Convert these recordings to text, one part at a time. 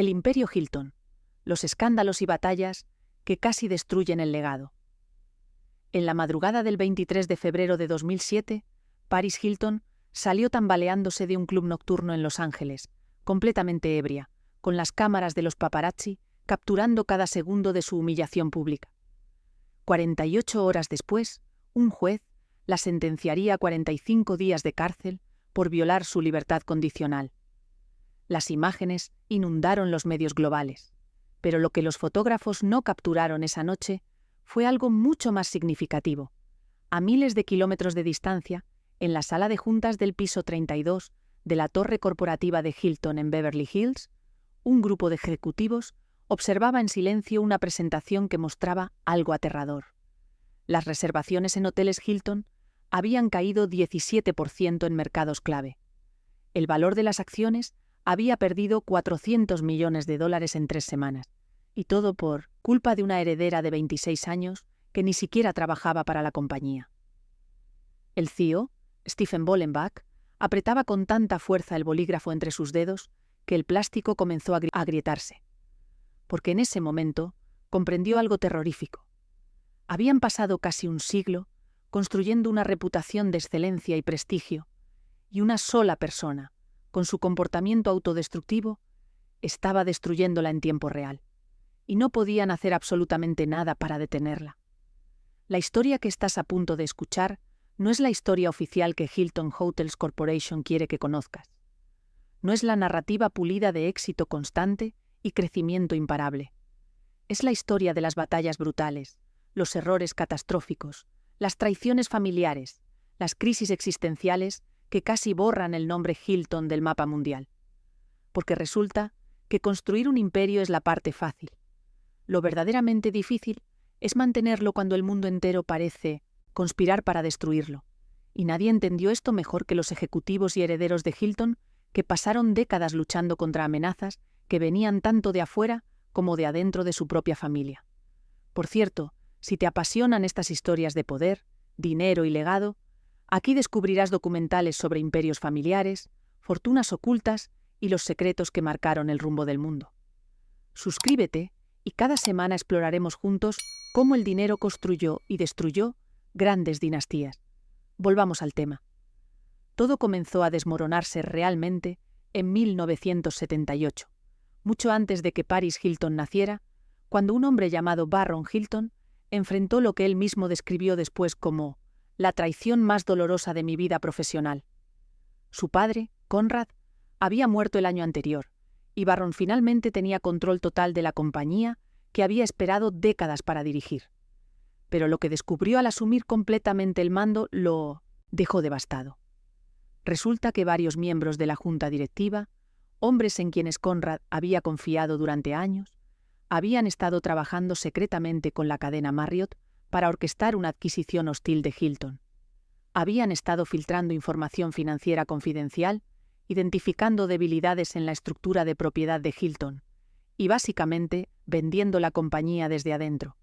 El Imperio Hilton. Los escándalos y batallas que casi destruyen el legado. En la madrugada del 23 de febrero de 2007, Paris Hilton salió tambaleándose de un club nocturno en Los Ángeles, completamente ebria, con las cámaras de los paparazzi capturando cada segundo de su humillación pública. 48 horas después, un juez la sentenciaría a 45 días de cárcel por violar su libertad condicional. Las imágenes inundaron los medios globales, pero lo que los fotógrafos no capturaron esa noche fue algo mucho más significativo. A miles de kilómetros de distancia, en la sala de juntas del piso 32 de la torre corporativa de Hilton en Beverly Hills, un grupo de ejecutivos observaba en silencio una presentación que mostraba algo aterrador. Las reservaciones en hoteles Hilton habían caído 17% en mercados clave. El valor de las acciones había perdido $400 millones en 3 semanas, y todo por culpa de una heredera de 26 años que ni siquiera trabajaba para la compañía. El CEO, Stephen Bollenbach, apretaba con tanta fuerza el bolígrafo entre sus dedos que el plástico comenzó a agrietarse. Porque en ese momento comprendió algo terrorífico. Habían pasado casi un siglo construyendo una reputación de excelencia y prestigio, y una sola persona, con su comportamiento autodestructivo, estaba destruyéndola en tiempo real, y no podían hacer absolutamente nada para detenerla. La historia que estás a punto de escuchar no es la historia oficial que Hilton Hotels Corporation quiere que conozcas. No es la narrativa pulida de éxito constante y crecimiento imparable. Es la historia de las batallas brutales, los errores catastróficos, las traiciones familiares, las crisis existenciales que casi borran el nombre Hilton del mapa mundial. Porque resulta que construir un imperio es la parte fácil. Lo verdaderamente difícil es mantenerlo cuando el mundo entero parece conspirar para destruirlo. Y nadie entendió esto mejor que los ejecutivos y herederos de Hilton, que pasaron décadas luchando contra amenazas que venían tanto de afuera como de adentro de su propia familia. Por cierto, si te apasionan estas historias de poder, dinero y legado, aquí descubrirás documentales sobre imperios familiares, fortunas ocultas y los secretos que marcaron el rumbo del mundo. Suscríbete y cada semana exploraremos juntos cómo el dinero construyó y destruyó grandes dinastías. Volvamos al tema. Todo comenzó a desmoronarse realmente en 1978, mucho antes de que Paris Hilton naciera, cuando un hombre llamado Barron Hilton enfrentó lo que él mismo describió después como la traición más dolorosa de mi vida profesional. Su padre, Conrad, había muerto el año anterior, y Barron finalmente tenía control total de la compañía que había esperado décadas para dirigir. Pero lo que descubrió al asumir completamente el mando lo dejó devastado. Resulta que varios miembros de la junta directiva, hombres en quienes Conrad había confiado durante años, habían estado trabajando secretamente con la cadena Marriott para orquestar una adquisición hostil de Hilton. Habían estado filtrando información financiera confidencial, identificando debilidades en la estructura de propiedad de Hilton, y básicamente vendiendo la compañía desde adentro.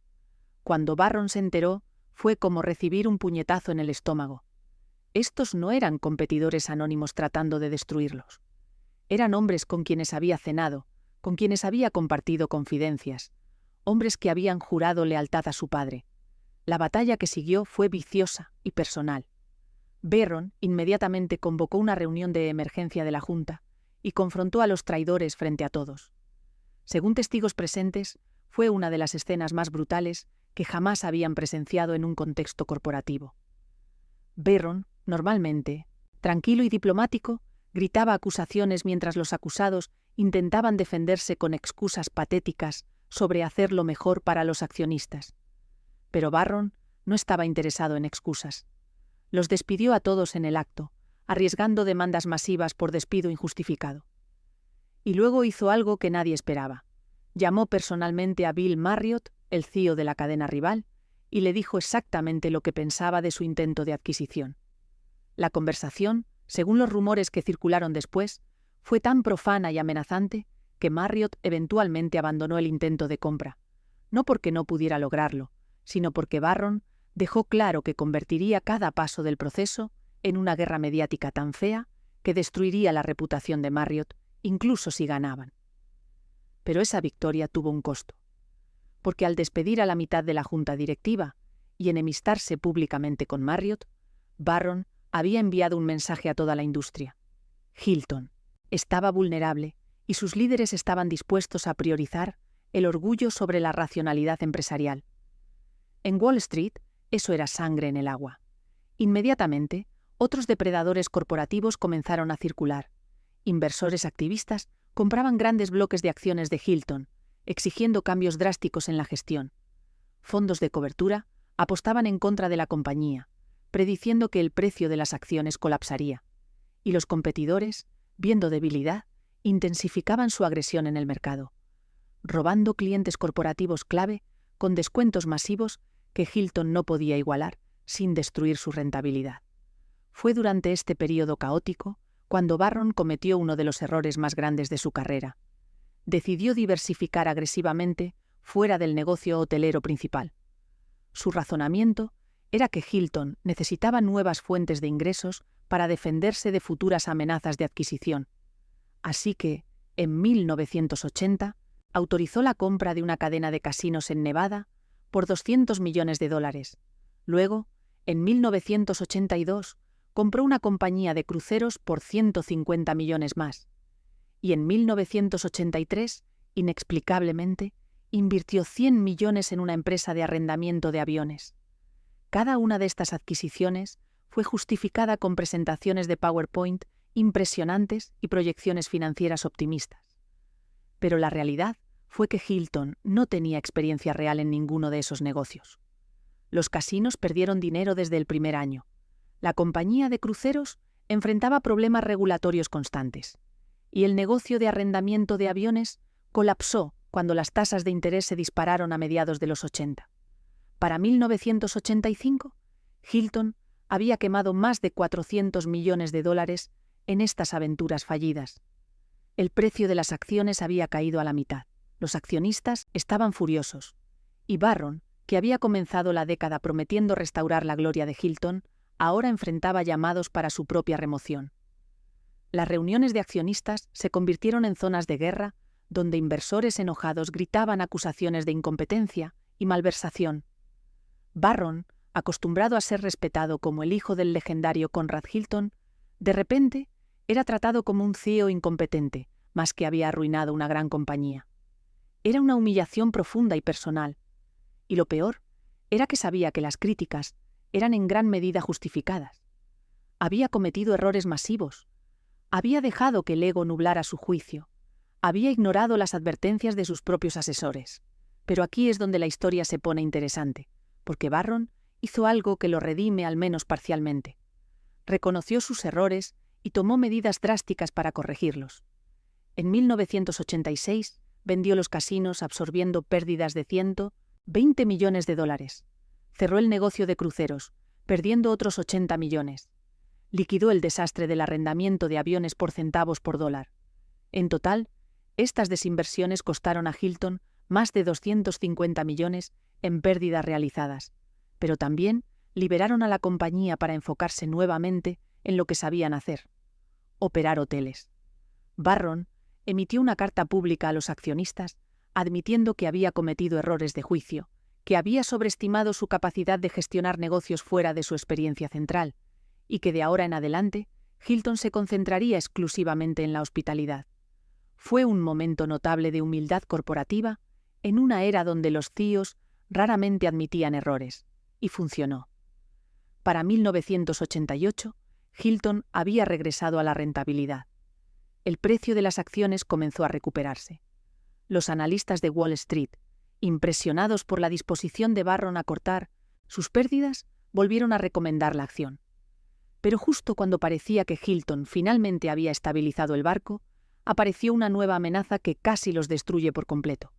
Cuando Barron se enteró, fue como recibir un puñetazo en el estómago. Estos no eran competidores anónimos tratando de destruirlos. Eran hombres con quienes había cenado, con quienes había compartido confidencias, hombres que habían jurado lealtad a su padre. La batalla que siguió fue viciosa y personal. Barron inmediatamente convocó una reunión de emergencia de la Junta y confrontó a los traidores frente a todos. Según testigos presentes, fue una de las escenas más brutales que jamás habían presenciado en un contexto corporativo. Barron, normalmente tranquilo y diplomático, gritaba acusaciones mientras los acusados intentaban defenderse con excusas patéticas sobre hacer lo mejor para los accionistas. Pero Barron no estaba interesado en excusas. Los despidió a todos en el acto, arriesgando demandas masivas por despido injustificado. Y luego hizo algo que nadie esperaba. Llamó personalmente a Bill Marriott, el CEO de la cadena rival, y le dijo exactamente lo que pensaba de su intento de adquisición. La conversación, según los rumores que circularon después, fue tan profana y amenazante que Marriott eventualmente abandonó el intento de compra, no porque no pudiera lograrlo, sino porque Barron dejó claro que convertiría cada paso del proceso en una guerra mediática tan fea que destruiría la reputación de Marriott, incluso si ganaban. Pero esa victoria tuvo un costo. Porque al despedir a la mitad de la junta directiva y enemistarse públicamente con Marriott, Barron había enviado un mensaje a toda la industria. Hilton estaba vulnerable y sus líderes estaban dispuestos a priorizar el orgullo sobre la racionalidad empresarial. En Wall Street, eso era sangre en el agua. Inmediatamente, otros depredadores corporativos comenzaron a circular. Inversores activistas compraban grandes bloques de acciones de Hilton, exigiendo cambios drásticos en la gestión. Fondos de cobertura apostaban en contra de la compañía, prediciendo que el precio de las acciones colapsaría. Y los competidores, viendo debilidad, intensificaban su agresión en el mercado, robando clientes corporativos clave con descuentos masivos que Hilton no podía igualar sin destruir su rentabilidad. Fue durante este período caótico cuando Barron cometió uno de los errores más grandes de su carrera. Decidió diversificar agresivamente fuera del negocio hotelero principal. Su razonamiento era que Hilton necesitaba nuevas fuentes de ingresos para defenderse de futuras amenazas de adquisición. Así que, en 1980, autorizó la compra de una cadena de casinos en Nevada por $200 millones. Luego, en 1982, compró una compañía de cruceros por $150 millones más. Y en 1983, inexplicablemente, invirtió $100 millones en una empresa de arrendamiento de aviones. Cada una de estas adquisiciones fue justificada con presentaciones de PowerPoint impresionantes y proyecciones financieras optimistas. Pero la realidad fue que Hilton no tenía experiencia real en ninguno de esos negocios. Los casinos perdieron dinero desde el primer año. La compañía de cruceros enfrentaba problemas regulatorios constantes. Y el negocio de arrendamiento de aviones colapsó cuando las tasas de interés se dispararon a mediados de los 80. Para 1985, Hilton había quemado más de $400 millones en estas aventuras fallidas. El precio de las acciones había caído a la mitad. Los accionistas estaban furiosos. Y Barron, que había comenzado la década prometiendo restaurar la gloria de Hilton, ahora enfrentaba llamados para su propia remoción. Las reuniones de accionistas se convirtieron en zonas de guerra, donde inversores enojados gritaban acusaciones de incompetencia y malversación. Barron, acostumbrado a ser respetado como el hijo del legendario Conrad Hilton, de repente era tratado como un CEO incompetente, más que había arruinado una gran compañía. Era una humillación profunda y personal. Y lo peor era que sabía que las críticas eran en gran medida justificadas. Había cometido errores masivos. Había dejado que el ego nublara su juicio. Había ignorado las advertencias de sus propios asesores. Pero aquí es donde la historia se pone interesante, porque Barron hizo algo que lo redime al menos parcialmente. Reconoció sus errores y tomó medidas drásticas para corregirlos. En 1986 vendió los casinos absorbiendo pérdidas de $120 millones. Cerró el negocio de cruceros, perdiendo otros 80 millones. Liquidó el desastre del arrendamiento de aviones por centavos por dólar. En total, estas desinversiones costaron a Hilton más de 250 millones en pérdidas realizadas, pero también liberaron a la compañía para enfocarse nuevamente en lo que sabían hacer: operar hoteles. Barron emitió una carta pública a los accionistas admitiendo que había cometido errores de juicio, que había sobreestimado su capacidad de gestionar negocios fuera de su experiencia central, y que de ahora en adelante Hilton se concentraría exclusivamente en la hospitalidad. Fue un momento notable de humildad corporativa en una era donde los CEOs raramente admitían errores, y funcionó. Para 1988, Hilton había regresado a la rentabilidad. El precio de las acciones comenzó a recuperarse. Los analistas de Wall Street, impresionados por la disposición de Barron a cortar sus pérdidas, volvieron a recomendar la acción. Pero justo cuando parecía que Hilton finalmente había estabilizado el barco, apareció una nueva amenaza que casi los destruye por completo.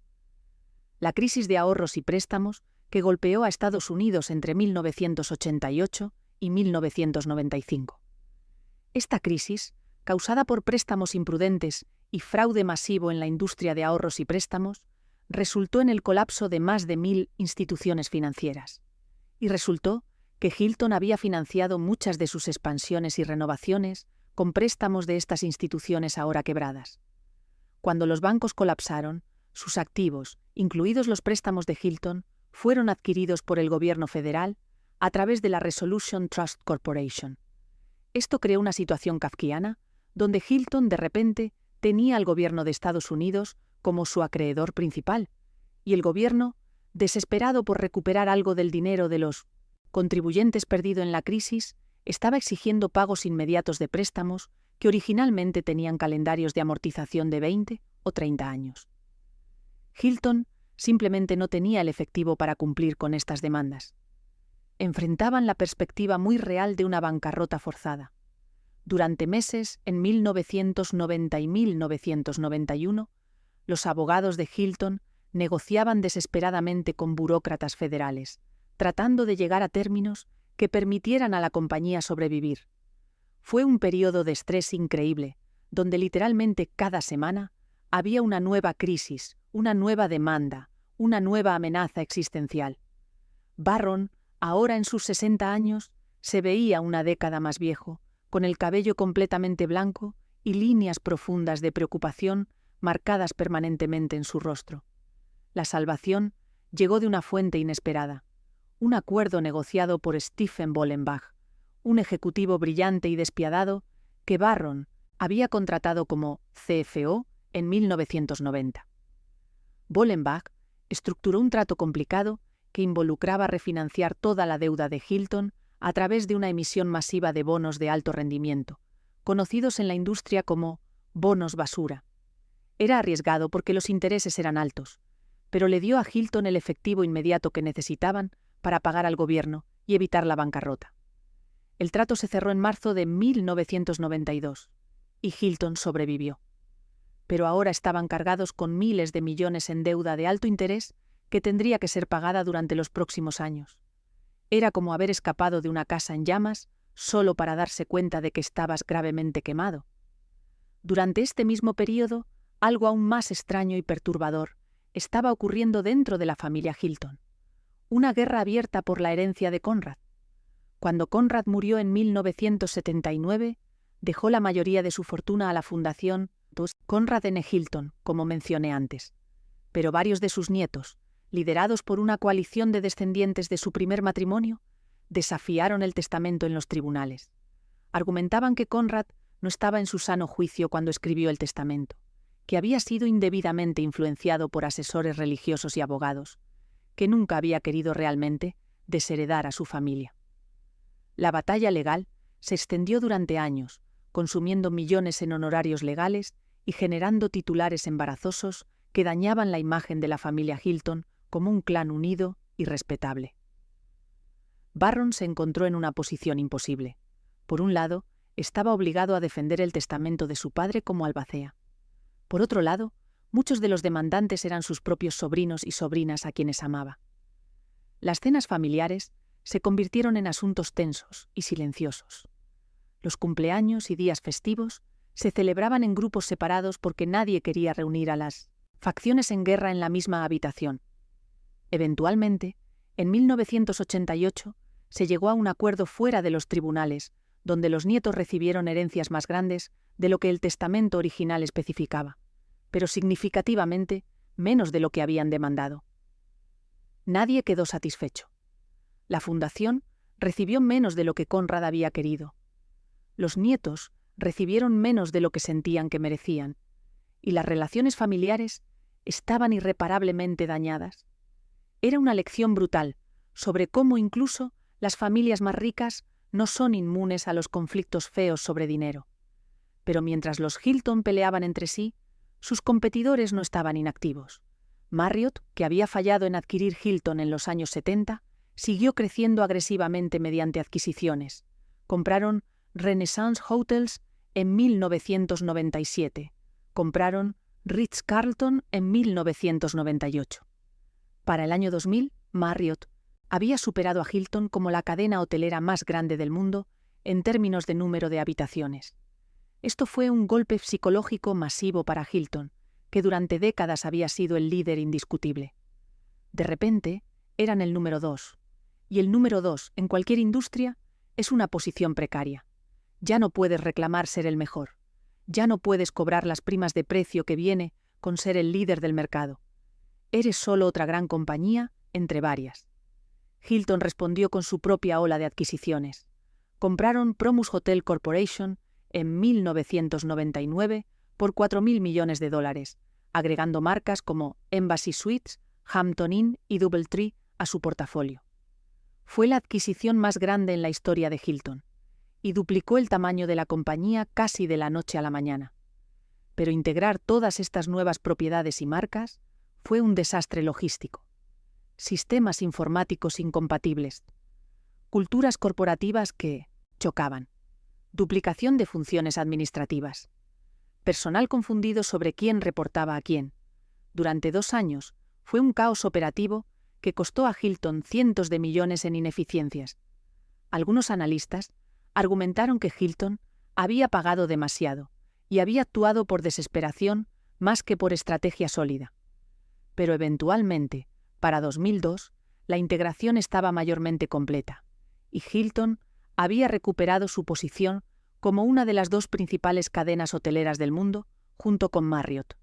La crisis de ahorros y préstamos que golpeó a Estados Unidos entre 1988 y 1995. Esta crisis, causada por préstamos imprudentes y fraude masivo en la industria de ahorros y préstamos, resultó en el colapso de más de 1.000 instituciones financieras. Y resultó que Hilton había financiado muchas de sus expansiones y renovaciones con préstamos de estas instituciones ahora quebradas. Cuando los bancos colapsaron, Sus activos, incluidos los préstamos de Hilton, fueron adquiridos por el gobierno federal a través de la Resolution Trust Corporation. Esto creó una situación kafkiana, donde Hilton de repente tenía al gobierno de Estados Unidos como su acreedor principal, y el gobierno, desesperado por recuperar algo del dinero de los contribuyentes perdido en la crisis, estaba exigiendo pagos inmediatos de préstamos que originalmente tenían calendarios de amortización de 20 o 30 años. Hilton simplemente no tenía el efectivo para cumplir con estas demandas. Enfrentaban la perspectiva muy real de una bancarrota forzada. Durante meses, en 1990 y 1991, los abogados de Hilton negociaban desesperadamente con burócratas federales, tratando de llegar a términos que permitieran a la compañía sobrevivir. Fue un periodo de estrés increíble, donde literalmente cada semana había una nueva crisis, una nueva demanda, una nueva amenaza existencial. Barron, ahora en sus 60 años, se veía una década más viejo, con el cabello completamente blanco y líneas profundas de preocupación marcadas permanentemente en su rostro. La salvación llegó de una fuente inesperada, un acuerdo negociado por Stephen Bollenbach, un ejecutivo brillante y despiadado que Barron había contratado como CFO en 1990. Bollenbach estructuró un trato complicado que involucraba refinanciar toda la deuda de Hilton a través de una emisión masiva de bonos de alto rendimiento, conocidos en la industria como bonos basura. Era arriesgado porque los intereses eran altos, pero le dio a Hilton el efectivo inmediato que necesitaban para pagar al gobierno y evitar la bancarrota. El trato se cerró en marzo de 1992 y Hilton sobrevivió. Pero ahora estaban cargados con miles de millones en deuda de alto interés que tendría que ser pagada durante los próximos años. Era como haber escapado de una casa en llamas solo para darse cuenta de que estabas gravemente quemado. Durante este mismo período, algo aún más extraño y perturbador estaba ocurriendo dentro de la familia Hilton. Una guerra abierta por la herencia de Conrad. Cuando Conrad murió en 1979, dejó la mayoría de su fortuna a la fundación Conrad N. Hilton, como mencioné antes. Pero varios de sus nietos, liderados por una coalición de descendientes de su primer matrimonio, desafiaron el testamento en los tribunales. Argumentaban que Conrad no estaba en su sano juicio cuando escribió el testamento, que había sido indebidamente influenciado por asesores religiosos y abogados, que nunca había querido realmente desheredar a su familia. La batalla legal se extendió durante años, consumiendo millones en honorarios legales y generando titulares embarazosos que dañaban la imagen de la familia Hilton como un clan unido y respetable. Barron se encontró en una posición imposible. Por un lado, estaba obligado a defender el testamento de su padre como albacea. Por otro lado, muchos de los demandantes eran sus propios sobrinos y sobrinas a quienes amaba. Las cenas familiares se convirtieron en asuntos tensos y silenciosos. Los cumpleaños y días festivos se celebraban en grupos separados porque nadie quería reunir a las facciones en guerra en la misma habitación. Eventualmente, en 1988, se llegó a un acuerdo fuera de los tribunales, donde los nietos recibieron herencias más grandes de lo que el testamento original especificaba, pero significativamente menos de lo que habían demandado. Nadie quedó satisfecho. La fundación recibió menos de lo que Conrad había querido. Los nietos recibieron menos de lo que sentían que merecían, y las relaciones familiares estaban irreparablemente dañadas. Era una lección brutal sobre cómo incluso las familias más ricas no son inmunes a los conflictos feos sobre dinero. Pero mientras los Hilton peleaban entre sí, sus competidores no estaban inactivos. Marriott, que había fallado en adquirir Hilton en los años 70, siguió creciendo agresivamente mediante adquisiciones. Compraron Renaissance Hotels en 1997. Compraron Ritz-Carlton en 1998. Para el año 2000, Marriott había superado a Hilton como la cadena hotelera más grande del mundo en términos de número de habitaciones. Esto fue un golpe psicológico masivo para Hilton, que durante décadas había sido el líder indiscutible. De repente, eran el número 2. Y el número 2 en cualquier industria es una posición precaria. Ya no puedes reclamar ser el mejor. Ya no puedes cobrar las primas de precio que viene con ser el líder del mercado. Eres solo otra gran compañía entre varias. Hilton respondió con su propia ola de adquisiciones. Compraron Promus Hotel Corporation en 1999 por $4.000 millones, agregando marcas como Embassy Suites, Hampton Inn y DoubleTree a su portafolio. Fue la adquisición más grande en la historia de Hilton, y duplicó el tamaño de la compañía casi de la noche a la mañana. Pero integrar todas estas nuevas propiedades y marcas fue un desastre logístico. Sistemas informáticos incompatibles, culturas corporativas que chocaban, duplicación de funciones administrativas, personal confundido sobre quién reportaba a quién. Durante 2 años fue un caos operativo que costó a Hilton cientos de millones en ineficiencias. Algunos analistas argumentaron que Hilton había pagado demasiado y había actuado por desesperación más que por estrategia sólida. Pero eventualmente, para 2002, la integración estaba mayormente completa, y Hilton había recuperado su posición como una de las 2 principales cadenas hoteleras del mundo, junto con Marriott.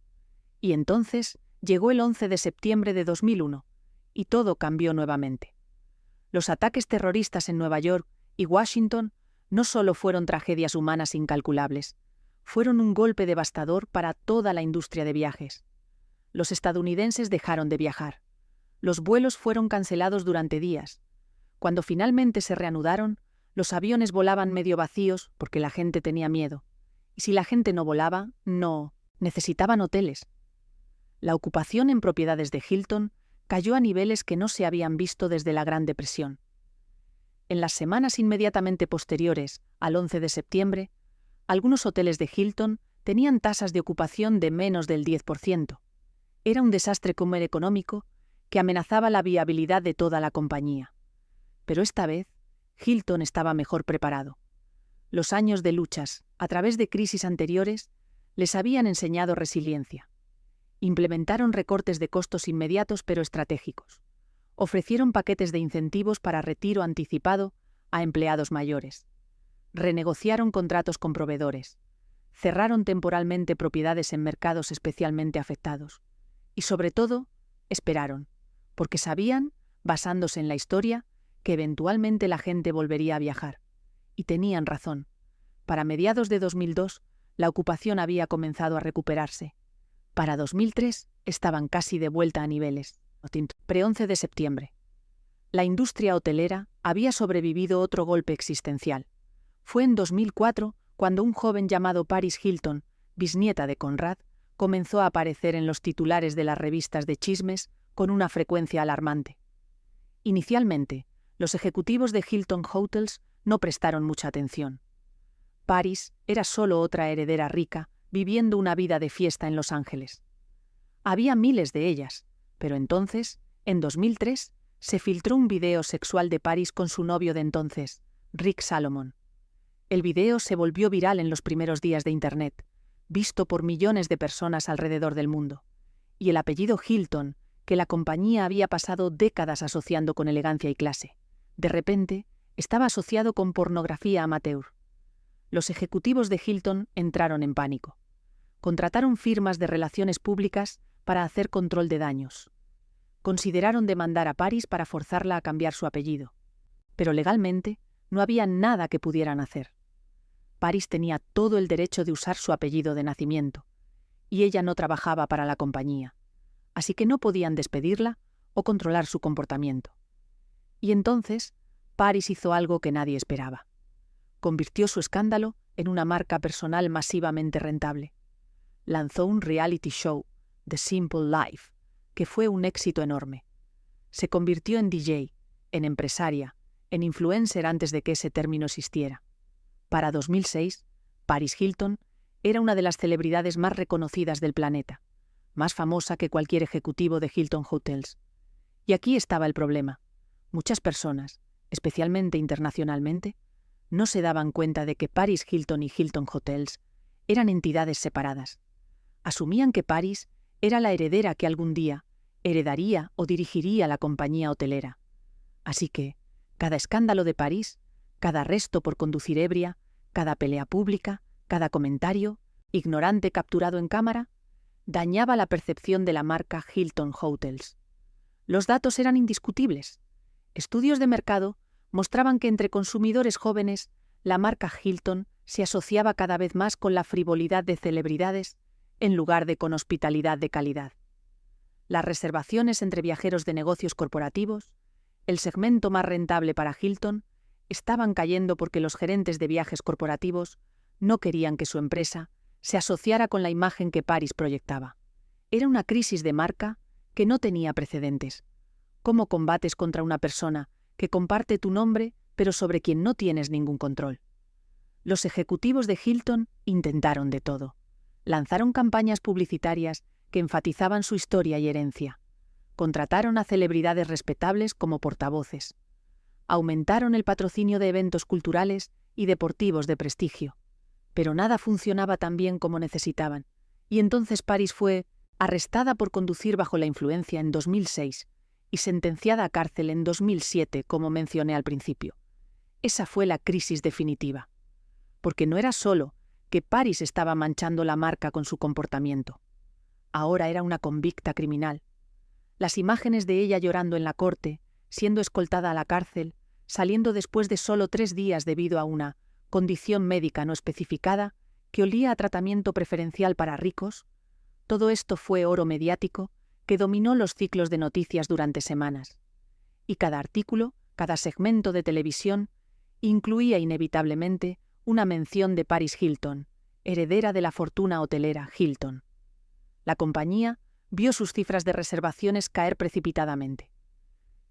Y entonces llegó el 11 de septiembre de 2001, y todo cambió nuevamente. Los ataques terroristas en Nueva York y Washington no solo fueron tragedias humanas incalculables, fueron un golpe devastador para toda la industria de viajes. Los estadounidenses dejaron de viajar. Los vuelos fueron cancelados durante días. Cuando finalmente se reanudaron, los aviones volaban medio vacíos porque la gente tenía miedo. Y si la gente no volaba, no necesitaban hoteles. La ocupación en propiedades de Hilton cayó a niveles que no se habían visto desde la Gran Depresión. En las semanas inmediatamente posteriores al 11 de septiembre, algunos hoteles de Hilton tenían tasas de ocupación de menos del 10%. Era un desastre económico que amenazaba la viabilidad de toda la compañía. Pero esta vez, Hilton estaba mejor preparado. Los años de luchas, a través de crisis anteriores, les habían enseñado resiliencia. Implementaron recortes de costos inmediatos pero estratégicos. Ofrecieron paquetes de incentivos para retiro anticipado a empleados mayores. Renegociaron contratos con proveedores. Cerraron temporalmente propiedades en mercados especialmente afectados. Y sobre todo, esperaron, porque sabían, basándose en la historia, que eventualmente la gente volvería a viajar. Y tenían razón. Para mediados de 2002, la ocupación había comenzado a recuperarse. Para 2003, estaban casi de vuelta a niveles. Pre-11 de septiembre. La industria hotelera había sobrevivido otro golpe existencial. Fue en 2004 cuando un joven llamado Paris Hilton, bisnieta de Conrad, comenzó a aparecer en los titulares de las revistas de chismes con una frecuencia alarmante. Inicialmente, los ejecutivos de Hilton Hotels no prestaron mucha atención. Paris era solo otra heredera rica, viviendo una vida de fiesta en Los Ángeles. Había miles de ellas, pero entonces, en 2003, se filtró un video sexual de Paris con su novio de entonces, Rick Salomon. El video se volvió viral en los primeros días de Internet, visto por millones de personas alrededor del mundo. Y el apellido Hilton, que la compañía había pasado décadas asociando con elegancia y clase, de repente estaba asociado con pornografía amateur. Los ejecutivos de Hilton entraron en pánico. Contrataron firmas de relaciones públicas para hacer control de daños. Consideraron demandar a Paris para forzarla a cambiar su apellido. Pero legalmente no había nada que pudieran hacer. Paris tenía todo el derecho de usar su apellido de nacimiento, y ella no trabajaba para la compañía, así que no podían despedirla o controlar su comportamiento. Y entonces, Paris hizo algo que nadie esperaba. Convirtió su escándalo en una marca personal masivamente rentable. Lanzó un reality show, The Simple Life, que fue un éxito enorme. Se convirtió en DJ, en empresaria, en influencer antes de que ese término existiera. Para 2006, Paris Hilton era una de las celebridades más reconocidas del planeta, más famosa que cualquier ejecutivo de Hilton Hotels. Y aquí estaba el problema. Muchas personas, especialmente internacionalmente, no se daban cuenta de que Paris Hilton y Hilton Hotels eran entidades separadas. Asumían que Paris era la heredera que algún día heredaría o dirigiría la compañía hotelera. Así que, cada escándalo de Paris, cada arresto por conducir ebria, cada pelea pública, cada comentario, ignorante capturado en cámara, dañaba la percepción de la marca Hilton Hotels. Los datos eran indiscutibles. Estudios de mercado mostraban que entre consumidores jóvenes, la marca Hilton se asociaba cada vez más con la frivolidad de celebridades en lugar de con hospitalidad de calidad. Las reservaciones entre viajeros de negocios corporativos, el segmento más rentable para Hilton, estaban cayendo porque los gerentes de viajes corporativos no querían que su empresa se asociara con la imagen que Paris proyectaba. Era una crisis de marca que no tenía precedentes. ¿Cómo combates contra una persona que comparte tu nombre pero sobre quien no tienes ningún control? Los ejecutivos de Hilton intentaron de todo. Lanzaron campañas publicitarias que enfatizaban su historia y herencia. Contrataron a celebridades respetables como portavoces. Aumentaron el patrocinio de eventos culturales y deportivos de prestigio. Pero nada funcionaba tan bien como necesitaban, y entonces Paris fue arrestada por conducir bajo la influencia en 2006 y sentenciada a cárcel en 2007, como mencioné al principio. Esa fue la crisis definitiva. Porque no era solo que Paris estaba manchando la marca con su comportamiento. Ahora era una convicta criminal. Las imágenes de ella llorando en la corte, siendo escoltada a la cárcel, saliendo después de solo 3 días debido a una condición médica no especificada que olía a tratamiento preferencial para ricos, todo esto fue oro mediático que dominó los ciclos de noticias durante semanas. Y cada artículo, cada segmento de televisión, incluía inevitablemente una mención de Paris Hilton, heredera de la fortuna hotelera Hilton. La compañía vio sus cifras de reservaciones caer precipitadamente.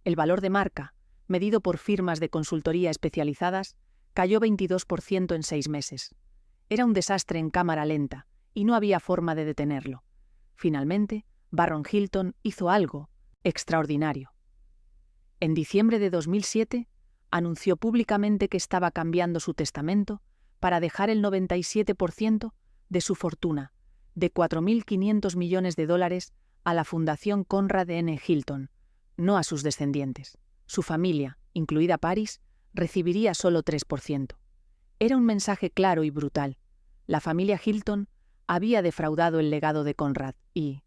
El valor de marca, medido por firmas de consultoría especializadas, cayó 22% en 6 meses. Era un desastre en cámara lenta, y no había forma de detenerlo. Finalmente, Barron Hilton hizo algo extraordinario. En diciembre de 2007, anunció públicamente que estaba cambiando su testamento para dejar el 97% de su fortuna, de $4.500 millones, a la Fundación Conrad N. Hilton, no a sus descendientes. Su familia, incluida Paris, recibiría solo 3%. Era un mensaje claro y brutal. La familia Hilton había defraudado el legado de Conrad y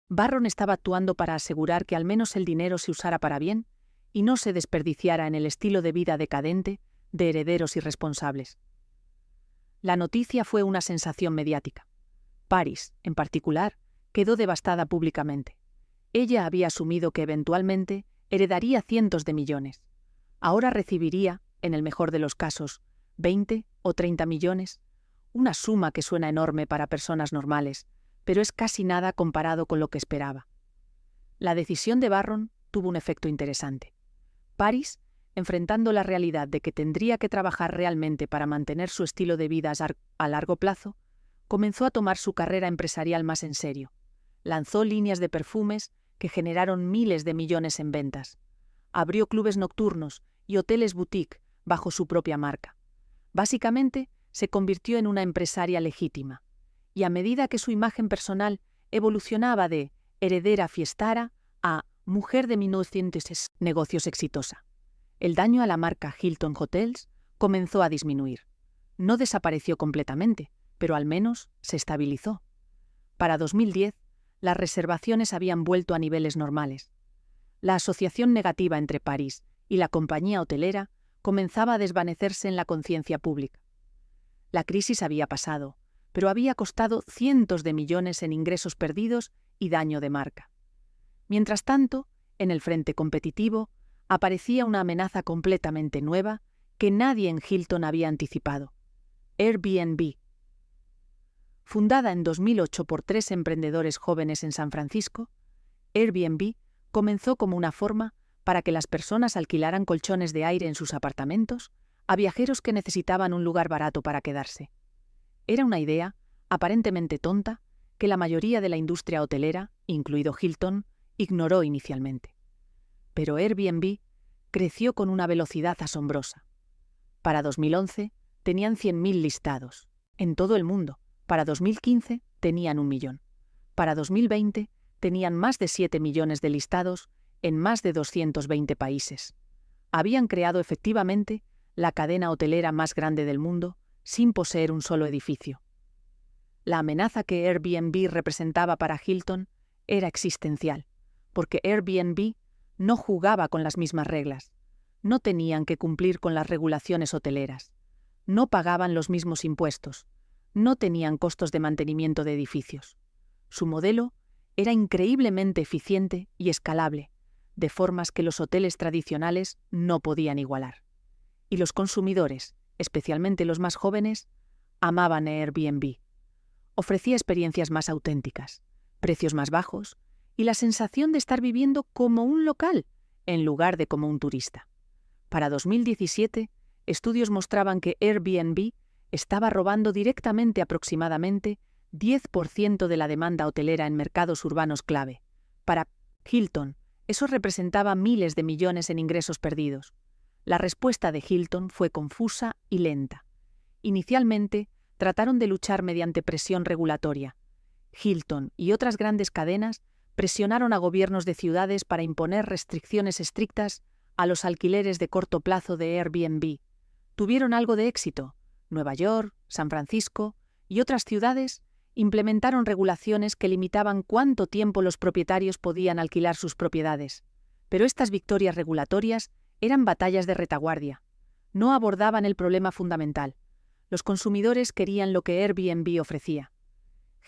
Barron estaba actuando para asegurar que al menos el dinero se usara para bien y no se desperdiciara en el estilo de vida decadente de herederos irresponsables. La noticia fue una sensación mediática. Paris, en particular, quedó devastada públicamente. Ella había asumido que eventualmente heredaría cientos de millones. Ahora recibiría, en el mejor de los casos, 20 o 30 millones, una suma que suena enorme para personas normales, pero es casi nada comparado con lo que esperaba. La decisión de Barron tuvo un efecto interesante. Paris, enfrentando la realidad de que tendría que trabajar realmente para mantener su estilo de vida a largo plazo, comenzó a tomar su carrera empresarial más en serio. Lanzó líneas de perfumes que generaron miles de millones en ventas. Abrió clubes nocturnos y hoteles boutique bajo su propia marca. Básicamente, se convirtió en una empresaria legítima. Y a medida que su imagen personal evolucionaba de heredera fiestara a mujer de 1900 negocios exitosa, el daño a la marca Hilton Hotels comenzó a disminuir. No desapareció completamente, pero al menos se estabilizó. Para 2010, las reservaciones habían vuelto a niveles normales. La asociación negativa entre Paris y la compañía hotelera comenzaba a desvanecerse en la conciencia pública. La crisis había pasado, pero había costado cientos de millones en ingresos perdidos y daño de marca. Mientras tanto, en el frente competitivo, aparecía una amenaza completamente nueva que nadie en Hilton había anticipado: Airbnb. Fundada en 2008 por 3 emprendedores jóvenes en San Francisco, Airbnb comenzó como una forma para que las personas alquilaran colchones de aire en sus apartamentos a viajeros que necesitaban un lugar barato para quedarse. Era una idea, aparentemente tonta, que la mayoría de la industria hotelera, incluido Hilton, ignoró inicialmente. Pero Airbnb creció con una velocidad asombrosa. Para 2011 tenían 100.000 listados, en todo el mundo. Para 2015 tenían 1 millón. Para 2020 tenían más de 7 millones de listados en más de 220 países. Habían creado efectivamente la cadena hotelera más grande del mundo sin poseer un solo edificio. La amenaza que Airbnb representaba para Hilton era existencial, porque Airbnb no jugaba con las mismas reglas. No tenían que cumplir con las regulaciones hoteleras. No pagaban los mismos impuestos. No tenían costos de mantenimiento de edificios. Su modelo era increíblemente eficiente y escalable, de formas que los hoteles tradicionales no podían igualar. Y los consumidores, especialmente los más jóvenes, amaban Airbnb. Ofrecía experiencias más auténticas, precios más bajos y la sensación de estar viviendo como un local en lugar de como un turista. Para 2017, estudios mostraban que Airbnb estaba robando directamente aproximadamente 10% de la demanda hotelera en mercados urbanos clave. Para Hilton, eso representaba miles de millones en ingresos perdidos. La respuesta de Hilton fue confusa y lenta. Inicialmente, trataron de luchar mediante presión regulatoria. Hilton y otras grandes cadenas presionaron a gobiernos de ciudades para imponer restricciones estrictas a los alquileres de corto plazo de Airbnb. Tuvieron algo de éxito. Nueva York, San Francisco y otras ciudades implementaron regulaciones que limitaban cuánto tiempo los propietarios podían alquilar sus propiedades. Pero estas victorias regulatorias eran batallas de retaguardia. No abordaban el problema fundamental. Los consumidores querían lo que Airbnb ofrecía.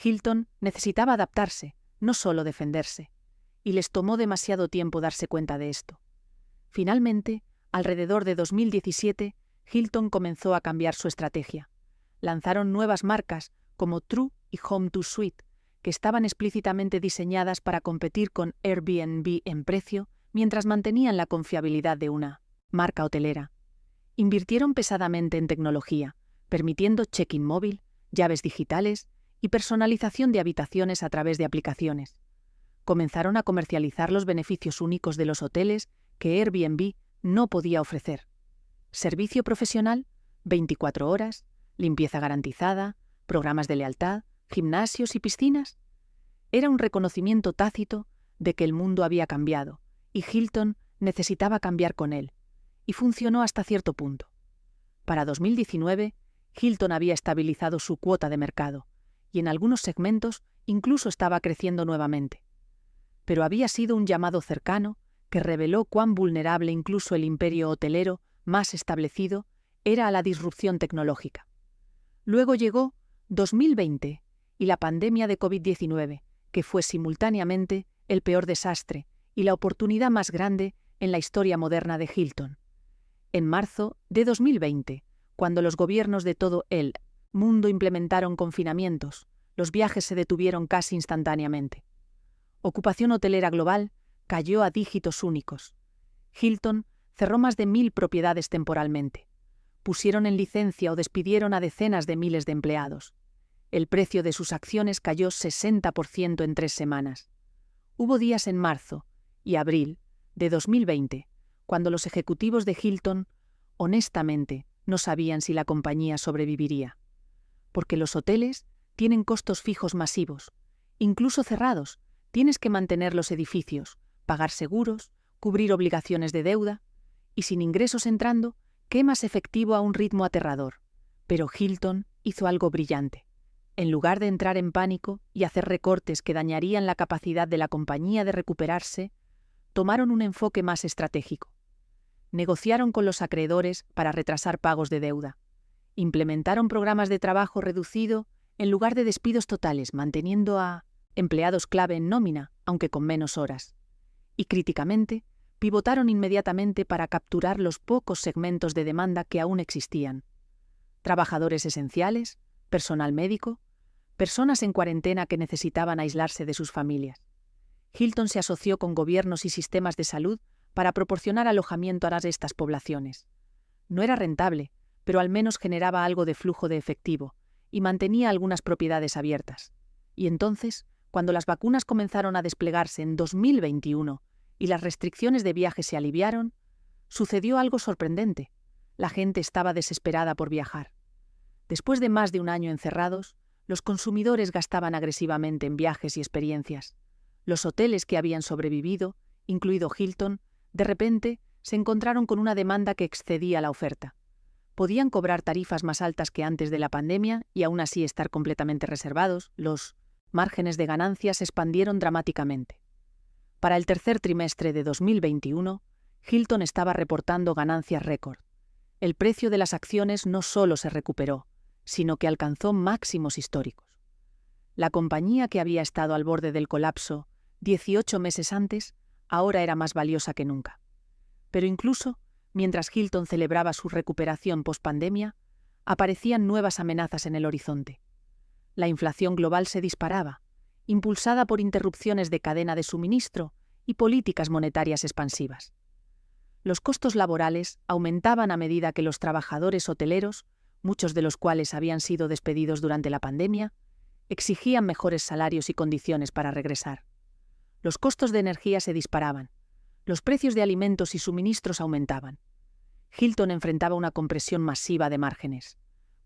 Hilton necesitaba adaptarse, no solo defenderse, y les tomó demasiado tiempo darse cuenta de esto. Finalmente, alrededor de 2017, Hilton comenzó a cambiar su estrategia. Lanzaron nuevas marcas como True y Home2Suite, que estaban explícitamente diseñadas para competir con Airbnb en precio, mientras mantenían la confiabilidad de una marca hotelera. Invirtieron pesadamente en tecnología, permitiendo check-in móvil, llaves digitales y personalización de habitaciones a través de aplicaciones. Comenzaron a comercializar los beneficios únicos de los hoteles que Airbnb no podía ofrecer. Servicio profesional, 24 horas, limpieza garantizada, programas de lealtad, gimnasios y piscinas. Era un reconocimiento tácito de que el mundo había cambiado y Hilton necesitaba cambiar con él, y funcionó hasta cierto punto. Para 2019, Hilton había estabilizado su cuota de mercado y en algunos segmentos incluso estaba creciendo nuevamente. Pero había sido un llamado cercano que reveló cuán vulnerable incluso el imperio hotelero más establecido era a la disrupción tecnológica. Luego llegó 2020 y la pandemia de COVID-19, que fue simultáneamente el peor desastre y la oportunidad más grande en la historia moderna de Hilton. En marzo de 2020, cuando los gobiernos de todo el mundo implementaron confinamientos, los viajes se detuvieron casi instantáneamente. Ocupación hotelera global cayó a dígitos únicos. Hilton cerró más de 1.000 propiedades temporalmente. Pusieron en licencia o despidieron a decenas de miles de empleados. El precio de sus acciones cayó 60% en 3 semanas. Hubo días en marzo y abril de 2020, cuando los ejecutivos de Hilton, honestamente, no sabían si la compañía sobreviviría. Porque los hoteles tienen costos fijos masivos. Incluso cerrados, tienes que mantener los edificios, pagar seguros, cubrir obligaciones de deuda, y sin ingresos entrando, quemas efectivo a un ritmo aterrador. Pero Hilton hizo algo brillante. En lugar de entrar en pánico y hacer recortes que dañarían la capacidad de la compañía de recuperarse, tomaron un enfoque más estratégico. Negociaron con los acreedores para retrasar pagos de deuda. Implementaron programas de trabajo reducido en lugar de despidos totales, manteniendo a empleados clave en nómina, aunque con menos horas. Y críticamente, pivotaron inmediatamente para capturar los pocos segmentos de demanda que aún existían. Trabajadores esenciales, personal médico, personas en cuarentena que necesitaban aislarse de sus familias. Hilton se asoció con gobiernos y sistemas de salud para proporcionar alojamiento a estas poblaciones. No era rentable, pero al menos generaba algo de flujo de efectivo y mantenía algunas propiedades abiertas. Y entonces, cuando las vacunas comenzaron a desplegarse en 2021 y las restricciones de viaje se aliviaron, sucedió algo sorprendente. La gente estaba desesperada por viajar. Después de más de un año encerrados, los consumidores gastaban agresivamente en viajes y experiencias. Los hoteles que habían sobrevivido, incluido Hilton, de repente se encontraron con una demanda que excedía la oferta. Podían cobrar tarifas más altas que antes de la pandemia y aún así estar completamente reservados. Los márgenes de ganancias se expandieron dramáticamente. Para el tercer trimestre de 2021, Hilton estaba reportando ganancias récord. El precio de las acciones no solo se recuperó, sino que alcanzó máximos históricos. La compañía que había estado al borde del colapso 18 meses antes, ahora era más valiosa que nunca. Pero incluso, mientras Hilton celebraba su recuperación post-pandemia, aparecían nuevas amenazas en el horizonte. La inflación global se disparaba, impulsada por interrupciones de cadena de suministro y políticas monetarias expansivas. Los costos laborales aumentaban a medida que los trabajadores hoteleros, muchos de los cuales habían sido despedidos durante la pandemia, exigían mejores salarios y condiciones para regresar. Los costos de energía se disparaban. Los precios de alimentos y suministros aumentaban. Hilton enfrentaba una compresión masiva de márgenes.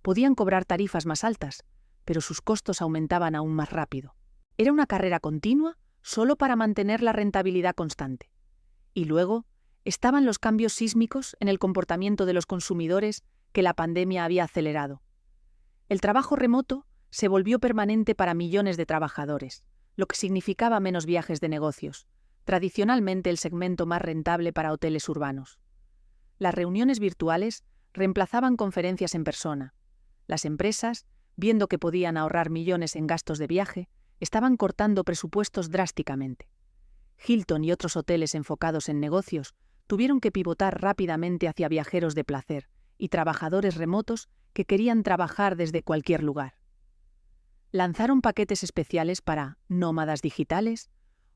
Podían cobrar tarifas más altas, pero sus costos aumentaban aún más rápido. Era una carrera continua solo para mantener la rentabilidad constante. Y luego estaban los cambios sísmicos en el comportamiento de los consumidores que la pandemia había acelerado. El trabajo remoto se volvió permanente para millones de trabajadores, lo que significaba menos viajes de negocios, tradicionalmente el segmento más rentable para hoteles urbanos. Las reuniones virtuales reemplazaban conferencias en persona. Las empresas, viendo que podían ahorrar millones en gastos de viaje, estaban cortando presupuestos drásticamente. Hilton y otros hoteles enfocados en negocios tuvieron que pivotar rápidamente hacia viajeros de placer y trabajadores remotos que querían trabajar desde cualquier lugar. Lanzaron paquetes especiales para nómadas digitales,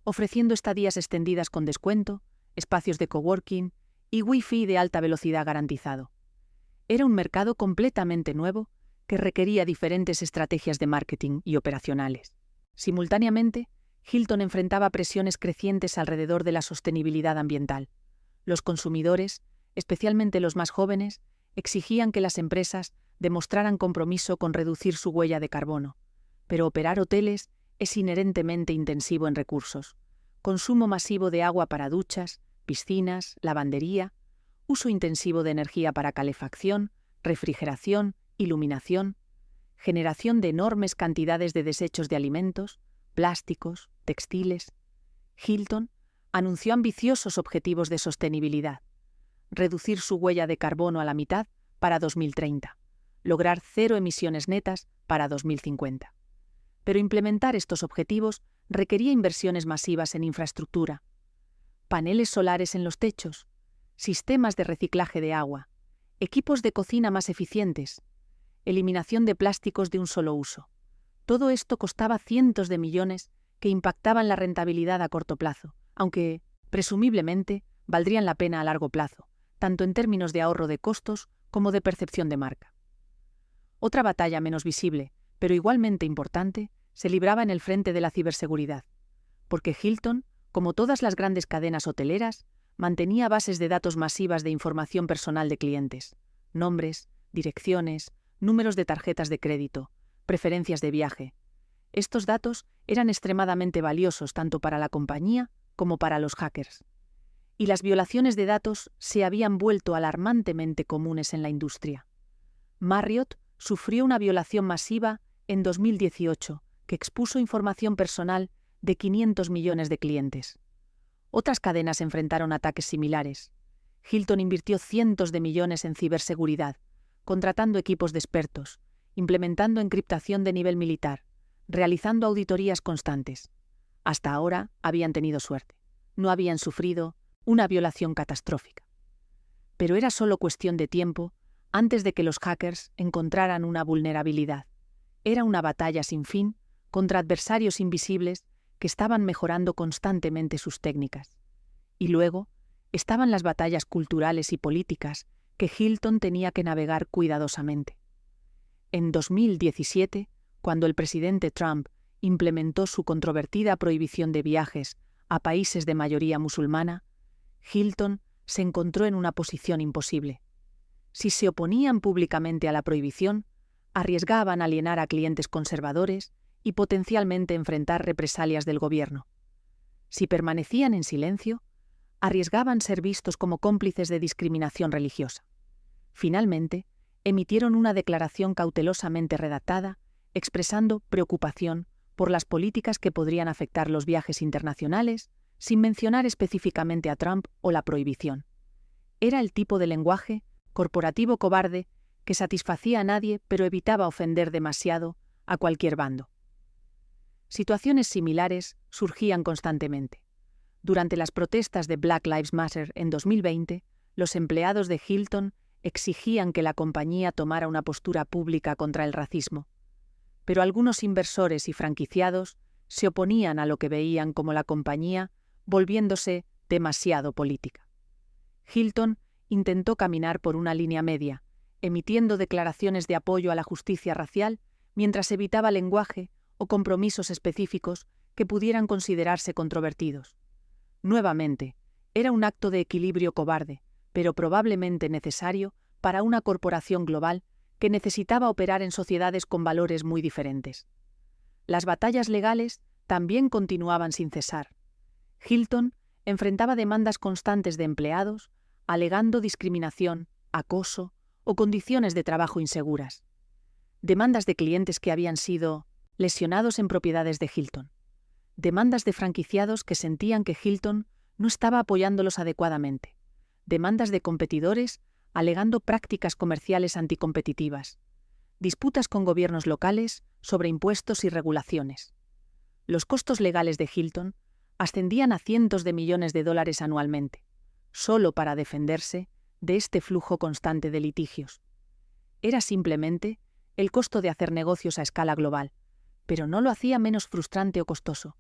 ofreciendo estadías extendidas con descuento, espacios de coworking y Wi-Fi de alta velocidad garantizado. Era un mercado completamente nuevo que requería diferentes estrategias de marketing y operacionales. Simultáneamente, Hilton enfrentaba presiones crecientes alrededor de la sostenibilidad ambiental. Los consumidores, especialmente los más jóvenes, exigían que las empresas demostraran compromiso con reducir su huella de carbono. Pero operar hoteles es inherentemente intensivo en recursos. Consumo masivo de agua para duchas, piscinas, lavandería, uso intensivo de energía para calefacción, refrigeración, iluminación, generación de enormes cantidades de desechos de alimentos, plásticos, textiles. Hilton anunció ambiciosos objetivos de sostenibilidad: reducir su huella de carbono a la mitad para 2030, lograr 0 emisiones netas para 2050. Pero implementar estos objetivos requería inversiones masivas en infraestructura, paneles solares en los techos, sistemas de reciclaje de agua, equipos de cocina más eficientes, eliminación de plásticos de un solo uso. Todo esto costaba cientos de millones que impactaban la rentabilidad a corto plazo, aunque, presumiblemente, valdrían la pena a largo plazo, tanto en términos de ahorro de costos como de percepción de marca. Otra batalla menos visible, pero igualmente importante, se libraba en el frente de la ciberseguridad, porque Hilton, como todas las grandes cadenas hoteleras, mantenía bases de datos masivas de información personal de clientes: nombres, direcciones, números de tarjetas de crédito, preferencias de viaje. Estos datos eran extremadamente valiosos tanto para la compañía como para los hackers. Y las violaciones de datos se habían vuelto alarmantemente comunes en la industria. Marriott sufrió una violación masiva en 2018 que expuso información personal de 500 millones de clientes. Otras cadenas enfrentaron ataques similares. Hilton invirtió cientos de millones en ciberseguridad, contratando equipos de expertos, implementando encriptación de nivel militar, realizando auditorías constantes. Hasta ahora habían tenido suerte. No habían sufrido una violación catastrófica. Pero era solo cuestión de tiempo antes de que los hackers encontraran una vulnerabilidad. Era una batalla sin fin contra adversarios invisibles que estaban mejorando constantemente sus técnicas. Y luego estaban las batallas culturales y políticas que Hilton tenía que navegar cuidadosamente. En 2017, cuando el presidente Trump implementó su controvertida prohibición de viajes a países de mayoría musulmana, Hilton se encontró en una posición imposible. Si se oponían públicamente a la prohibición, arriesgaban alienar a clientes conservadores y potencialmente enfrentar represalias del gobierno. Si permanecían en silencio, arriesgaban ser vistos como cómplices de discriminación religiosa. Finalmente, emitieron una declaración cautelosamente redactada, expresando preocupación por las políticas que podrían afectar los viajes internacionales, sin mencionar específicamente a Trump o la prohibición. Era el tipo de lenguaje corporativo cobarde que satisfacía a nadie pero evitaba ofender demasiado a cualquier bando. Situaciones similares surgían constantemente. Durante las protestas de Black Lives Matter en 2020, los empleados de Hilton exigían que la compañía tomara una postura pública contra el racismo. Pero algunos inversores y franquiciados se oponían a lo que veían como la compañía volviéndose demasiado política. Hilton intentó caminar por una línea media, emitiendo declaraciones de apoyo a la justicia racial mientras evitaba lenguaje o compromisos específicos que pudieran considerarse controvertidos. Nuevamente, era un acto de equilibrio cobarde, pero probablemente necesario para una corporación global que necesitaba operar en sociedades con valores muy diferentes. Las batallas legales también continuaban sin cesar. Hilton enfrentaba demandas constantes de empleados, alegando discriminación, acoso o condiciones de trabajo inseguras. Demandas de clientes que habían sido lesionados en propiedades de Hilton. Demandas de franquiciados que sentían que Hilton no estaba apoyándolos adecuadamente. Demandas de competidores alegando prácticas comerciales anticompetitivas. Disputas con gobiernos locales sobre impuestos y regulaciones. Los costos legales de Hilton ascendían a cientos de millones de dólares anualmente, solo para defenderse de este flujo constante de litigios. Era simplemente el costo de hacer negocios a escala global, pero no lo hacía menos frustrante o costoso.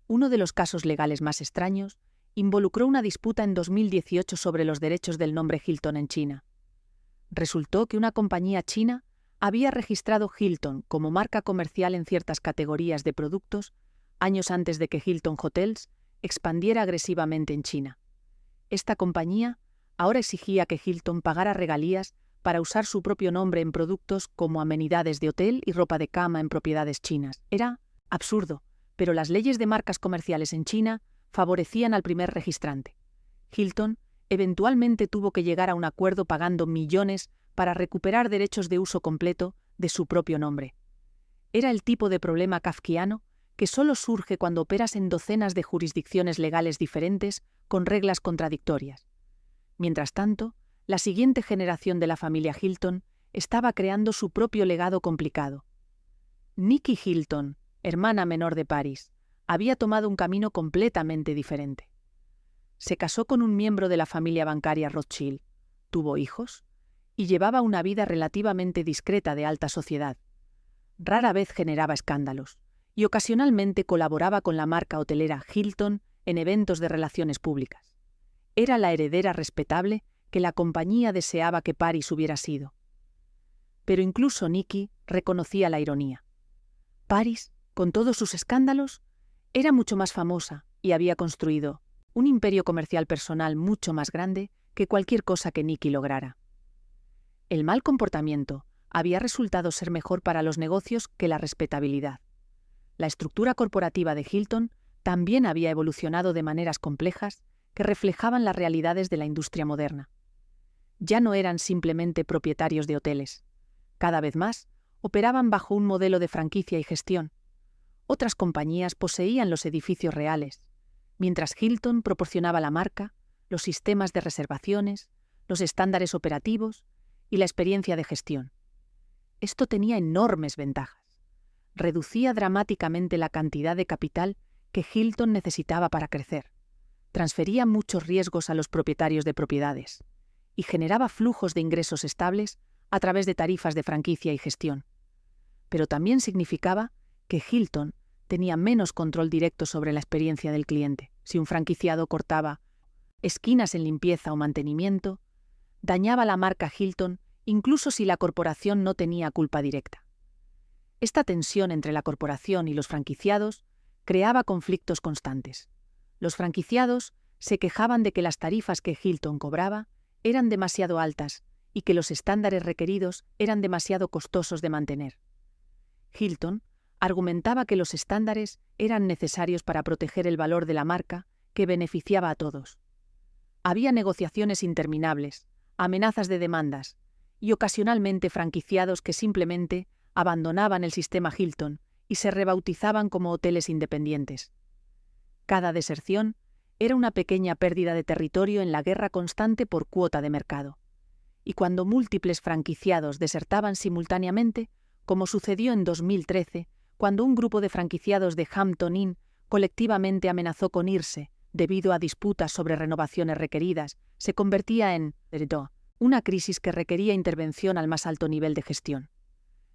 Uno de los casos legales más extraños involucró una disputa en 2018 sobre los derechos del nombre Hilton en China. Resultó que una compañía china había registrado Hilton como marca comercial en ciertas categorías de productos años antes de que Hilton Hotels expandiera agresivamente en China. Esta compañía ahora exigía que Hilton pagara regalías para usar su propio nombre en productos como amenidades de hotel y ropa de cama en propiedades chinas. Era absurdo, pero las leyes de marcas comerciales en China favorecían al primer registrante. Hilton eventualmente tuvo que llegar a un acuerdo pagando millones para recuperar derechos de uso completo de su propio nombre. Era el tipo de problema kafkiano que solo surge cuando operas en docenas de jurisdicciones legales diferentes con reglas contradictorias. Mientras tanto, la siguiente generación de la familia Hilton estaba creando su propio legado complicado. Nikki Hilton, hermana menor de Paris, había tomado un camino completamente diferente. Se casó con un miembro de la familia bancaria Rothschild, tuvo hijos y llevaba una vida relativamente discreta de alta sociedad. Rara vez generaba escándalos y ocasionalmente colaboraba con la marca hotelera Hilton en eventos de relaciones públicas. Era la heredera respetable que la compañía deseaba que Paris hubiera sido. Pero incluso Nikki reconocía la ironía. Paris, con todos sus escándalos, era mucho más famosa y había construido un imperio comercial personal mucho más grande que cualquier cosa que Nikki lograra. El mal comportamiento había resultado ser mejor para los negocios que la respetabilidad. La estructura corporativa de Hilton también había evolucionado de maneras complejas que reflejaban las realidades de la industria moderna. Ya no eran simplemente propietarios de hoteles. Cada vez más, operaban bajo un modelo de franquicia y gestión. Otras compañías poseían los edificios reales, mientras Hilton proporcionaba la marca, los sistemas de reservaciones, los estándares operativos y la experiencia de gestión. Esto tenía enormes ventajas. Reducía dramáticamente la cantidad de capital que Hilton necesitaba para crecer. Transfería muchos riesgos a los propietarios de propiedades y generaba flujos de ingresos estables a través de tarifas de franquicia y gestión. Pero también significaba que Hilton tenía menos control directo sobre la experiencia del cliente. Si un franquiciado cortaba esquinas en limpieza o mantenimiento, dañaba la marca Hilton incluso si la corporación no tenía culpa directa. Esta tensión entre la corporación y los franquiciados creaba conflictos constantes. Los franquiciados se quejaban de que las tarifas que Hilton cobraba eran demasiado altas y que los estándares requeridos eran demasiado costosos de mantener. Hilton argumentaba que los estándares eran necesarios para proteger el valor de la marca que beneficiaba a todos. Había negociaciones interminables, amenazas de demandas y ocasionalmente franquiciados que simplemente abandonaban el sistema Hilton y se rebautizaban como hoteles independientes. Cada deserción era una pequeña pérdida de territorio en la guerra constante por cuota de mercado. Y cuando múltiples franquiciados desertaban simultáneamente, como sucedió en 2013, cuando un grupo de franquiciados de Hampton Inn colectivamente amenazó con irse debido a disputas sobre renovaciones requeridas, se convertía en una crisis que requería intervención al más alto nivel de gestión.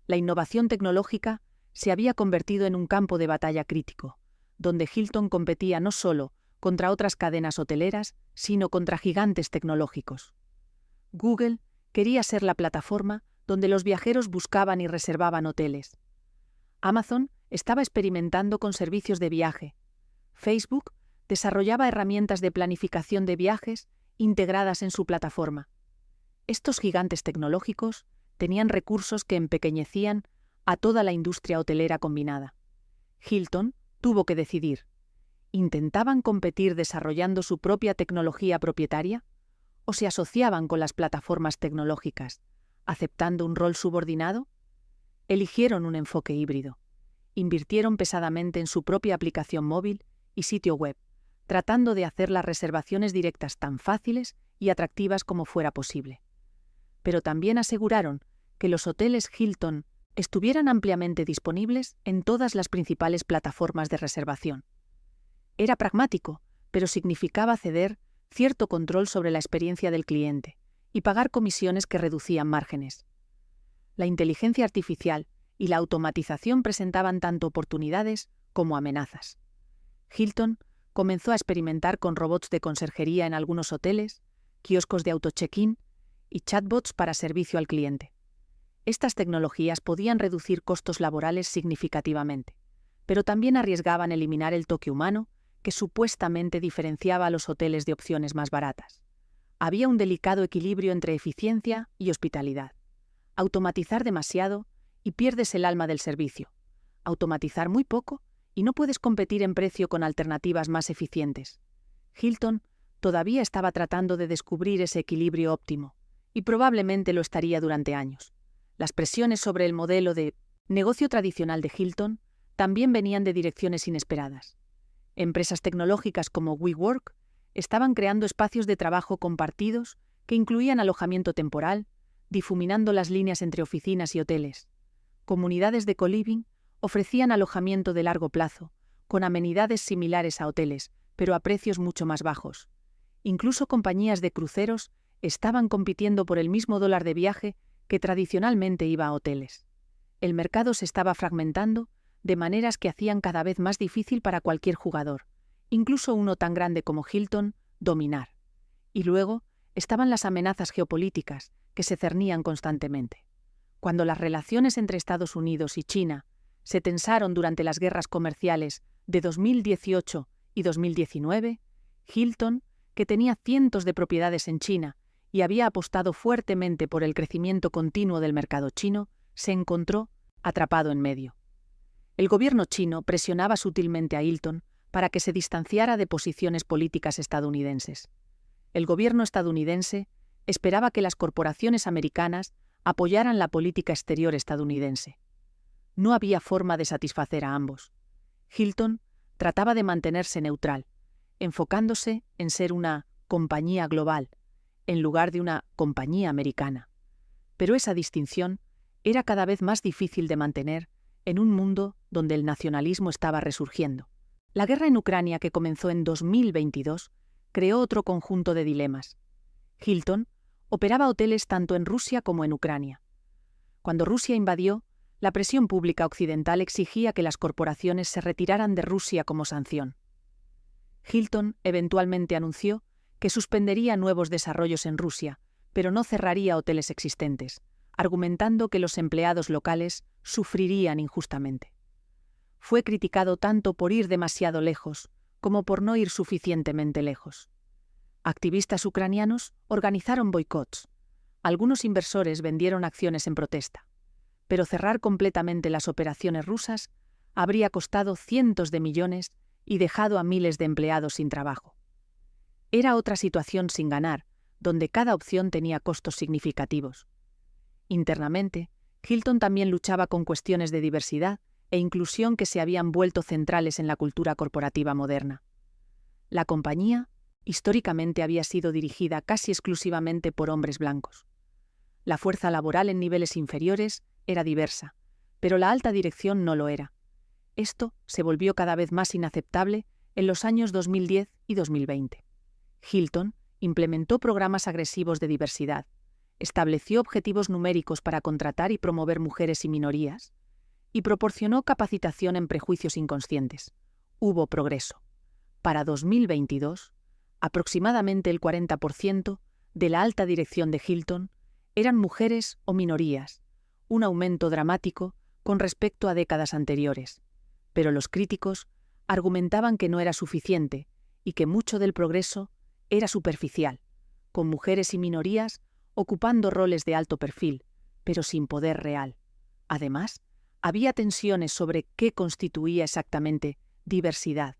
La innovación tecnológica se había convertido en un campo de batalla crítico, donde Hilton competía no solo contra otras cadenas hoteleras, sino contra gigantes tecnológicos. Google quería ser la plataforma donde los viajeros buscaban y reservaban hoteles. Amazon estaba experimentando con servicios de viaje. Facebook desarrollaba herramientas de planificación de viajes integradas en su plataforma. Estos gigantes tecnológicos tenían recursos que empequeñecían a toda la industria hotelera combinada. Hilton tuvo que decidir: ¿intentaban competir desarrollando su propia tecnología propietaria o se asociaban con las plataformas tecnológicas, aceptando un rol subordinado? Eligieron un enfoque híbrido. Invirtieron pesadamente en su propia aplicación móvil y sitio web, tratando de hacer las reservaciones directas tan fáciles y atractivas como fuera posible. Pero también aseguraron que los hoteles Hilton estuvieran ampliamente disponibles en todas las principales plataformas de reservación. Era pragmático, pero significaba ceder cierto control sobre la experiencia del cliente y pagar comisiones que reducían márgenes. La inteligencia artificial y la automatización presentaban tanto oportunidades como amenazas. Hilton comenzó a experimentar con robots de conserjería en algunos hoteles, kioscos de auto-check-in y chatbots para servicio al cliente. Estas tecnologías podían reducir costos laborales significativamente, pero también arriesgaban eliminar el toque humano que supuestamente diferenciaba a los hoteles de opciones más baratas. Había un delicado equilibrio entre eficiencia y hospitalidad. Automatizar demasiado y pierdes el alma del servicio. Automatizar muy poco y no puedes competir en precio con alternativas más eficientes. Hilton todavía estaba tratando de descubrir ese equilibrio óptimo, y probablemente lo estaría durante años. Las presiones sobre el modelo de negocio tradicional de Hilton también venían de direcciones inesperadas. Empresas tecnológicas como WeWork estaban creando espacios de trabajo compartidos que incluían alojamiento temporal, difuminando las líneas entre oficinas y hoteles. Comunidades de co-living ofrecían alojamiento de largo plazo, con amenidades similares a hoteles, pero a precios mucho más bajos. Incluso compañías de cruceros estaban compitiendo por el mismo dólar de viaje que tradicionalmente iba a hoteles. El mercado se estaba fragmentando de maneras que hacían cada vez más difícil para cualquier jugador, incluso uno tan grande como Hilton, dominar. Y luego estaban las amenazas geopolíticas que se cernían constantemente. Cuando las relaciones entre Estados Unidos y China se tensaron durante las guerras comerciales de 2018 y 2019, Hilton, que tenía cientos de propiedades en China y había apostado fuertemente por el crecimiento continuo del mercado chino, se encontró atrapado en medio. El gobierno chino presionaba sutilmente a Hilton para que se distanciara de posiciones políticas estadounidenses. El gobierno estadounidense esperaba que las corporaciones americanas apoyaran la política exterior estadounidense. No había forma de satisfacer a ambos. Hilton trataba de mantenerse neutral, enfocándose en ser una compañía global, en lugar de una compañía americana. Pero esa distinción era cada vez más difícil de mantener en un mundo donde el nacionalismo estaba resurgiendo. La guerra en Ucrania, que comenzó en 2022, creó otro conjunto de dilemas. Hilton operaba hoteles tanto en Rusia como en Ucrania. Cuando Rusia invadió, la presión pública occidental exigía que las corporaciones se retiraran de Rusia como sanción. Hilton eventualmente anunció que suspendería nuevos desarrollos en Rusia, pero no cerraría hoteles existentes, argumentando que los empleados locales sufrirían injustamente. Fue criticado tanto por ir demasiado lejos como por no ir suficientemente lejos. Activistas ucranianos organizaron boicots. Algunos inversores vendieron acciones en protesta. Pero cerrar completamente las operaciones rusas habría costado cientos de millones y dejado a miles de empleados sin trabajo. Era otra situación sin ganar, donde cada opción tenía costos significativos. Internamente, Hilton también luchaba con cuestiones de diversidad e inclusión que se habían vuelto centrales en la cultura corporativa moderna. La compañía, históricamente, había sido dirigida casi exclusivamente por hombres blancos. La fuerza laboral en niveles inferiores era diversa, pero la alta dirección no lo era. Esto se volvió cada vez más inaceptable en los años 2010 y 2020. Hilton implementó programas agresivos de diversidad, estableció objetivos numéricos para contratar y promover mujeres y minorías, y proporcionó capacitación en prejuicios inconscientes. Hubo progreso. Para 2022, aproximadamente el 40% de la alta dirección de Hilton eran mujeres o minorías, un aumento dramático con respecto a décadas anteriores. Pero los críticos argumentaban que no era suficiente y que mucho del progreso era superficial, con mujeres y minorías ocupando roles de alto perfil, pero sin poder real. Además, había tensiones sobre qué constituía exactamente diversidad.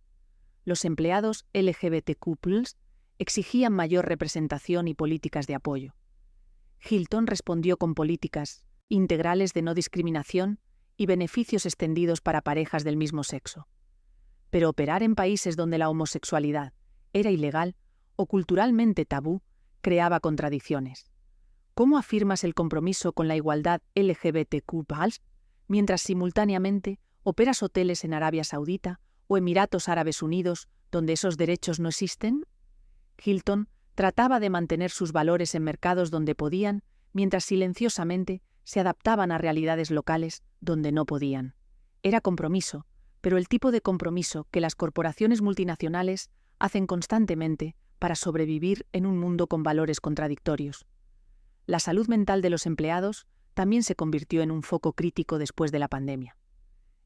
Los empleados LGBTQ+ exigían mayor representación y políticas de apoyo. Hilton respondió con políticas integrales de no discriminación y beneficios extendidos para parejas del mismo sexo. Pero operar en países donde la homosexualidad era ilegal o culturalmente tabú creaba contradicciones. ¿Cómo afirmas el compromiso con la igualdad LGBTQ+, mientras simultáneamente operas hoteles en Arabia Saudita o Emiratos Árabes Unidos donde esos derechos no existen? Hilton trataba de mantener sus valores en mercados donde podían, mientras silenciosamente se adaptaban a realidades locales donde no podían. Era compromiso, pero el tipo de compromiso que las corporaciones multinacionales hacen constantemente para sobrevivir en un mundo con valores contradictorios. La salud mental de los empleados también se convirtió en un foco crítico después de la pandemia.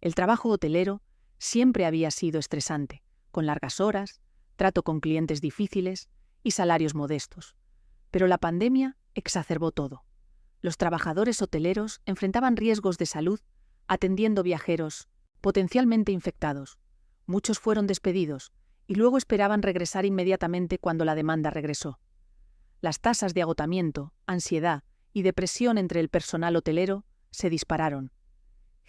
El trabajo hotelero siempre había sido estresante, con largas horas, trato con clientes difíciles y salarios modestos. Pero la pandemia exacerbó todo. Los trabajadores hoteleros enfrentaban riesgos de salud atendiendo viajeros potencialmente infectados. Muchos fueron despedidos y luego esperaban regresar inmediatamente cuando la demanda regresó. Las tasas de agotamiento, ansiedad y depresión entre el personal hotelero se dispararon.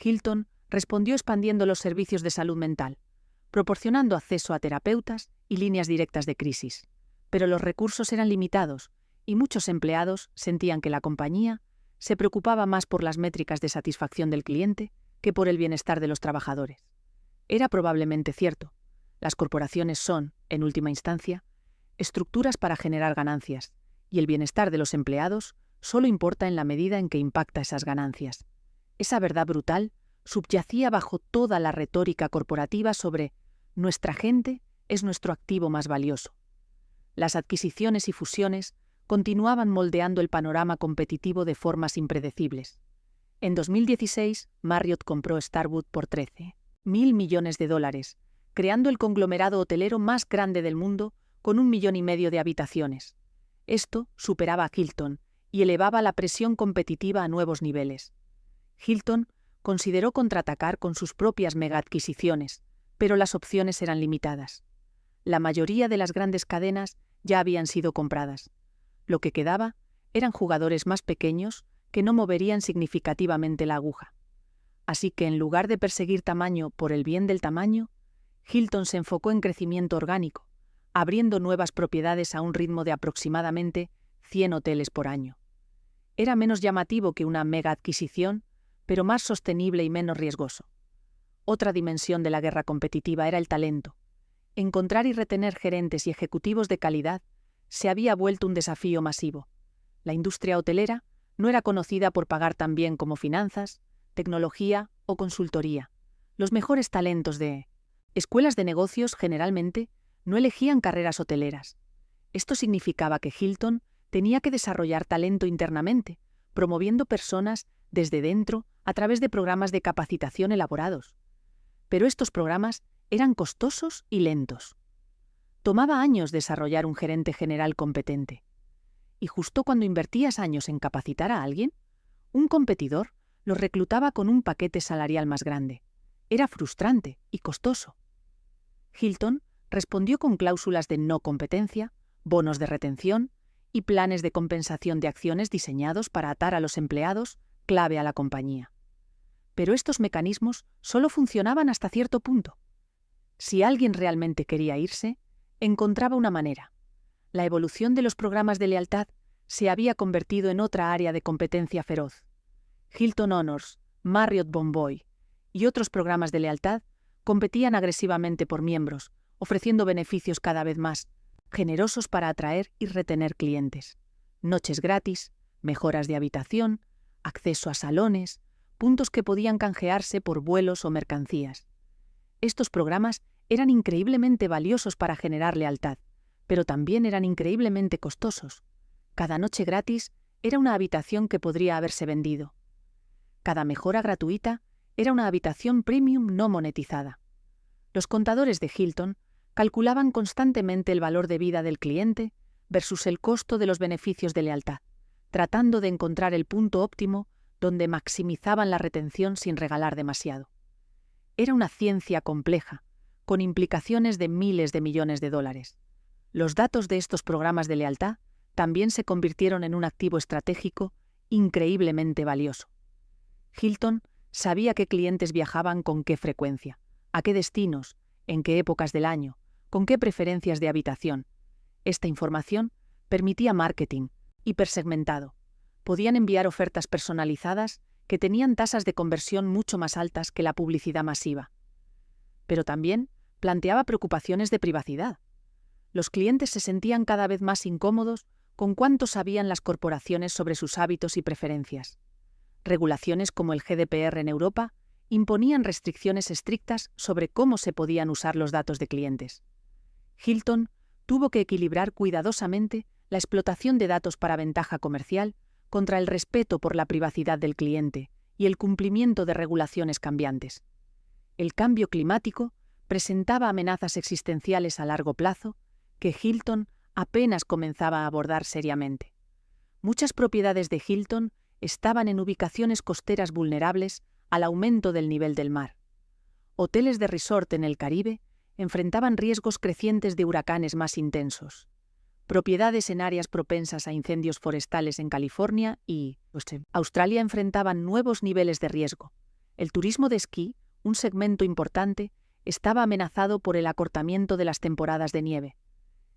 Hilton respondió expandiendo los servicios de salud mental, proporcionando acceso a terapeutas y líneas directas de crisis. Pero los recursos eran limitados y muchos empleados sentían que la compañía se preocupaba más por las métricas de satisfacción del cliente que por el bienestar de los trabajadores. Era probablemente cierto. Las corporaciones son, en última instancia, estructuras para generar ganancias, y el bienestar de los empleados solo importa en la medida en que impacta esas ganancias. Esa verdad brutal subyacía bajo toda la retórica corporativa sobre «nuestra gente es nuestro activo más valioso». Las adquisiciones y fusiones continuaban moldeando el panorama competitivo de formas impredecibles. En 2016, Marriott compró Starwood por $13.000 millones, creando el conglomerado hotelero más grande del mundo con 1,5 millones de habitaciones. Esto superaba a Hilton y elevaba la presión competitiva a nuevos niveles. Hilton consideró contraatacar con sus propias megaadquisiciones, pero las opciones eran limitadas. La mayoría de las grandes cadenas ya habían sido compradas. Lo que quedaba eran jugadores más pequeños que no moverían significativamente la aguja. Así que en lugar de perseguir tamaño por el bien del tamaño, Hilton se enfocó en crecimiento orgánico, abriendo nuevas propiedades a un ritmo de aproximadamente 100 hoteles por año. Era menos llamativo que una mega adquisición, pero más sostenible y menos riesgoso. Otra dimensión de la guerra competitiva era el talento. Encontrar y retener gerentes y ejecutivos de calidad se había vuelto un desafío masivo. La industria hotelera no era conocida por pagar tan bien como finanzas, tecnología o consultoría. Los mejores talentos de escuelas de negocios generalmente no elegían carreras hoteleras. Esto significaba que Hilton tenía que desarrollar talento internamente, promoviendo personas desde dentro a través de programas de capacitación elaborados. Pero estos programas eran costosos y lentos. Tomaba años desarrollar un gerente general competente. Y justo cuando invertías años en capacitar a alguien, un competidor los reclutaba con un paquete salarial más grande. Era frustrante y costoso. Hilton respondió con cláusulas de no competencia, bonos de retención y planes de compensación de acciones diseñados para atar a los empleados, clave a la compañía. Pero estos mecanismos solo funcionaban hasta cierto punto. Si alguien realmente quería irse, encontraba una manera. La evolución de los programas de lealtad se había convertido en otra área de competencia feroz. Hilton Honors, Marriott Bonvoy y otros programas de lealtad competían agresivamente por miembros, ofreciendo beneficios cada vez más generosos para atraer y retener clientes. Noches gratis, mejoras de habitación, acceso a salones, puntos que podían canjearse por vuelos o mercancías. Estos programas eran increíblemente valiosos para generar lealtad, pero también eran increíblemente costosos. Cada noche gratis era una habitación que podría haberse vendido. Cada mejora gratuita era una habitación premium no monetizada. Los contadores de Hilton calculaban constantemente el valor de vida del cliente versus el costo de los beneficios de lealtad, tratando de encontrar el punto óptimo donde maximizaban la retención sin regalar demasiado. Era una ciencia compleja, con implicaciones de miles de millones de dólares. Los datos de estos programas de lealtad también se convirtieron en un activo estratégico increíblemente valioso. Hilton sabía qué clientes viajaban con qué frecuencia, a qué destinos, en qué épocas del año, con qué preferencias de habitación. Esta información permitía marketing hipersegmentado. Podían enviar ofertas personalizadas que tenían tasas de conversión mucho más altas que la publicidad masiva. Pero también planteaba preocupaciones de privacidad. Los clientes se sentían cada vez más incómodos con cuánto sabían las corporaciones sobre sus hábitos y preferencias. Regulaciones como el GDPR en Europa imponían restricciones estrictas sobre cómo se podían usar los datos de clientes. Hilton tuvo que equilibrar cuidadosamente la explotación de datos para ventaja comercial contra el respeto por la privacidad del cliente y el cumplimiento de regulaciones cambiantes. El cambio climático presentaba amenazas existenciales a largo plazo que Hilton apenas comenzaba a abordar seriamente. Muchas propiedades de Hilton estaban en ubicaciones costeras vulnerables al aumento del nivel del mar. Hoteles de resort en el Caribe enfrentaban riesgos crecientes de huracanes más intensos. Propiedades en áreas propensas a incendios forestales en California y Australia enfrentaban nuevos niveles de riesgo. El turismo de esquí, un segmento importante, estaba amenazado por el acortamiento de las temporadas de nieve.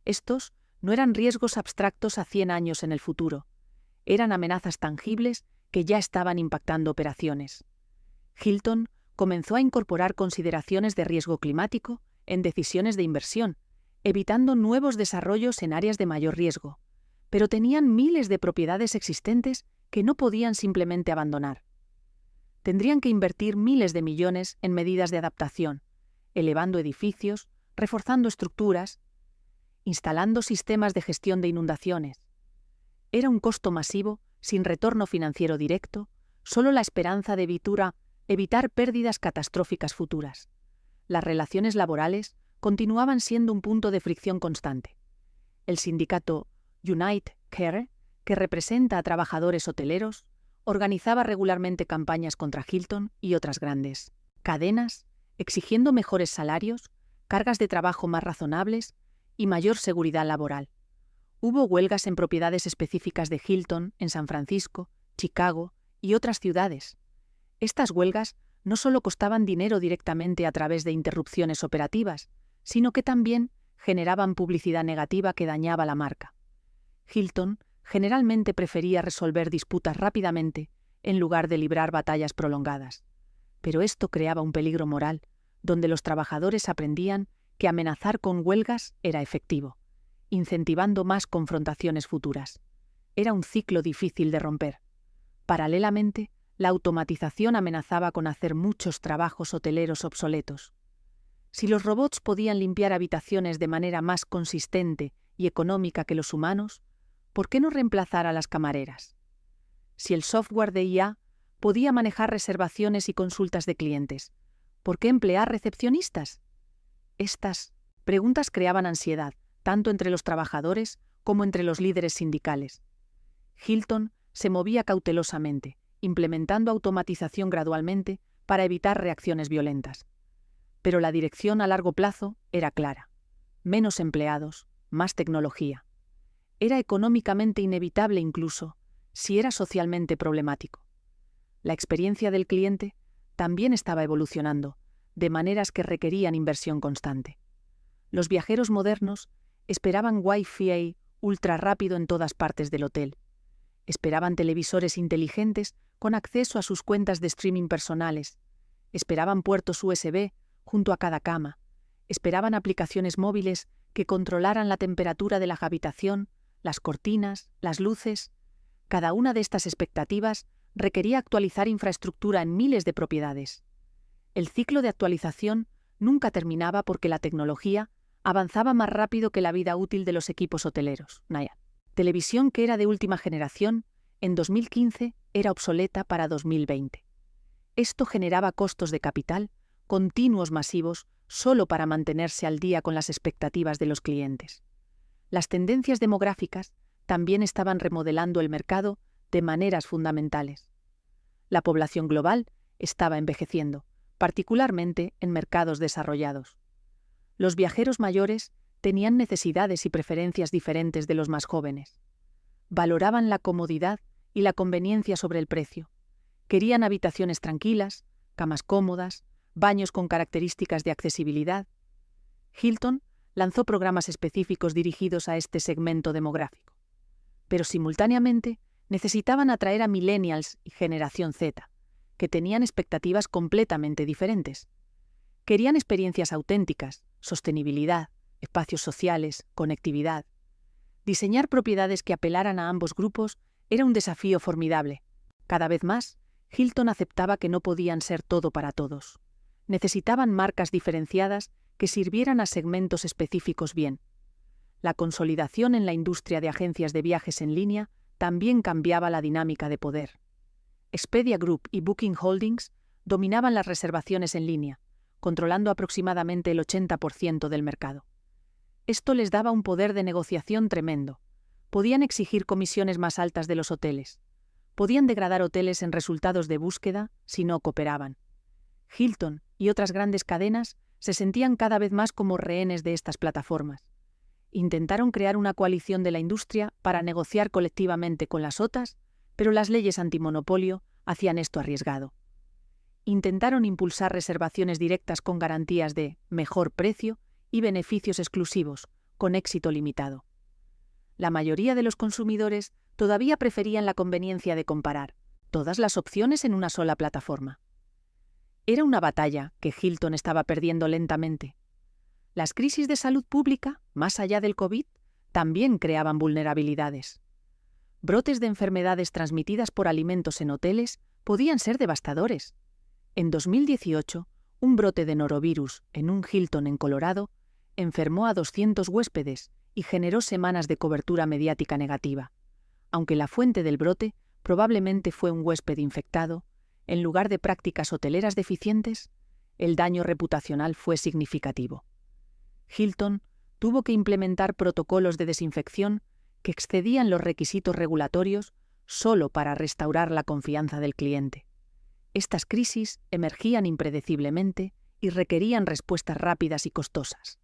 Estos no eran riesgos abstractos a 100 años en el futuro. Eran amenazas tangibles que ya estaban impactando operaciones. Hilton comenzó a incorporar consideraciones de riesgo climático en decisiones de inversión, evitando nuevos desarrollos en áreas de mayor riesgo, pero tenían miles de propiedades existentes que no podían simplemente abandonar. Tendrían que invertir miles de millones en medidas de adaptación, elevando edificios, reforzando estructuras, instalando sistemas de gestión de inundaciones. Era un costo masivo, sin retorno financiero directo, solo la esperanza de evitar pérdidas catastróficas futuras. Las relaciones laborales continuaban siendo un punto de fricción constante. El sindicato United Care, que representa a trabajadores hoteleros, organizaba regularmente campañas contra Hilton y otras grandes cadenas, exigiendo mejores salarios, cargas de trabajo más razonables y mayor seguridad laboral. Hubo huelgas en propiedades específicas de Hilton en San Francisco, Chicago y otras ciudades. Estas huelgas no solo costaban dinero directamente a través de interrupciones operativas, sino que también generaban publicidad negativa que dañaba la marca. Hilton generalmente prefería resolver disputas rápidamente en lugar de librar batallas prolongadas. Pero esto creaba un peligro moral, donde los trabajadores aprendían que amenazar con huelgas era efectivo, incentivando más confrontaciones futuras. Era un ciclo difícil de romper. Paralelamente, la automatización amenazaba con hacer muchos trabajos hoteleros obsoletos. Si los robots podían limpiar habitaciones de manera más consistente y económica que los humanos, ¿por qué no reemplazar a las camareras? Si el software de IA podía manejar reservaciones y consultas de clientes, ¿por qué emplear recepcionistas? Estas preguntas creaban ansiedad, tanto entre los trabajadores como entre los líderes sindicales. Hilton se movía cautelosamente, implementando automatización gradualmente para evitar reacciones violentas. Pero la dirección a largo plazo era clara: menos empleados, más tecnología. Era económicamente inevitable incluso, si era socialmente problemático. La experiencia del cliente también estaba evolucionando, de maneras que requerían inversión constante. Los viajeros modernos esperaban Wi-Fi ultra rápido en todas partes del hotel. Esperaban televisores inteligentes con acceso a sus cuentas de streaming personales. Esperaban puertos USB junto a cada cama. Esperaban aplicaciones móviles que controlaran la temperatura de la habitación, las cortinas, las luces. Cada una de estas expectativas requería actualizar infraestructura en miles de propiedades. El ciclo de actualización nunca terminaba porque la tecnología avanzaba más rápido que la vida útil de los equipos hoteleros. Televisión que era de última generación, en 2015 era obsoleta para 2020. Esto generaba costos de capital continuos masivos solo para mantenerse al día con las expectativas de los clientes. Las tendencias demográficas también estaban remodelando el mercado de maneras fundamentales. La población global estaba envejeciendo, particularmente en mercados desarrollados. Los viajeros mayores tenían necesidades y preferencias diferentes de los más jóvenes. Valoraban la comodidad y la conveniencia sobre el precio. Querían habitaciones tranquilas, camas cómodas, baños con características de accesibilidad. Hilton lanzó programas específicos dirigidos a este segmento demográfico. Pero simultáneamente necesitaban atraer a millennials y generación Z, que tenían expectativas completamente diferentes. Querían experiencias auténticas, sostenibilidad, espacios sociales, conectividad. Diseñar propiedades que apelaran a ambos grupos era un desafío formidable. Cada vez más, Hilton aceptaba que no podían ser todo para todos. Necesitaban marcas diferenciadas que sirvieran a segmentos específicos bien. La consolidación en la industria de agencias de viajes en línea también cambiaba la dinámica de poder. Expedia Group y Booking Holdings dominaban las reservaciones en línea, controlando aproximadamente el 80% del mercado. Esto les daba un poder de negociación tremendo. Podían exigir comisiones más altas de los hoteles. Podían degradar hoteles en resultados de búsqueda si no cooperaban. Hilton y otras grandes cadenas se sentían cada vez más como rehenes de estas plataformas. Intentaron crear una coalición de la industria para negociar colectivamente con las OTAs, pero las leyes antimonopolio hacían esto arriesgado. Intentaron impulsar reservaciones directas con garantías de mejor precio y beneficios exclusivos, con éxito limitado. La mayoría de los consumidores todavía preferían la conveniencia de comparar todas las opciones en una sola plataforma. Era una batalla que Hilton estaba perdiendo lentamente. Las crisis de salud pública, más allá del COVID, también creaban vulnerabilidades. Brotes de enfermedades transmitidas por alimentos en hoteles podían ser devastadores. En 2018, un brote de norovirus en un Hilton en Colorado enfermó a 200 huéspedes y generó semanas de cobertura mediática negativa. Aunque la fuente del brote probablemente fue un huésped infectado, en lugar de prácticas hoteleras deficientes, el daño reputacional fue significativo. Hilton tuvo que implementar protocolos de desinfección que excedían los requisitos regulatorios solo para restaurar la confianza del cliente. Estas crisis emergían impredeciblemente y requerían respuestas rápidas y costosas.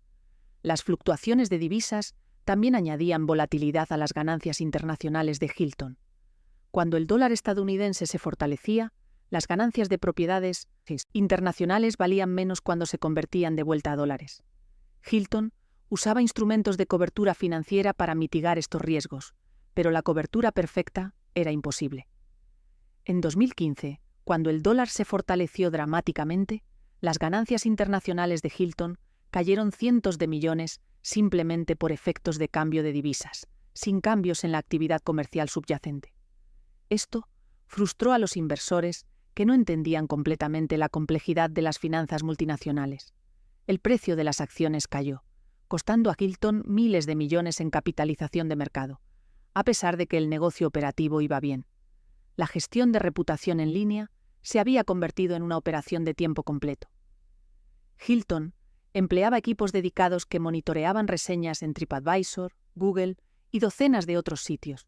Las fluctuaciones de divisas también añadían volatilidad a las ganancias internacionales de Hilton. Cuando el dólar estadounidense se fortalecía, las ganancias de propiedades internacionales valían menos cuando se convertían de vuelta a dólares. Hilton usaba instrumentos de cobertura financiera para mitigar estos riesgos, pero la cobertura perfecta era imposible. En 2015, cuando el dólar se fortaleció dramáticamente, las ganancias internacionales de Hilton cayeron cientos de millones simplemente por efectos de cambio de divisas, sin cambios en la actividad comercial subyacente. Esto frustró a los inversores que no entendían completamente la complejidad de las finanzas multinacionales. El precio de las acciones cayó, costando a Hilton miles de millones en capitalización de mercado, a pesar de que el negocio operativo iba bien. La gestión de reputación en línea se había convertido en una operación de tiempo completo. Hilton empleaba equipos dedicados que monitoreaban reseñas en TripAdvisor, Google y docenas de otros sitios.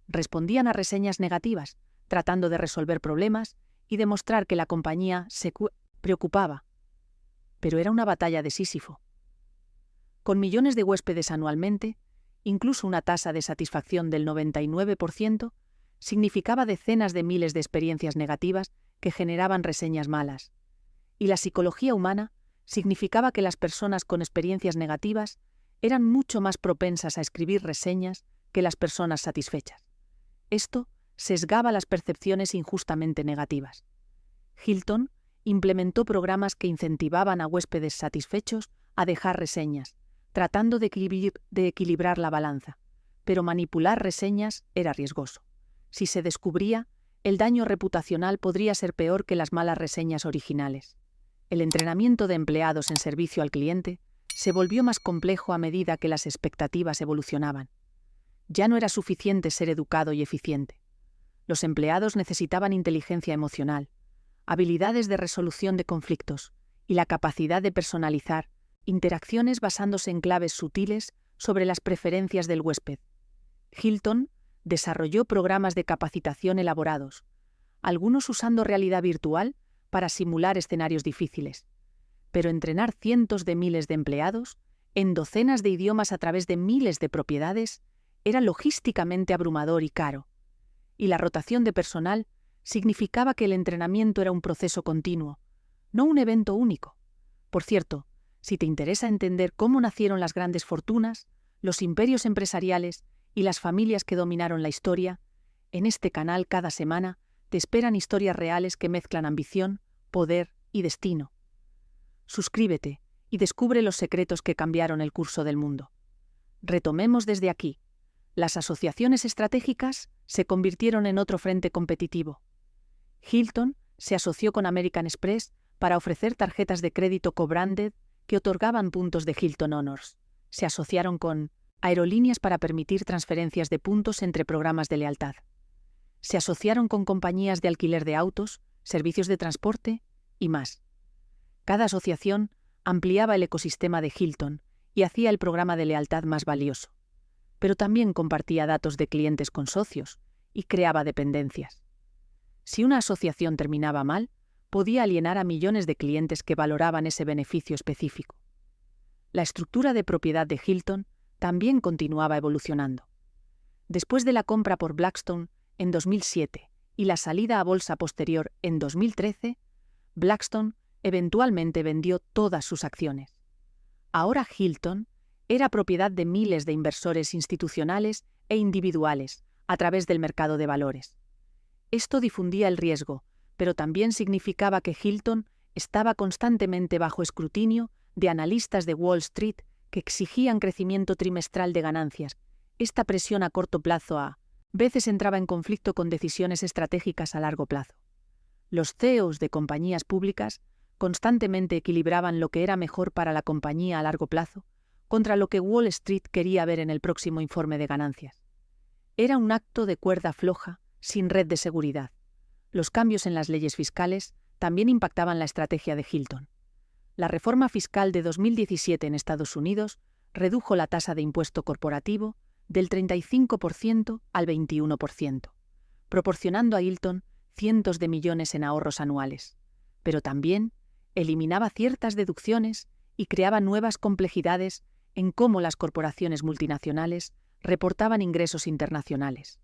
Respondían a reseñas negativas, tratando de resolver problemas y demostrar que la compañía se preocupaba. Pero era una batalla de Sísifo. Con millones de huéspedes anualmente, incluso una tasa de satisfacción del 99%, significaba decenas de miles de experiencias negativas que generaban reseñas malas. Y la psicología humana significaba que las personas con experiencias negativas eran mucho más propensas a escribir reseñas que las personas satisfechas. Esto sesgaba las percepciones injustamente negativas. Hilton implementó programas que incentivaban a huéspedes satisfechos a dejar reseñas, tratando de equilibrar la balanza. Pero manipular reseñas era riesgoso. Si se descubría, el daño reputacional podría ser peor que las malas reseñas originales. El entrenamiento de empleados en servicio al cliente se volvió más complejo a medida que las expectativas evolucionaban. Ya no era suficiente ser educado y eficiente. Los empleados necesitaban inteligencia emocional, habilidades de resolución de conflictos y la capacidad de personalizar interacciones basándose en claves sutiles sobre las preferencias del huésped. Hilton desarrolló programas de capacitación elaborados, algunos usando realidad virtual para simular escenarios difíciles. Pero entrenar cientos de miles de empleados en docenas de idiomas a través de miles de propiedades era logísticamente abrumador y caro. Y la rotación de personal significaba que el entrenamiento era un proceso continuo, no un evento único. Por cierto, si te interesa entender cómo nacieron las grandes fortunas, los imperios empresariales y las familias que dominaron la historia, en este canal cada semana te esperan historias reales que mezclan ambición, poder y destino. Suscríbete y descubre los secretos que cambiaron el curso del mundo. Retomemos desde aquí. Las asociaciones estratégicas se convirtieron en otro frente competitivo. Hilton se asoció con American Express para ofrecer tarjetas de crédito co-branded que otorgaban puntos de Hilton Honors. Se asociaron con aerolíneas para permitir transferencias de puntos entre programas de lealtad. Se asociaron con compañías de alquiler de autos, servicios de transporte y más. Cada asociación ampliaba el ecosistema de Hilton y hacía el programa de lealtad más valioso. Pero también compartía datos de clientes con socios y creaba dependencias. Si una asociación terminaba mal, podía alienar a millones de clientes que valoraban ese beneficio específico. La estructura de propiedad de Hilton también continuaba evolucionando. Después de la compra por Blackstone en 2007 y la salida a bolsa posterior en 2013, Blackstone eventualmente vendió todas sus acciones. Ahora Hilton era propiedad de miles de inversores institucionales e individuales a través del mercado de valores. Esto difundía el riesgo, pero también significaba que Hilton estaba constantemente bajo escrutinio de analistas de Wall Street que exigían crecimiento trimestral de ganancias. Esta presión a corto plazo a veces entraba en conflicto con decisiones estratégicas a largo plazo. Los CEOs de compañías públicas constantemente equilibraban lo que era mejor para la compañía a largo plazo contra lo que Wall Street quería ver en el próximo informe de ganancias. Era un acto de cuerda floja, sin red de seguridad. Los cambios en las leyes fiscales también impactaban la estrategia de Hilton. La reforma fiscal de 2017 en Estados Unidos redujo la tasa de impuesto corporativo del 35% al 21%, proporcionando a Hilton cientos de millones en ahorros anuales. Pero también eliminaba ciertas deducciones y creaba nuevas complejidades en cómo las corporaciones multinacionales reportaban ingresos internacionales.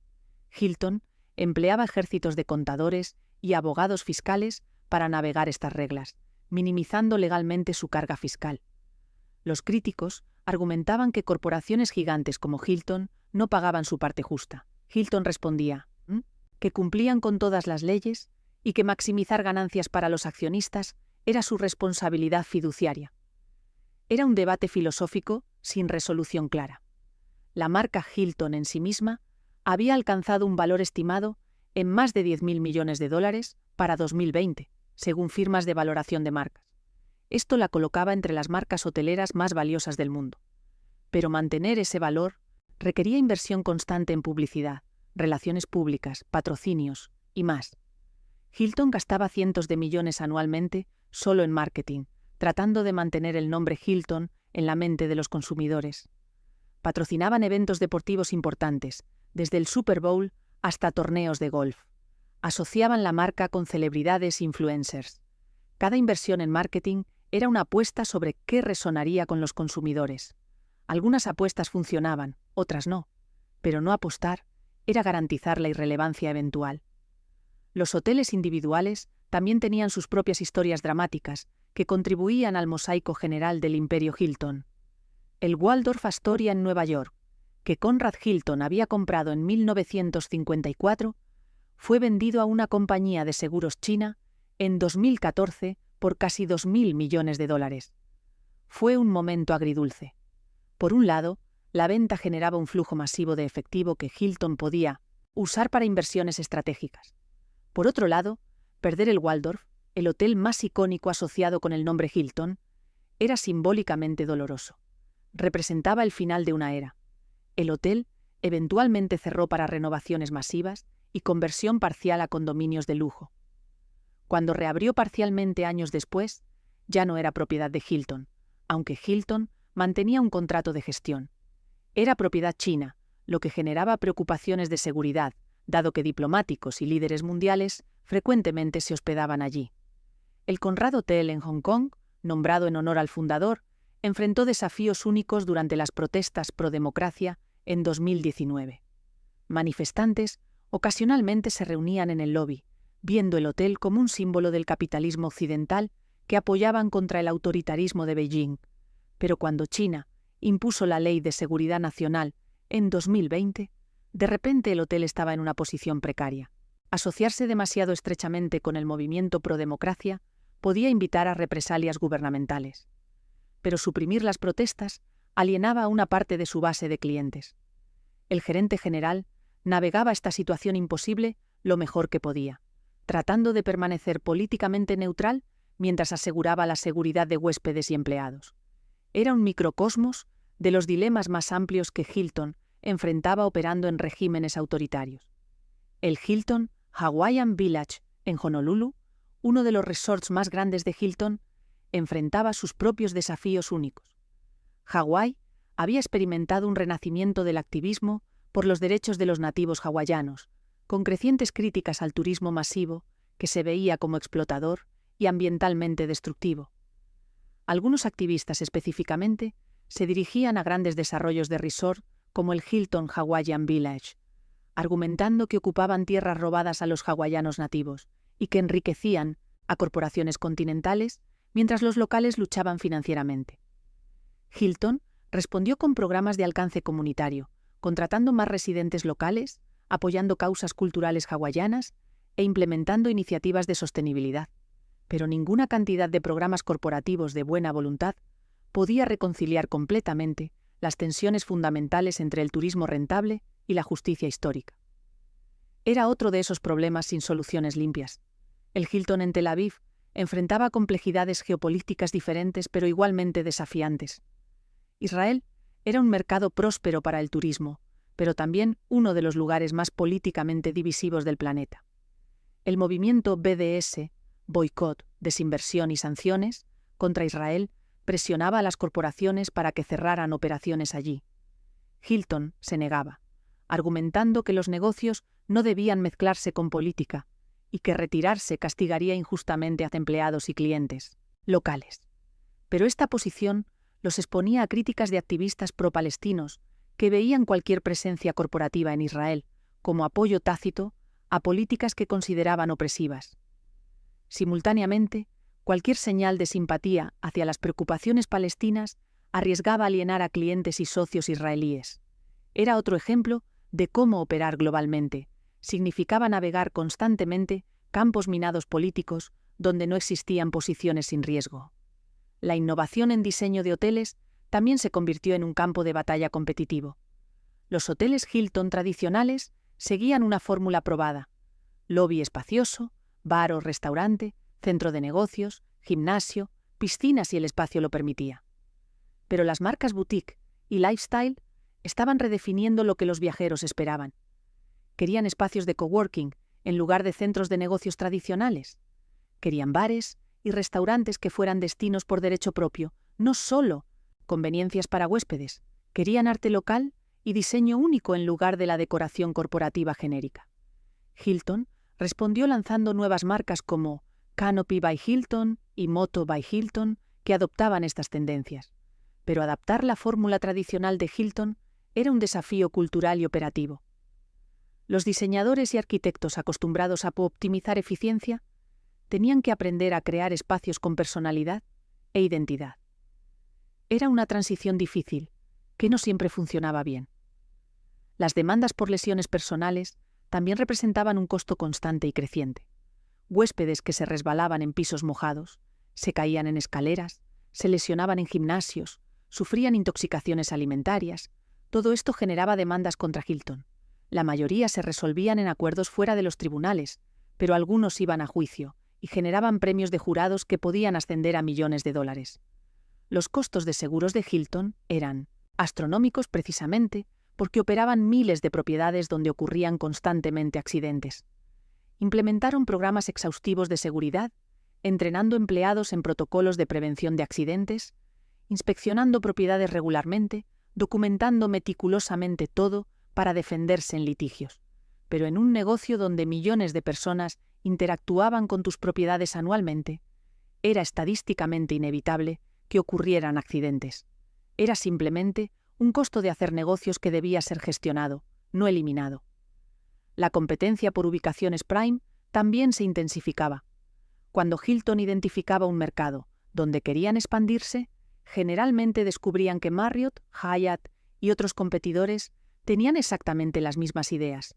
Hilton empleaba ejércitos de contadores y abogados fiscales para navegar estas reglas, minimizando legalmente su carga fiscal. Los críticos argumentaban que corporaciones gigantes como Hilton no pagaban su parte justa. Hilton respondía que cumplían con todas las leyes y que maximizar ganancias para los accionistas era su responsabilidad fiduciaria. Era un debate filosófico sin resolución clara. La marca Hilton en sí misma había alcanzado un valor estimado en más de $10.000 millones para 2020, según firmas de valoración de marcas. Esto la colocaba entre las marcas hoteleras más valiosas del mundo. Pero mantener ese valor requería inversión constante en publicidad, relaciones públicas, patrocinios y más. Hilton gastaba cientos de millones anualmente solo en marketing, tratando de mantener el nombre Hilton en la mente de los consumidores. Patrocinaban eventos deportivos importantes, desde el Super Bowl hasta torneos de golf. Asociaban la marca con celebridades e influencers. Cada inversión en marketing era una apuesta sobre qué resonaría con los consumidores. Algunas apuestas funcionaban, otras no, pero no apostar era garantizar la irrelevancia eventual. Los hoteles individuales también tenían sus propias historias dramáticas que contribuían al mosaico general del imperio Hilton. El Waldorf Astoria en Nueva York, que Conrad Hilton había comprado en 1954, fue vendido a una compañía de seguros china en 2014 por casi $2.000 millones. Fue un momento agridulce. Por un lado, la venta generaba un flujo masivo de efectivo que Hilton podía usar para inversiones estratégicas. Por otro lado, perder el Waldorf, el hotel más icónico asociado con el nombre Hilton, era simbólicamente doloroso. Representaba el final de una era. El hotel eventualmente cerró para renovaciones masivas y conversión parcial a condominios de lujo. Cuando reabrió parcialmente años después, ya no era propiedad de Hilton, aunque Hilton mantenía un contrato de gestión. Era propiedad china, lo que generaba preocupaciones de seguridad, dado que diplomáticos y líderes mundiales frecuentemente se hospedaban allí. El Conrad Hotel en Hong Kong, nombrado en honor al fundador, enfrentó desafíos únicos durante las protestas pro-democracia en 2019. Manifestantes ocasionalmente se reunían en el lobby, viendo el hotel como un símbolo del capitalismo occidental que apoyaban contra el autoritarismo de Beijing. Pero cuando China impuso la Ley de Seguridad Nacional en 2020, de repente el hotel estaba en una posición precaria. Asociarse demasiado estrechamente con el movimiento pro-democracia podía invitar a represalias gubernamentales. Pero suprimir las protestas alienaba a una parte de su base de clientes. El gerente general navegaba esta situación imposible lo mejor que podía, tratando de permanecer políticamente neutral mientras aseguraba la seguridad de huéspedes y empleados. Era un microcosmos de los dilemas más amplios que Hilton enfrentaba operando en regímenes autoritarios. El Hilton Hawaiian Village en Honolulu, uno de los resorts más grandes de Hilton, enfrentaba sus propios desafíos únicos. Hawái había experimentado un renacimiento del activismo por los derechos de los nativos hawaianos, con crecientes críticas al turismo masivo que se veía como explotador y ambientalmente destructivo. Algunos activistas específicamente se dirigían a grandes desarrollos de resort como el Hilton Hawaiian Village, argumentando que ocupaban tierras robadas a los hawaianos nativos y que enriquecían a corporaciones continentales mientras los locales luchaban financieramente. Hilton respondió con programas de alcance comunitario, contratando más residentes locales, apoyando causas culturales hawaianas e implementando iniciativas de sostenibilidad. Pero ninguna cantidad de programas corporativos de buena voluntad podía reconciliar completamente las tensiones fundamentales entre el turismo rentable y la justicia histórica. Era otro de esos problemas sin soluciones limpias. El Hilton en Tel Aviv enfrentaba complejidades geopolíticas diferentes pero igualmente desafiantes. Israel era un mercado próspero para el turismo, pero también uno de los lugares más políticamente divisivos del planeta. El movimiento BDS, boicot, desinversión y sanciones, contra Israel, presionaba a las corporaciones para que cerraran operaciones allí. Hilton se negaba, argumentando que los negocios no debían mezclarse con política y que retirarse castigaría injustamente a empleados y clientes locales. Pero esta posición los exponía a críticas de activistas pro-palestinos que veían cualquier presencia corporativa en Israel como apoyo tácito a políticas que consideraban opresivas. Simultáneamente, cualquier señal de simpatía hacia las preocupaciones palestinas arriesgaba alienar a clientes y socios israelíes. Era otro ejemplo de cómo operar globalmente significaba navegar constantemente campos minados políticos donde no existían posiciones sin riesgo. La innovación en diseño de hoteles también se convirtió en un campo de batalla competitivo. Los hoteles Hilton tradicionales seguían una fórmula probada: lobby espacioso, bar o restaurante, centro de negocios, gimnasio, piscina si el espacio lo permitía. Pero las marcas boutique y lifestyle estaban redefiniendo lo que los viajeros esperaban. Querían espacios de coworking en lugar de centros de negocios tradicionales. Querían bares y restaurantes que fueran destinos por derecho propio, no solo conveniencias para huéspedes. Querían arte local y diseño único en lugar de la decoración corporativa genérica. Hilton respondió lanzando nuevas marcas como Canopy by Hilton y Moto by Hilton que adoptaban estas tendencias. pero adaptar la fórmula tradicional de Hilton era un desafío cultural y operativo. Los diseñadores y arquitectos acostumbrados a optimizar eficiencia tenían que aprender a crear espacios con personalidad e identidad. Era una transición difícil, que no siempre funcionaba bien. Las demandas por lesiones personales también representaban un costo constante y creciente. Huéspedes que se resbalaban en pisos mojados, se caían en escaleras, se lesionaban en gimnasios, sufrían intoxicaciones alimentarias. Todo esto generaba demandas contra Hilton. La mayoría se resolvían en acuerdos fuera de los tribunales, pero algunos iban a juicio y generaban premios de jurados que podían ascender a millones de dólares. Los costos de seguros de Hilton eran astronómicos precisamente porque operaban miles de propiedades donde ocurrían constantemente accidentes. Implementaron programas exhaustivos de seguridad, entrenando empleados en protocolos de prevención de accidentes, inspeccionando propiedades regularmente, documentando meticulosamente todo para defenderse en litigios. Pero en un negocio donde millones de personas interactuaban con tus propiedades anualmente, era estadísticamente inevitable que ocurrieran accidentes. Era simplemente un costo de hacer negocios que debía ser gestionado, no eliminado. La competencia por ubicaciones prime también se intensificaba. Cuando Hilton identificaba un mercado donde querían expandirse, generalmente descubrían que Marriott, Hyatt y otros competidores tenían exactamente las mismas ideas.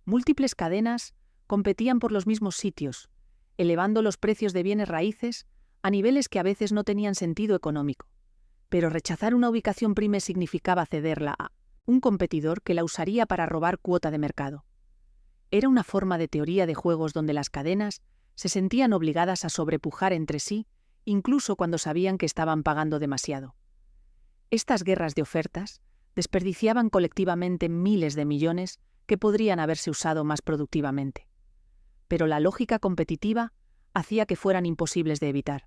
Múltiples cadenas competían por los mismos sitios, elevando los precios de bienes raíces a niveles que a veces no tenían sentido económico. Pero rechazar una ubicación prime significaba cederla a un competidor que la usaría para robar cuota de mercado. Era una forma de teoría de juegos donde las cadenas se sentían obligadas a sobrepujar entre sí, incluso cuando sabían que estaban pagando demasiado. Estas guerras de ofertas desperdiciaban colectivamente miles de millones que podrían haberse usado más productivamente. Pero la lógica competitiva hacía que fueran imposibles de evitar.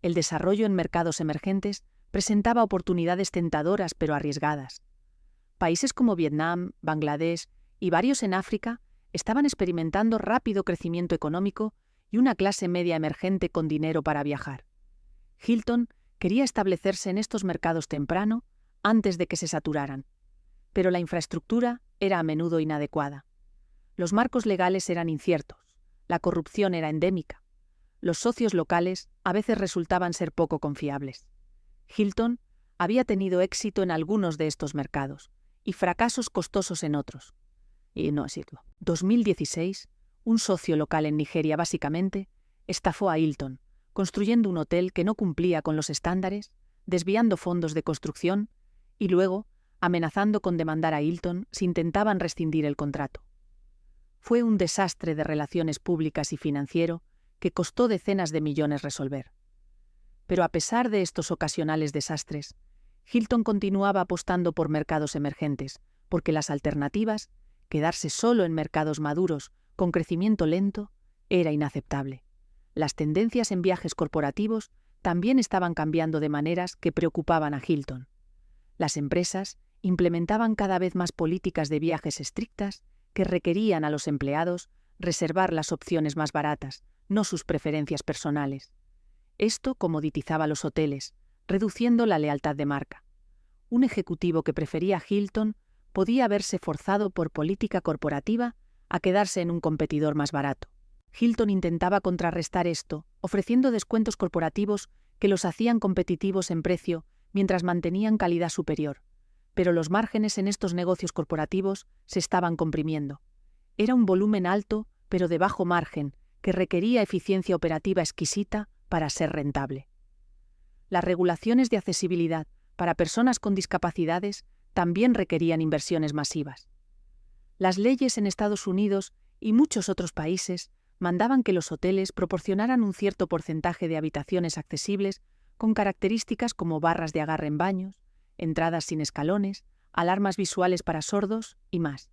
El desarrollo en mercados emergentes presentaba oportunidades tentadoras pero arriesgadas. Países como Vietnam, Bangladesh y varios en África estaban experimentando rápido crecimiento económico y una clase media emergente con dinero para viajar. Hilton quería establecerse en estos mercados temprano, antes de que se saturaran. Pero la infraestructura era a menudo inadecuada. Los marcos legales eran inciertos, la corrupción era endémica. Los socios locales a veces resultaban ser poco confiables. Hilton había tenido éxito en algunos de estos mercados y fracasos costosos en otros. Y no decirlo. 2016, un socio local en Nigeria básicamente estafó a Hilton, construyendo un hotel que no cumplía con los estándares, desviando fondos de construcción y luego amenazando con demandar a Hilton si intentaban rescindir el contrato. Fue un desastre de relaciones públicas y financiero que costó decenas de millones resolver. Pero a pesar de estos ocasionales desastres, Hilton continuaba apostando por mercados emergentes, porque las alternativas, quedarse solo en mercados maduros con crecimiento lento, era inaceptable. Las tendencias en viajes corporativos también estaban cambiando de maneras que preocupaban a Hilton. Las empresas implementaban cada vez más políticas de viajes estrictas que requerían a los empleados reservar las opciones más baratas, no sus preferencias personales. Esto comoditizaba los hoteles, reduciendo la lealtad de marca. Un ejecutivo que prefería a Hilton podía verse forzado por política corporativa a quedarse en un competidor más barato. Hilton intentaba contrarrestar esto, ofreciendo descuentos corporativos que los hacían competitivos en precio mientras mantenían calidad superior. Pero los márgenes en estos negocios corporativos se estaban comprimiendo. Era un volumen alto, pero de bajo margen, que requería eficiencia operativa exquisita para ser rentable. Las regulaciones de accesibilidad para personas con discapacidades también requerían inversiones masivas. Las leyes en Estados Unidos y muchos otros países mandaban que los hoteles proporcionaran un cierto porcentaje de habitaciones accesibles con características como barras de agarre en baños, entradas sin escalones, alarmas visuales para sordos y más.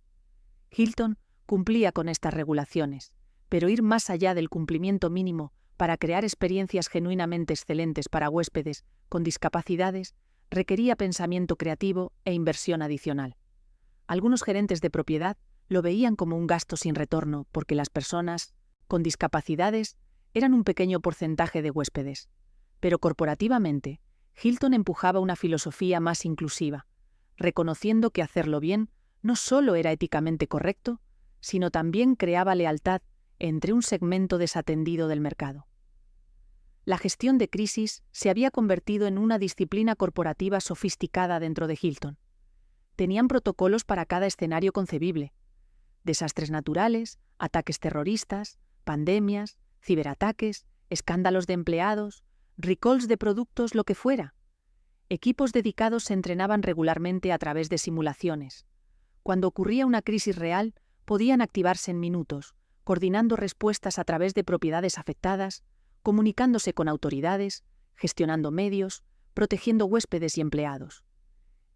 Hilton cumplía con estas regulaciones, pero ir más allá del cumplimiento mínimo para crear experiencias genuinamente excelentes para huéspedes con discapacidades requería pensamiento creativo e inversión adicional. Algunos gerentes de propiedad lo veían como un gasto sin retorno porque las personas con discapacidades eran un pequeño porcentaje de huéspedes. Pero corporativamente, Hilton empujaba una filosofía más inclusiva, reconociendo que hacerlo bien no solo era éticamente correcto, sino también creaba lealtad entre un segmento desatendido del mercado. La gestión de crisis se había convertido en una disciplina corporativa sofisticada dentro de Hilton. Tenían protocolos para cada escenario concebible: desastres naturales, ataques terroristas, pandemias, ciberataques, escándalos de empleados, recalls de productos, lo que fuera. Equipos dedicados se entrenaban regularmente a través de simulaciones. Cuando ocurría una crisis real, podían activarse en minutos, coordinando respuestas a través de propiedades afectadas, comunicándose con autoridades, gestionando medios, protegiendo huéspedes y empleados.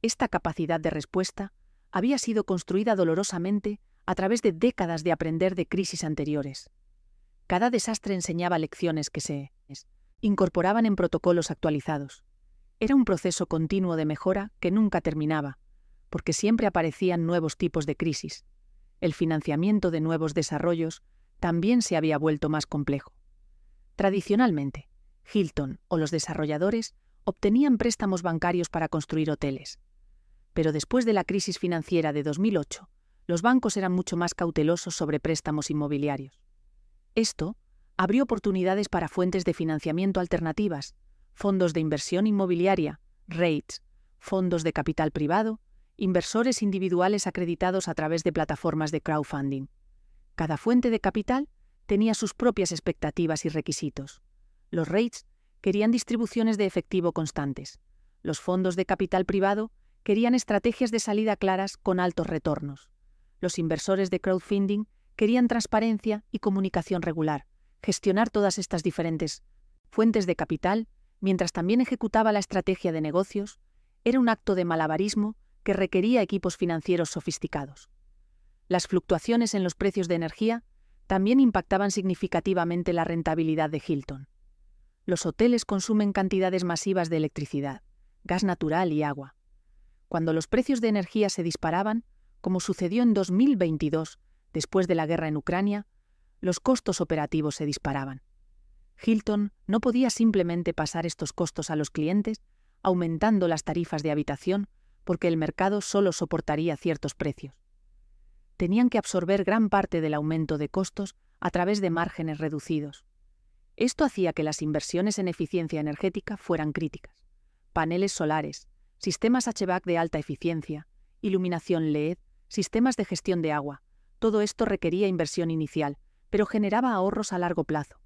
Esta capacidad de respuesta había sido construida dolorosamente a través de décadas de aprender de crisis anteriores. Cada desastre enseñaba lecciones que se incorporaban en protocolos actualizados. Era un proceso continuo de mejora que nunca terminaba, porque siempre aparecían nuevos tipos de crisis. El financiamiento de nuevos desarrollos también se había vuelto más complejo. Tradicionalmente, Hilton o los desarrolladores obtenían préstamos bancarios para construir hoteles. Pero después de la crisis financiera de 2008, los bancos eran mucho más cautelosos sobre préstamos inmobiliarios. Esto abrió oportunidades para fuentes de financiamiento alternativas, fondos de inversión inmobiliaria, REITs, fondos de capital privado, inversores individuales acreditados a través de plataformas de crowdfunding. Cada fuente de capital tenía sus propias expectativas y requisitos. Los REITs querían distribuciones de efectivo constantes. Los fondos de capital privado querían estrategias de salida claras con altos retornos. Los inversores de crowdfunding querían transparencia y comunicación regular. Gestionar todas estas diferentes fuentes de capital, mientras también ejecutaba la estrategia de negocios, era un acto de malabarismo que requería equipos financieros sofisticados. Las fluctuaciones en los precios de energía también impactaban significativamente la rentabilidad de Hilton. Los hoteles consumen cantidades masivas de electricidad, gas natural y agua. Cuando los precios de energía se disparaban, como sucedió en 2022, después de la guerra en Ucrania, los costos operativos se disparaban. Hilton no podía simplemente pasar estos costos a los clientes, aumentando las tarifas de habitación, porque el mercado solo soportaría ciertos precios. Tenían que absorber gran parte del aumento de costos a través de márgenes reducidos. Esto hacía que las inversiones en eficiencia energética fueran críticas. Paneles solares, sistemas HVAC de alta eficiencia, iluminación LED, sistemas de gestión de agua. Todo esto requería inversión inicial, pero generaba ahorros a largo plazo.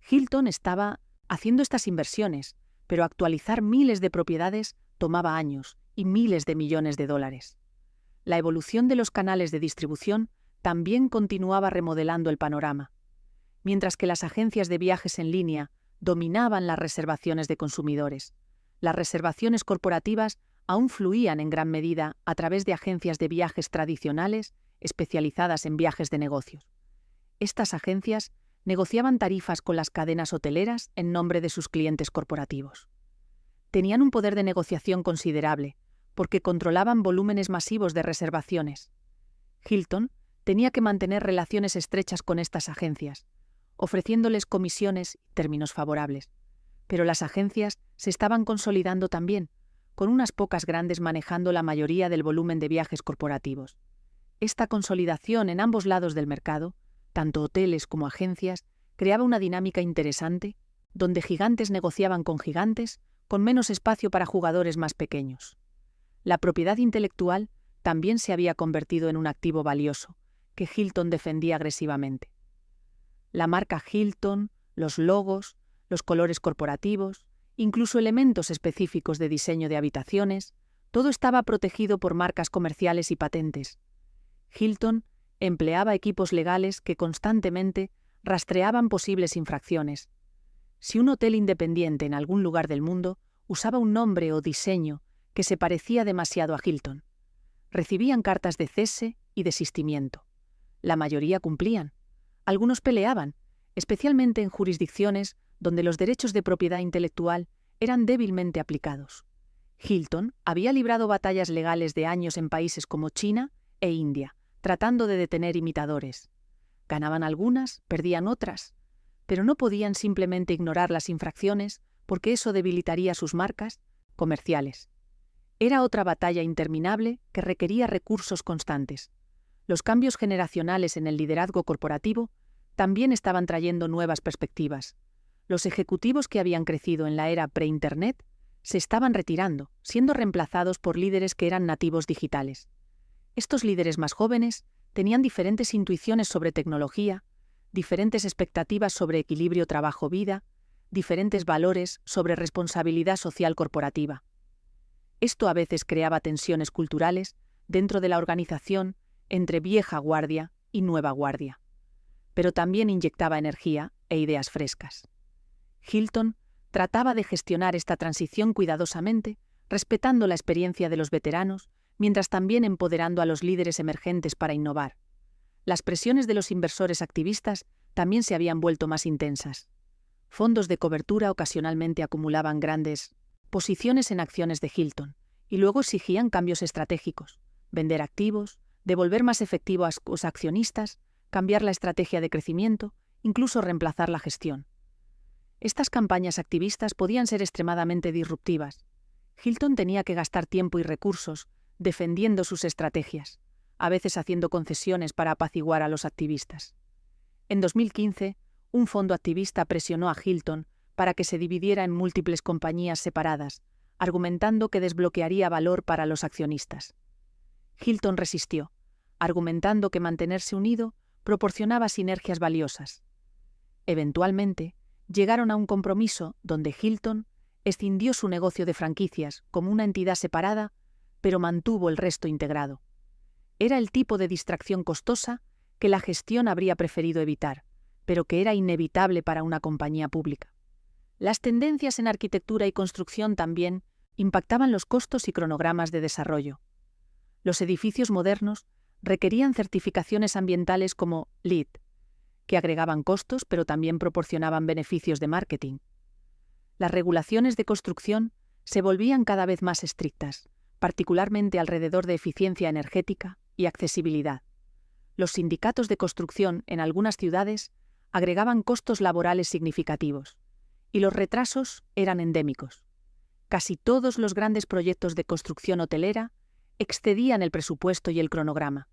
Hilton estaba haciendo estas inversiones, pero actualizar miles de propiedades tomaba años y miles de millones de dólares. La evolución de los canales de distribución también continuaba remodelando el panorama. Mientras que las agencias de viajes en línea dominaban las reservaciones de consumidores, las reservaciones corporativas aún fluían en gran medida a través de agencias de viajes tradicionales especializadas en viajes de negocios. Estas agencias negociaban tarifas con las cadenas hoteleras en nombre de sus clientes corporativos. Tenían un poder de negociación considerable, porque controlaban volúmenes masivos de reservaciones. Hilton tenía que mantener relaciones estrechas con estas agencias, ofreciéndoles comisiones y términos favorables. Pero las agencias se estaban consolidando también, con unas pocas grandes manejando la mayoría del volumen de viajes corporativos. Esta consolidación en ambos lados del mercado, tanto hoteles como agencias, creaba una dinámica interesante, donde gigantes negociaban con gigantes, con menos espacio para jugadores más pequeños. La propiedad intelectual también se había convertido en un activo valioso, que Hilton defendía agresivamente. La marca Hilton, los logos, los colores corporativos, incluso elementos específicos de diseño de habitaciones, todo estaba protegido por marcas comerciales y patentes. Hilton empleaba equipos legales que constantemente rastreaban posibles infracciones. Si un hotel independiente en algún lugar del mundo usaba un nombre o diseño que se parecía demasiado a Hilton, recibían cartas de cese y desistimiento. La mayoría cumplían. Algunos peleaban, especialmente en jurisdicciones donde los derechos de propiedad intelectual eran débilmente aplicados. Hilton había librado batallas legales de años en países como China e India, tratando de detener imitadores. Ganaban algunas, perdían otras, pero no podían simplemente ignorar las infracciones porque eso debilitaría sus marcas, comerciales. Era otra batalla interminable que requería recursos constantes. Los cambios generacionales en el liderazgo corporativo también estaban trayendo nuevas perspectivas. Los ejecutivos que habían crecido en la era pre-Internet se estaban retirando, siendo reemplazados por líderes que eran nativos digitales. Estos líderes más jóvenes tenían diferentes intuiciones sobre tecnología, diferentes expectativas sobre equilibrio trabajo-vida, diferentes valores sobre responsabilidad social corporativa. Esto a veces creaba tensiones culturales dentro de la organización entre vieja guardia y nueva guardia, pero también inyectaba energía e ideas frescas. Hilton trataba de gestionar esta transición cuidadosamente, respetando la experiencia de los veteranos, mientras también empoderando a los líderes emergentes para innovar. Las presiones de los inversores activistas también se habían vuelto más intensas. Fondos de cobertura ocasionalmente acumulaban grandes posiciones en acciones de Hilton, y luego exigían cambios estratégicos, vender activos, devolver más efectivo a los accionistas, cambiar la estrategia de crecimiento, incluso reemplazar la gestión. Estas campañas activistas podían ser extremadamente disruptivas. Hilton tenía que gastar tiempo y recursos defendiendo sus estrategias, a veces haciendo concesiones para apaciguar a los activistas. En 2015, un fondo activista presionó a Hilton para que se dividiera en múltiples compañías separadas, argumentando que desbloquearía valor para los accionistas. Hilton resistió, argumentando que mantenerse unido proporcionaba sinergias valiosas. Eventualmente, llegaron a un compromiso donde Hilton escindió su negocio de franquicias como una entidad separada, pero mantuvo el resto integrado. Era el tipo de distracción costosa que la gestión habría preferido evitar, pero que era inevitable para una compañía pública. Las tendencias en arquitectura y construcción también impactaban los costos y cronogramas de desarrollo. Los edificios modernos requerían certificaciones ambientales como LEED, que agregaban costos pero también proporcionaban beneficios de marketing. Las regulaciones de construcción se volvían cada vez más estrictas, particularmente alrededor de eficiencia energética y accesibilidad. Los sindicatos de construcción en algunas ciudades agregaban costos laborales significativos, y los retrasos eran endémicos. Casi todos los grandes proyectos de construcción hotelera excedían el presupuesto y el cronograma.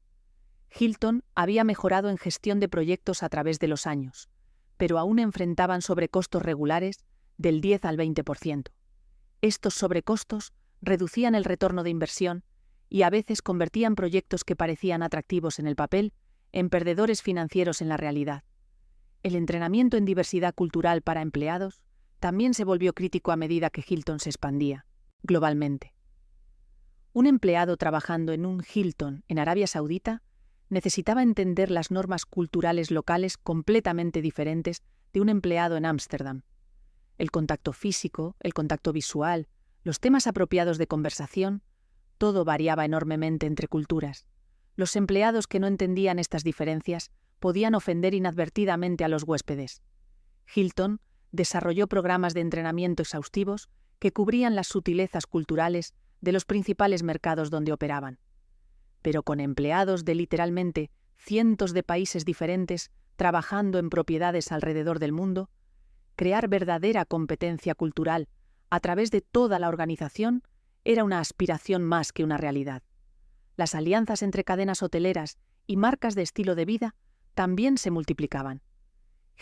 Hilton había mejorado en gestión de proyectos a través de los años, pero aún enfrentaban sobrecostos regulares del 10 al 20%. Estos sobrecostos reducían el retorno de inversión y a veces convertían proyectos que parecían atractivos en el papel en perdedores financieros en la realidad. El entrenamiento en diversidad cultural para empleados también se volvió crítico a medida que Hilton se expandía globalmente. Un empleado trabajando en un Hilton en Arabia Saudita necesitaba entender las normas culturales locales completamente diferentes de un empleado en Ámsterdam. El contacto físico, el contacto visual, los temas apropiados de conversación, todo variaba enormemente entre culturas. Los empleados que no entendían estas diferencias podían ofender inadvertidamente a los huéspedes. Hilton desarrolló programas de entrenamiento exhaustivos que cubrían las sutilezas culturales de los principales mercados donde operaban. Pero con empleados de literalmente cientos de países diferentes trabajando en propiedades alrededor del mundo, crear verdadera competencia cultural a través de toda la organización era una aspiración más que una realidad. Las alianzas entre cadenas hoteleras y marcas de estilo de vida también se multiplicaban.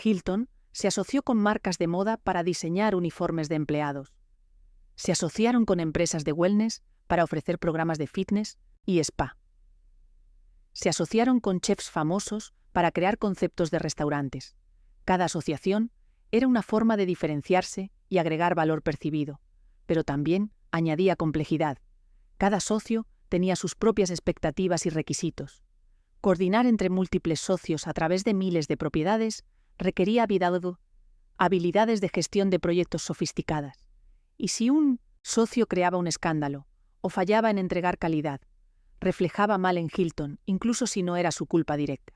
Hilton se asoció con marcas de moda para diseñar uniformes de empleados. Se asociaron con empresas de wellness para ofrecer programas de fitness y spa. Se asociaron con chefs famosos para crear conceptos de restaurantes. Cada asociación era una forma de diferenciarse y agregar valor percibido, pero también añadía complejidad. Cada socio tenía sus propias expectativas y requisitos. Coordinar entre múltiples socios a través de miles de propiedades requería habilidades de gestión de proyectos sofisticadas. Y si un socio creaba un escándalo o fallaba en entregar calidad, reflejaba mal en Hilton, incluso si no era su culpa directa.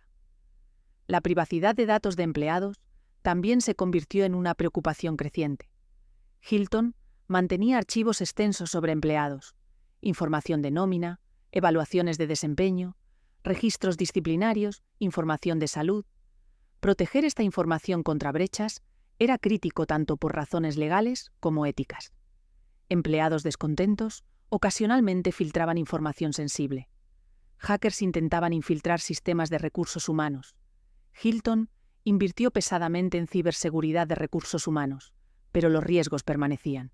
La privacidad de datos de empleados también se convirtió en una preocupación creciente. Hilton mantenía archivos extensos sobre empleados, información de nómina, evaluaciones de desempeño, registros disciplinarios, información de salud. Proteger esta información contra brechas era crítico tanto por razones legales como éticas. Empleados descontentos ocasionalmente filtraban información sensible. Hackers intentaban infiltrar sistemas de recursos humanos. Hilton invirtió pesadamente en ciberseguridad de recursos humanos, pero los riesgos permanecían.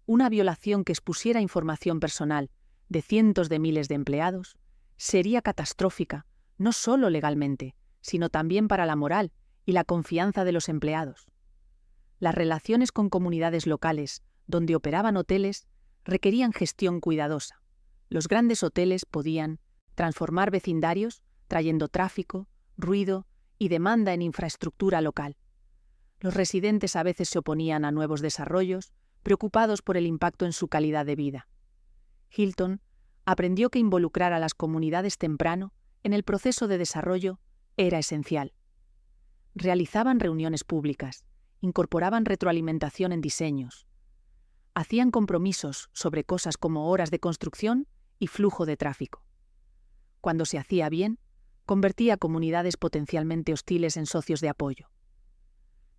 Una violación que expusiera información personal de cientos de miles de empleados sería catastrófica, no solo legalmente, sino también para la moral y la confianza de los empleados. Las relaciones con comunidades locales, donde operaban hoteles, requerían gestión cuidadosa. Los grandes hoteles podían transformar vecindarios, trayendo tráfico, ruido y demanda en infraestructura local. Los residentes a veces se oponían a nuevos desarrollos, preocupados por el impacto en su calidad de vida. Hilton aprendió que involucrar a las comunidades temprano en el proceso de desarrollo era esencial. Realizaban reuniones públicas, incorporaban retroalimentación en diseños, hacían compromisos sobre cosas como horas de construcción y flujo de tráfico. Cuando se hacía bien, convertía a comunidades potencialmente hostiles en socios de apoyo.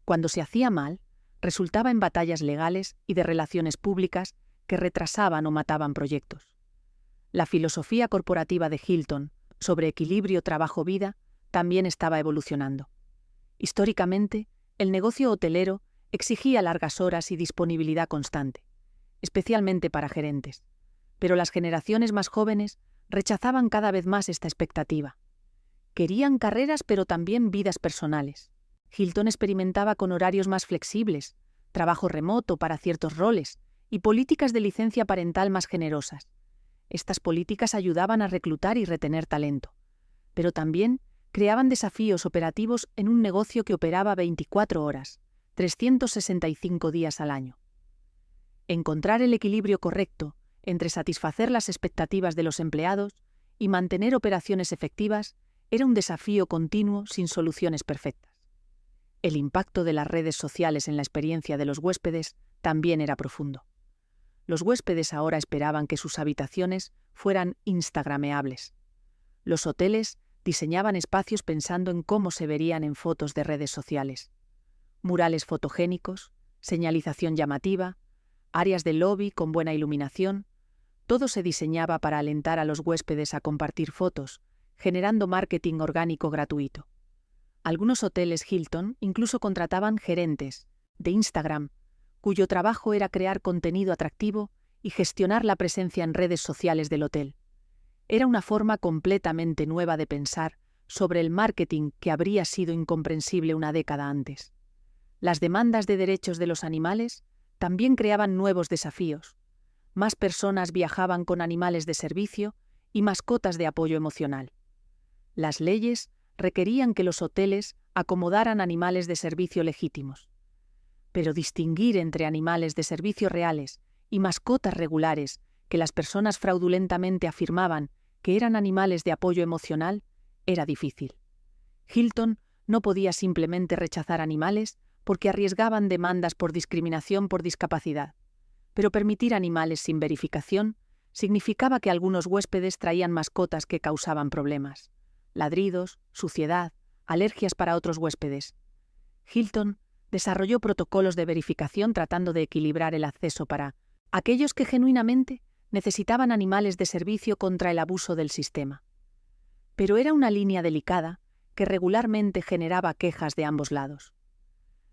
Cuando se hacía mal, resultaba en batallas legales y de relaciones públicas que retrasaban o mataban proyectos. La filosofía corporativa de Hilton sobre equilibrio trabajo-vida también estaba evolucionando. Históricamente, el negocio hotelero exigía largas horas y disponibilidad constante, especialmente para gerentes, pero las generaciones más jóvenes rechazaban cada vez más esta expectativa. Querían carreras pero también vidas personales. Hilton experimentaba con horarios más flexibles, trabajo remoto para ciertos roles y políticas de licencia parental más generosas. Estas políticas ayudaban a reclutar y retener talento, pero también creaban desafíos operativos en un negocio que operaba 24 horas, 365 días al año. Encontrar el equilibrio correcto entre satisfacer las expectativas de los empleados y mantener operaciones efectivas era un desafío continuo sin soluciones perfectas. El impacto de las redes sociales en la experiencia de los huéspedes también era profundo. Los huéspedes ahora esperaban que sus habitaciones fueran instagrameables. Los hoteles diseñaban espacios pensando en cómo se verían en fotos de redes sociales. Murales fotogénicos, señalización llamativa, áreas de lobby con buena iluminación, todo se diseñaba para alentar a los huéspedes a compartir fotos, generando marketing orgánico gratuito. Algunos hoteles Hilton incluso contrataban gerentes de Instagram, cuyo trabajo era crear contenido atractivo y gestionar la presencia en redes sociales del hotel. Era una forma completamente nueva de pensar sobre el marketing que habría sido incomprensible una década antes. Las demandas de derechos de los animales también creaban nuevos desafíos. Más personas viajaban con animales de servicio y mascotas de apoyo emocional. Las leyes requerían que los hoteles acomodaran animales de servicio legítimos. Pero distinguir entre animales de servicio reales y mascotas regulares que las personas fraudulentamente afirmaban que eran animales de apoyo emocional era difícil. Hilton no podía simplemente rechazar animales porque arriesgaban demandas por discriminación por discapacidad, pero permitir animales sin verificación significaba que algunos huéspedes traían mascotas que causaban problemas: ladridos, suciedad, alergias para otros huéspedes. Hilton desarrolló protocolos de verificación tratando de equilibrar el acceso para aquellos que genuinamente necesitaban animales de servicio contra el abuso del sistema. Pero era una línea delicada que regularmente generaba quejas de ambos lados.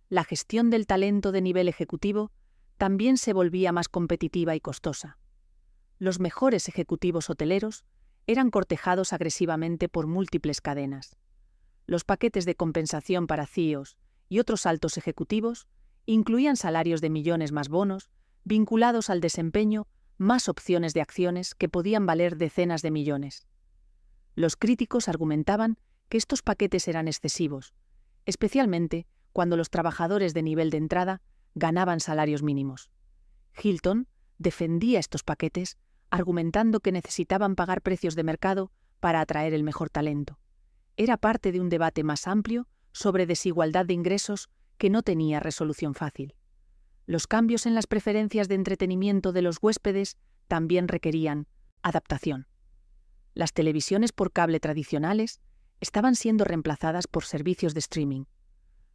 La gestión del talento de nivel ejecutivo también se volvía más competitiva y costosa. Los mejores ejecutivos hoteleros eran cortejados agresivamente por múltiples cadenas. Los paquetes de compensación para CEOs y otros altos ejecutivos incluían salarios de millones más bonos, vinculados al desempeño, más opciones de acciones que podían valer decenas de millones. Los críticos argumentaban que estos paquetes eran excesivos, especialmente cuando los trabajadores de nivel de entrada ganaban salarios mínimos. Hilton defendía estos paquetes, argumentando que necesitaban pagar precios de mercado para atraer el mejor talento. Era parte de un debate más amplio sobre desigualdad de ingresos que no tenía resolución fácil. Los cambios en las preferencias de entretenimiento de los huéspedes también requerían adaptación. Las televisiones por cable tradicionales estaban siendo reemplazadas por servicios de streaming.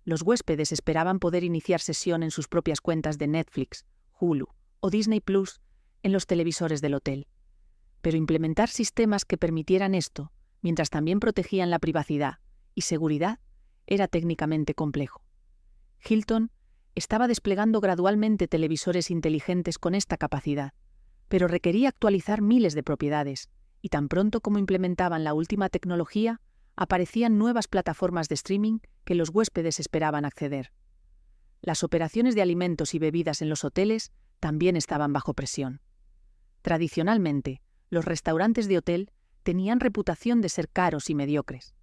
Los huéspedes esperaban poder iniciar sesión en sus propias cuentas de Netflix, Hulu o Disney Plus en los televisores del hotel. Pero implementar sistemas que permitieran esto, mientras también protegían la privacidad y seguridad, era técnicamente complejo. Hilton estaba desplegando gradualmente televisores inteligentes con esta capacidad, pero requería actualizar miles de propiedades, y tan pronto como implementaban la última tecnología, aparecían nuevas plataformas de streaming que los huéspedes esperaban acceder. Las operaciones de alimentos y bebidas en los hoteles también estaban bajo presión. Tradicionalmente, los restaurantes de hotel tenían reputación de ser caros y mediocres.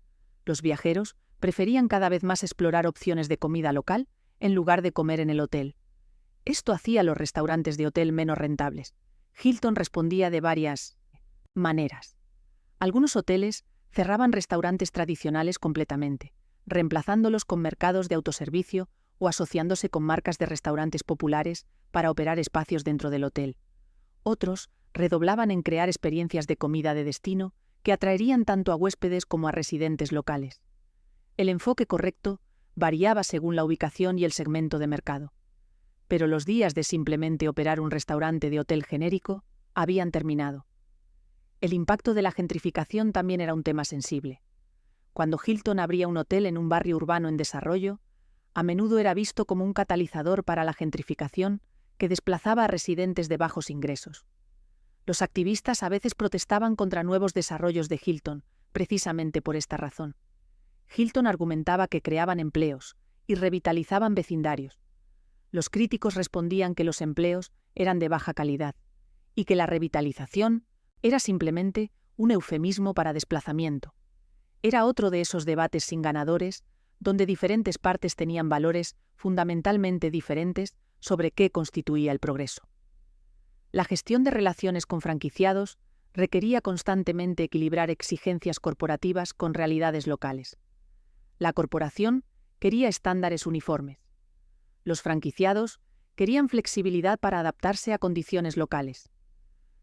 Los viajeros preferían cada vez más explorar opciones de comida local en lugar de comer en el hotel. Esto hacía a los restaurantes de hotel menos rentables. Hilton respondía de varias maneras. Algunos hoteles cerraban restaurantes tradicionales completamente, reemplazándolos con mercados de autoservicio o asociándose con marcas de restaurantes populares para operar espacios dentro del hotel. Otros redoblaban en crear experiencias de comida de destino que atraerían tanto a huéspedes como a residentes locales. El enfoque correcto variaba según la ubicación y el segmento de mercado. Pero los días de simplemente operar un restaurante de hotel genérico habían terminado. El impacto de la gentrificación también era un tema sensible. Cuando Hilton abría un hotel en un barrio urbano en desarrollo, a menudo era visto como un catalizador para la gentrificación que desplazaba a residentes de bajos ingresos. Los activistas a veces protestaban contra nuevos desarrollos de Hilton, precisamente por esta razón. Hilton argumentaba que creaban empleos y revitalizaban vecindarios. Los críticos respondían que los empleos eran de baja calidad y que la revitalización era simplemente un eufemismo para desplazamiento. Era otro de esos debates sin ganadores, donde diferentes partes tenían valores fundamentalmente diferentes sobre qué constituía el progreso. La gestión de relaciones con franquiciados requería constantemente equilibrar exigencias corporativas con realidades locales. La corporación quería estándares uniformes. Los franquiciados querían flexibilidad para adaptarse a condiciones locales.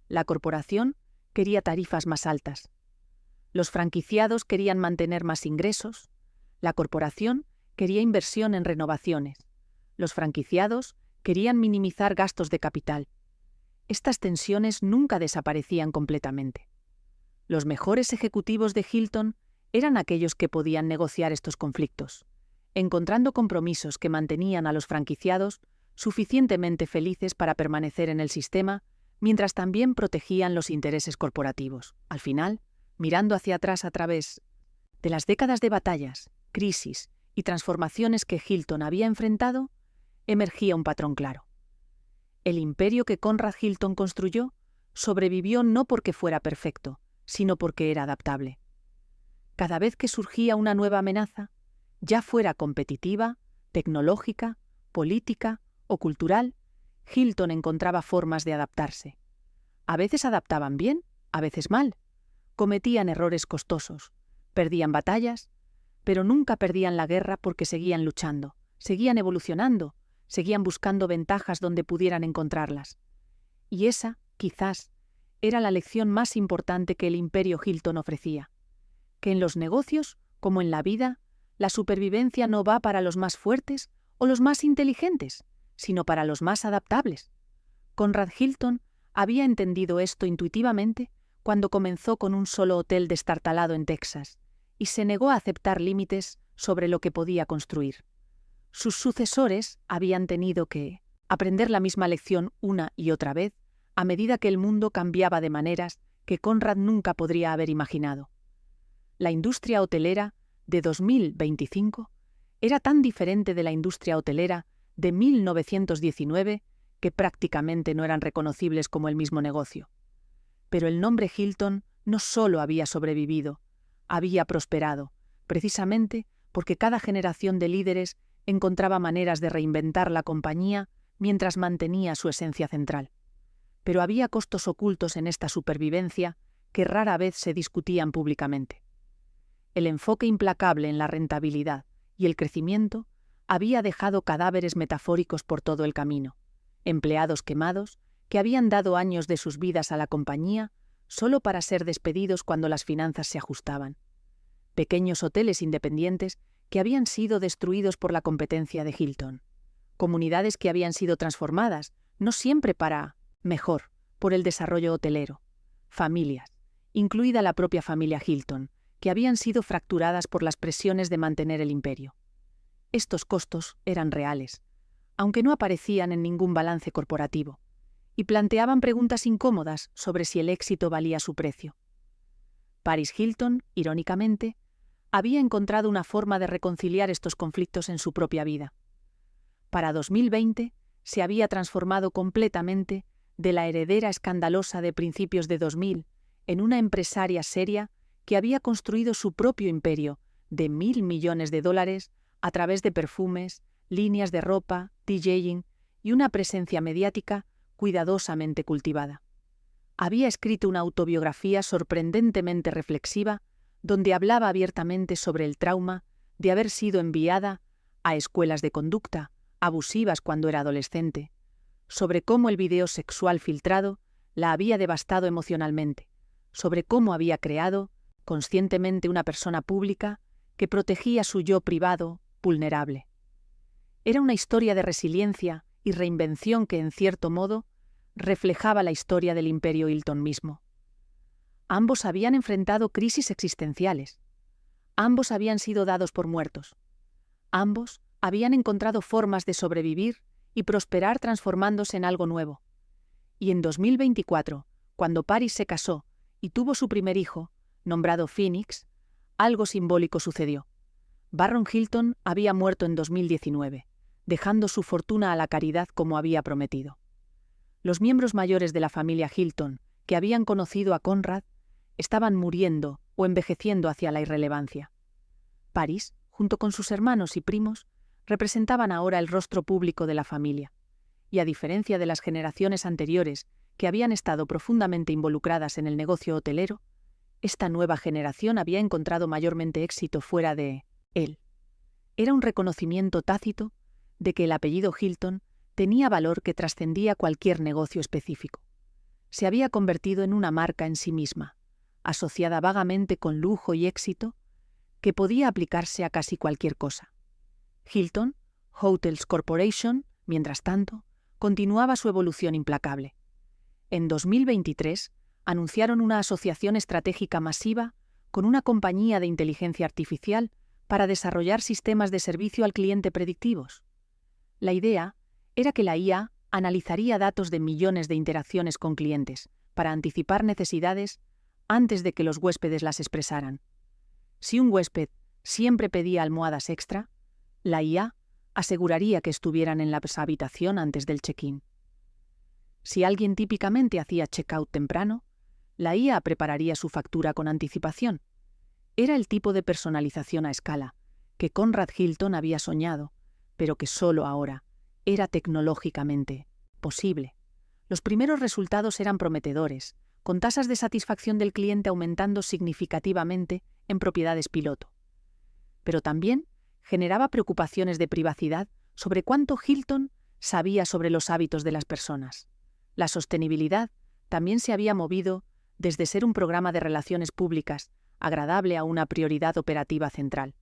La corporación quería tarifas más altas. Los franquiciados querían mantener más ingresos. La corporación quería inversión en renovaciones. Los franquiciados querían minimizar gastos de capital. Estas tensiones nunca desaparecían completamente. Los mejores ejecutivos de Hilton eran aquellos que podían negociar estos conflictos, encontrando compromisos que mantenían a los franquiciados suficientemente felices para permanecer en el sistema, mientras también protegían los intereses corporativos. Al final, mirando hacia atrás a través de las décadas de batallas, crisis y transformaciones que Hilton había enfrentado, emergía un patrón claro. El imperio que Conrad Hilton construyó sobrevivió no porque fuera perfecto, sino porque era adaptable. Cada vez que surgía una nueva amenaza, ya fuera competitiva, tecnológica, política o cultural, Hilton encontraba formas de adaptarse. A veces adaptaban bien, a veces mal. Cometían errores costosos, perdían batallas, pero nunca perdían la guerra porque seguían luchando, seguían evolucionando, seguían buscando ventajas donde pudieran encontrarlas. Y esa, quizás, era la lección más importante que el imperio Hilton ofrecía. Que en los negocios, como en la vida, la supervivencia no va para los más fuertes o los más inteligentes, sino para los más adaptables. Conrad Hilton había entendido esto intuitivamente cuando comenzó con un solo hotel destartalado en Texas y se negó a aceptar límites sobre lo que podía construir. Sus sucesores habían tenido que aprender la misma lección una y otra vez a medida que el mundo cambiaba de maneras que Conrad nunca podría haber imaginado. La industria hotelera de 2025 era tan diferente de la industria hotelera de 1919 que prácticamente no eran reconocibles como el mismo negocio. Pero el nombre Hilton no solo había sobrevivido, había prosperado, precisamente porque cada generación de líderes encontraba maneras de reinventar la compañía mientras mantenía su esencia central. Pero había costos ocultos en esta supervivencia que rara vez se discutían públicamente. El enfoque implacable en la rentabilidad y el crecimiento había dejado cadáveres metafóricos por todo el camino, empleados quemados que habían dado años de sus vidas a la compañía solo para ser despedidos cuando las finanzas se ajustaban. Pequeños hoteles independientes que habían sido destruidos por la competencia de Hilton. Comunidades que habían sido transformadas, no siempre para mejor, por el desarrollo hotelero. Familias, incluida la propia familia Hilton, que habían sido fracturadas por las presiones de mantener el imperio. Estos costos eran reales, aunque no aparecían en ningún balance corporativo, y planteaban preguntas incómodas sobre si el éxito valía su precio. Paris Hilton, irónicamente, había encontrado una forma de reconciliar estos conflictos en su propia vida. Para 2020 se había transformado completamente de la heredera escandalosa de principios de 2000 en una empresaria seria que había construido su propio imperio de $1.000 millones a través de perfumes, líneas de ropa, DJing y una presencia mediática cuidadosamente cultivada. Había escrito una autobiografía sorprendentemente reflexiva donde hablaba abiertamente sobre el trauma de haber sido enviada a escuelas de conducta abusivas cuando era adolescente, sobre cómo el video sexual filtrado la había devastado emocionalmente, sobre cómo había creado conscientemente una persona pública que protegía su yo privado, vulnerable. Era una historia de resiliencia y reinvención que, en cierto modo, reflejaba la historia del Imperio Hilton mismo. Ambos habían enfrentado crisis existenciales. Ambos habían sido dados por muertos. Ambos habían encontrado formas de sobrevivir y prosperar transformándose en algo nuevo. Y en 2024, cuando Paris se casó y tuvo su primer hijo, nombrado Phoenix, algo simbólico sucedió. Barron Hilton había muerto en 2019, dejando su fortuna a la caridad como había prometido. Los miembros mayores de la familia Hilton, que habían conocido a Conrad, estaban muriendo o envejeciendo hacia la irrelevancia. Paris, junto con sus hermanos y primos, representaban ahora el rostro público de la familia, y a diferencia de las generaciones anteriores que habían estado profundamente involucradas en el negocio hotelero, esta nueva generación había encontrado mayormente éxito fuera de él. Era un reconocimiento tácito de que el apellido Hilton tenía valor que trascendía cualquier negocio específico. Se había convertido en una marca en sí misma, asociada vagamente con lujo y éxito, que podía aplicarse a casi cualquier cosa. Hilton Hotels Corporation, mientras tanto, continuaba su evolución implacable. En 2023, anunciaron una asociación estratégica masiva con una compañía de inteligencia artificial para desarrollar sistemas de servicio al cliente predictivos. La idea era que la IA analizaría datos de millones de interacciones con clientes para anticipar necesidades antes de que los huéspedes las expresaran. Si un huésped siempre pedía almohadas extra, la IA aseguraría que estuvieran en la habitación antes del check-in. Si alguien típicamente hacía check-out temprano, la IA prepararía su factura con anticipación. Era el tipo de personalización a escala que Conrad Hilton había soñado, pero que solo ahora era tecnológicamente posible. Los primeros resultados eran prometedores, con tasas de satisfacción del cliente aumentando significativamente en propiedades piloto. Pero también generaba preocupaciones de privacidad sobre cuánto Hilton sabía sobre los hábitos de las personas. La sostenibilidad también se había movido desde ser un programa de relaciones públicas agradable a una prioridad operativa central.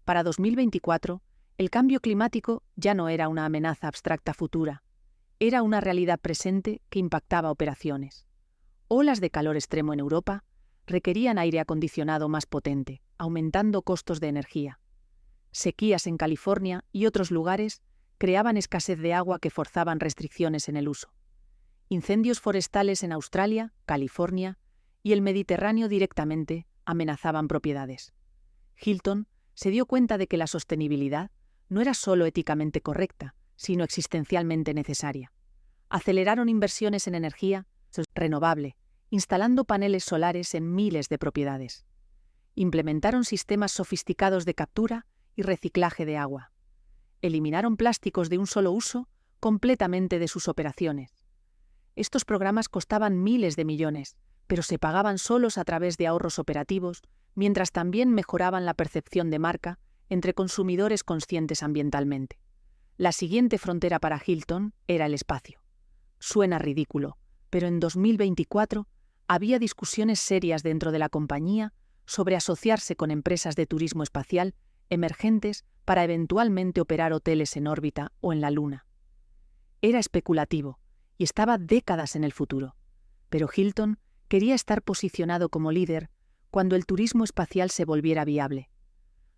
Para 2024, el cambio climático ya no era una amenaza abstracta futura, era una realidad presente que impactaba operaciones. Olas de calor extremo en Europa requerían aire acondicionado más potente, aumentando costos de energía. Sequías en California y otros lugares creaban escasez de agua que forzaban restricciones en el uso. Incendios forestales en Australia, California y el Mediterráneo directamente amenazaban propiedades. Hilton se dio cuenta de que la sostenibilidad no era solo éticamente correcta, sino existencialmente necesaria. Aceleraron inversiones en energía renovable, instalando paneles solares en miles de propiedades. Implementaron sistemas sofisticados de captura y reciclaje de agua. Eliminaron plásticos de un solo uso completamente de sus operaciones. Estos programas costaban miles de millones, pero se pagaban solos a través de ahorros operativos, mientras también mejoraban la percepción de marca entre consumidores conscientes ambientalmente. La siguiente frontera para Hilton era el espacio. Suena ridículo, pero en 2024 había discusiones serias dentro de la compañía sobre asociarse con empresas de turismo espacial emergentes para eventualmente operar hoteles en órbita o en la Luna. Era especulativo y estaba décadas en el futuro. Pero Hilton quería estar posicionado como líder cuando el turismo espacial se volviera viable.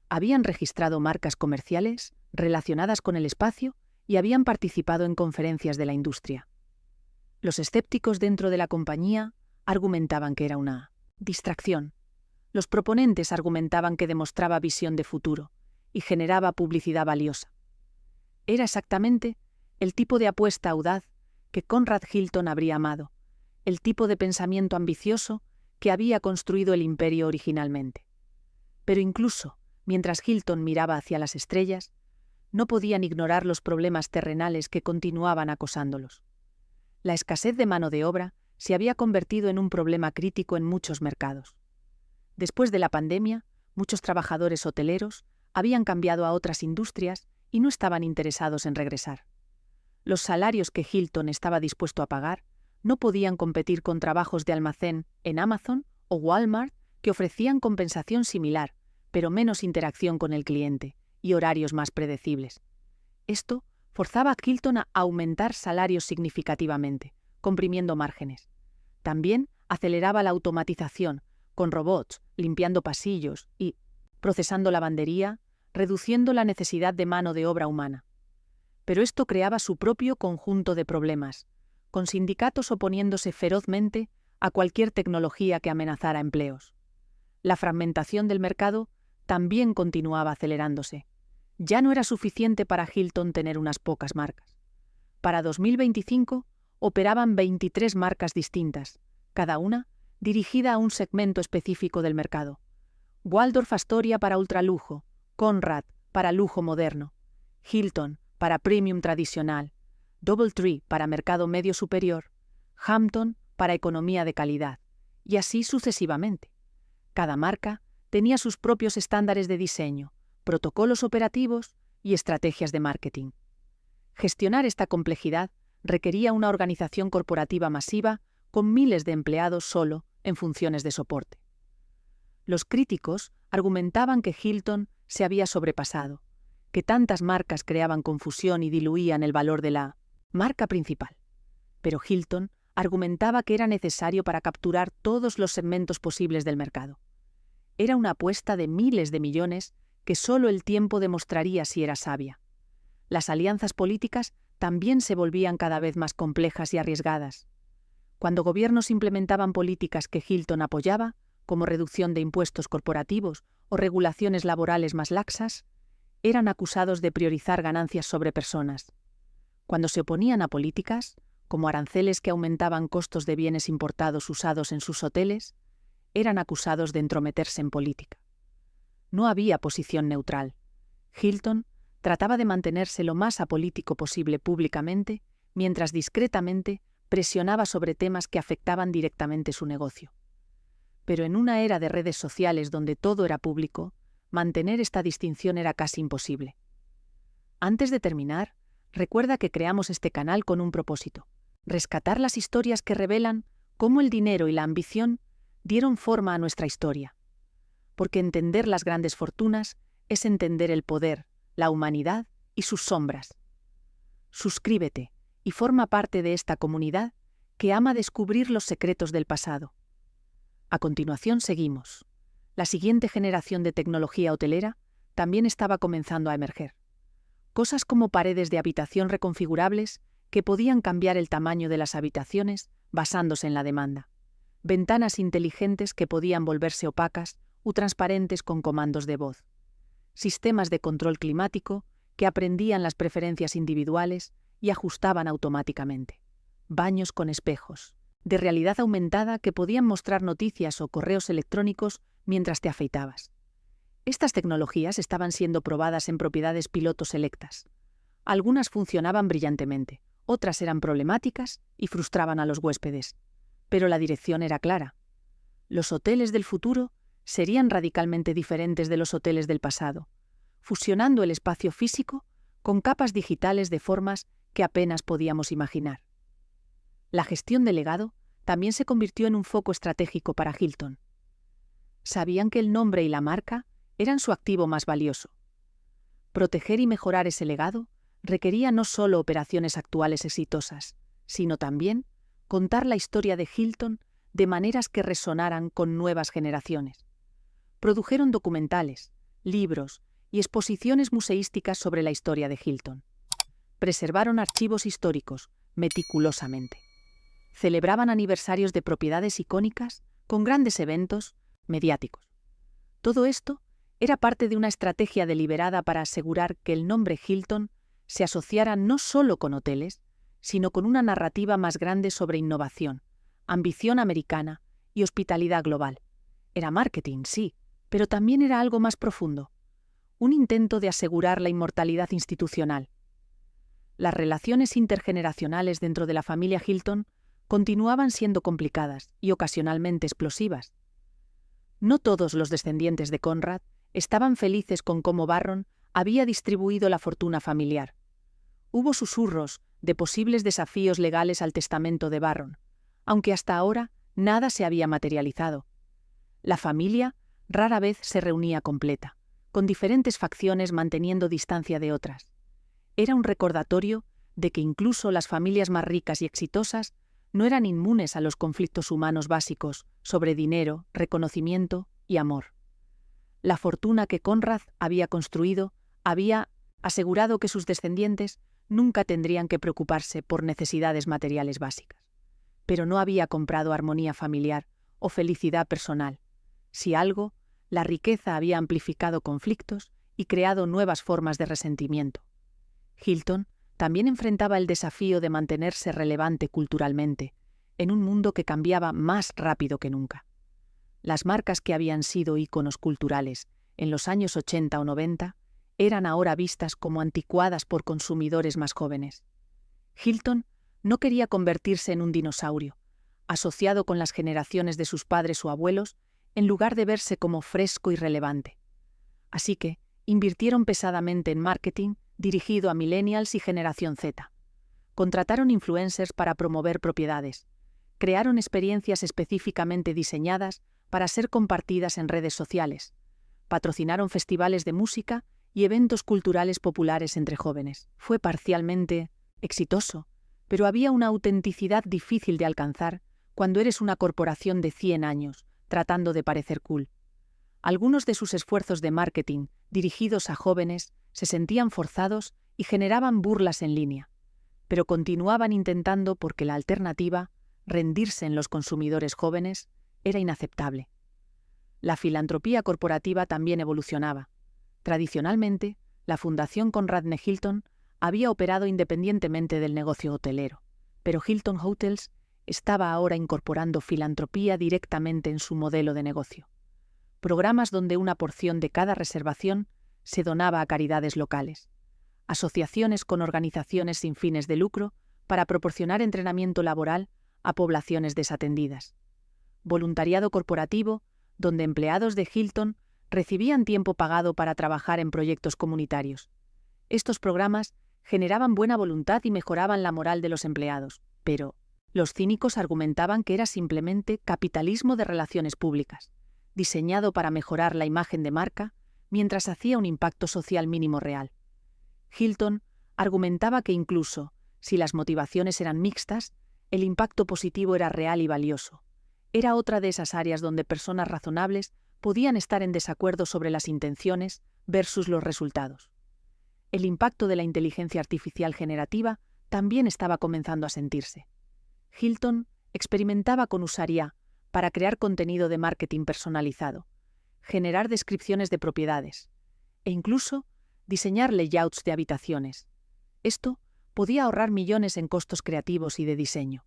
Habían registrado marcas comerciales relacionadas con el espacio y habían participado en conferencias de la industria. Los escépticos dentro de la compañía argumentaban que era una distracción. Los proponentes argumentaban que demostraba visión de futuro y generaba publicidad valiosa. Era exactamente el tipo de apuesta audaz que Conrad Hilton habría amado, el tipo de pensamiento ambicioso que había construido el imperio originalmente. Pero incluso mientras Hilton miraba hacia las estrellas, no podían ignorar los problemas terrenales que continuaban acosándolos. La escasez de mano de obra se había convertido en un problema crítico en muchos mercados. Después de la pandemia, muchos trabajadores hoteleros habían cambiado a otras industrias y no estaban interesados en regresar. Los salarios que Hilton estaba dispuesto a pagar no podían competir con trabajos de almacén en Amazon o Walmart que ofrecían compensación similar, pero menos interacción con el cliente y horarios más predecibles. Esto forzaba a Hilton a aumentar salarios significativamente, comprimiendo márgenes. También aceleraba la automatización, con robots limpiando pasillos y procesando lavandería, reduciendo la necesidad de mano de obra humana. Pero esto creaba su propio conjunto de problemas, con sindicatos oponiéndose ferozmente a cualquier tecnología que amenazara empleos. La fragmentación del mercado también continuaba acelerándose. Ya no era suficiente para Hilton tener unas pocas marcas. Para 2025 operaban 23 marcas distintas, cada una dirigida a un segmento específico del mercado. Waldorf Astoria para ultralujo, Conrad para lujo moderno, Hilton para premium tradicional, DoubleTree para mercado medio superior, Hampton para economía de calidad, y así sucesivamente. Cada marca tenía sus propios estándares de diseño, protocolos operativos y estrategias de marketing. Gestionar esta complejidad requería una organización corporativa masiva con miles de empleados solo en funciones de soporte. Los críticos argumentaban que Hilton se había sobrepasado, que tantas marcas creaban confusión y diluían el valor de la marca principal. Pero Hilton argumentaba que era necesario para capturar todos los segmentos posibles del mercado. Era una apuesta de miles de millones que solo el tiempo demostraría si era sabia. Las alianzas políticas también se volvían cada vez más complejas y arriesgadas. Cuando gobiernos implementaban políticas que Hilton apoyaba, como reducción de impuestos corporativos o regulaciones laborales más laxas, eran acusados de priorizar ganancias sobre personas. Cuando se oponían a políticas, como aranceles que aumentaban costos de bienes importados usados en sus hoteles, eran acusados de entrometerse en política. No había posición neutral. Hilton trataba de mantenerse lo más apolítico posible públicamente, mientras discretamente presionaba sobre temas que afectaban directamente su negocio. Pero en una era de redes sociales donde todo era público, mantener esta distinción era casi imposible. Antes de terminar, recuerda que creamos este canal con un propósito: rescatar las historias que revelan cómo el dinero y la ambición dieron forma a nuestra historia. Porque entender las grandes fortunas es entender el poder, la humanidad y sus sombras. Suscríbete y forma parte de esta comunidad que ama descubrir los secretos del pasado. A continuación seguimos. La siguiente generación de tecnología hotelera también estaba comenzando a emerger. Cosas como paredes de habitación reconfigurables que podían cambiar el tamaño de las habitaciones basándose en la demanda. Ventanas inteligentes que podían volverse opacas o transparentes con comandos de voz. Sistemas de control climático que aprendían las preferencias individuales y ajustaban automáticamente. Baños con espejos, de realidad aumentada que podían mostrar noticias o correos electrónicos mientras te afeitabas. Estas tecnologías estaban siendo probadas en propiedades piloto selectas. Algunas funcionaban brillantemente, otras eran problemáticas y frustraban a los huéspedes. Pero la dirección era clara. Los hoteles del futuro serían radicalmente diferentes de los hoteles del pasado, fusionando el espacio físico con capas digitales de formas que apenas podíamos imaginar. La gestión del legado también se convirtió en un foco estratégico para Hilton. Sabían que el nombre y la marca eran su activo más valioso. Proteger y mejorar ese legado requería no solo operaciones actuales exitosas, sino también contar la historia de Hilton de maneras que resonaran con nuevas generaciones. Produjeron documentales, libros y exposiciones museísticas sobre la historia de Hilton. Preservaron archivos históricos meticulosamente. Celebraban aniversarios de propiedades icónicas con grandes eventos mediáticos. Todo esto era parte de una estrategia deliberada para asegurar que el nombre Hilton se asociara no solo con hoteles, sino con una narrativa más grande sobre innovación, ambición americana y hospitalidad global. Era marketing, sí, pero también era algo más profundo, un intento de asegurar la inmortalidad institucional. Las relaciones intergeneracionales dentro de la familia Hilton continuaban siendo complicadas y ocasionalmente explosivas. No todos los descendientes de Conrad estaban felices con cómo Barron había distribuido la fortuna familiar. Hubo susurros de posibles desafíos legales al testamento de Barron, aunque hasta ahora nada se había materializado. La familia rara vez se reunía completa, con diferentes facciones manteniendo distancia de otras. Era un recordatorio de que incluso las familias más ricas y exitosas no eran inmunes a los conflictos humanos básicos sobre dinero, reconocimiento y amor. La fortuna que Conrad había construido había asegurado que sus descendientes nunca tendrían que preocuparse por necesidades materiales básicas. Pero no había comprado armonía familiar o felicidad personal. Si algo, la riqueza había amplificado conflictos y creado nuevas formas de resentimiento. Hilton también enfrentaba el desafío de mantenerse relevante culturalmente, en un mundo que cambiaba más rápido que nunca. Las marcas que habían sido íconos culturales en los años 80 o 90 eran ahora vistas como anticuadas por consumidores más jóvenes. Hilton no quería convertirse en un dinosaurio, asociado con las generaciones de sus padres o abuelos, en lugar de verse como fresco y relevante. Así que invirtieron pesadamente en marketing dirigido a millennials y generación Z. Contrataron influencers para promover propiedades. Crearon experiencias específicamente diseñadas para ser compartidas en redes sociales. Patrocinaron festivales de música y eventos culturales populares entre jóvenes. Fue parcialmente exitoso, pero había una autenticidad difícil de alcanzar cuando eres una corporación de 100 años, tratando de parecer cool. Algunos de sus esfuerzos de marketing, dirigidos a jóvenes, se sentían forzados y generaban burlas en línea, pero continuaban intentando porque la alternativa, rendirse en los consumidores jóvenes, era inaceptable. La filantropía corporativa también evolucionaba. Tradicionalmente, la Fundación Conrad N. Hilton había operado independientemente del negocio hotelero, pero Hilton Hotels estaba ahora incorporando filantropía directamente en su modelo de negocio. Programas donde una porción de cada reservación se donaba a caridades locales, asociaciones con organizaciones sin fines de lucro para proporcionar entrenamiento laboral a poblaciones desatendidas, voluntariado corporativo donde empleados de Hilton recibían tiempo pagado para trabajar en proyectos comunitarios. Estos programas generaban buena voluntad y mejoraban la moral de los empleados, pero los cínicos argumentaban que era simplemente capitalismo de relaciones públicas, diseñado para mejorar la imagen de marca mientras hacía un impacto social mínimo real. Hilton argumentaba que incluso si las motivaciones eran mixtas, el impacto positivo era real y valioso. Era otra de esas áreas donde personas razonables podían estar en desacuerdo sobre las intenciones versus los resultados. El impacto de la inteligencia artificial generativa también estaba comenzando a sentirse. Hilton experimentaba con usar IA para crear contenido de marketing personalizado, generar descripciones de propiedades e incluso diseñar layouts de habitaciones. Esto podía ahorrar millones en costos creativos y de diseño.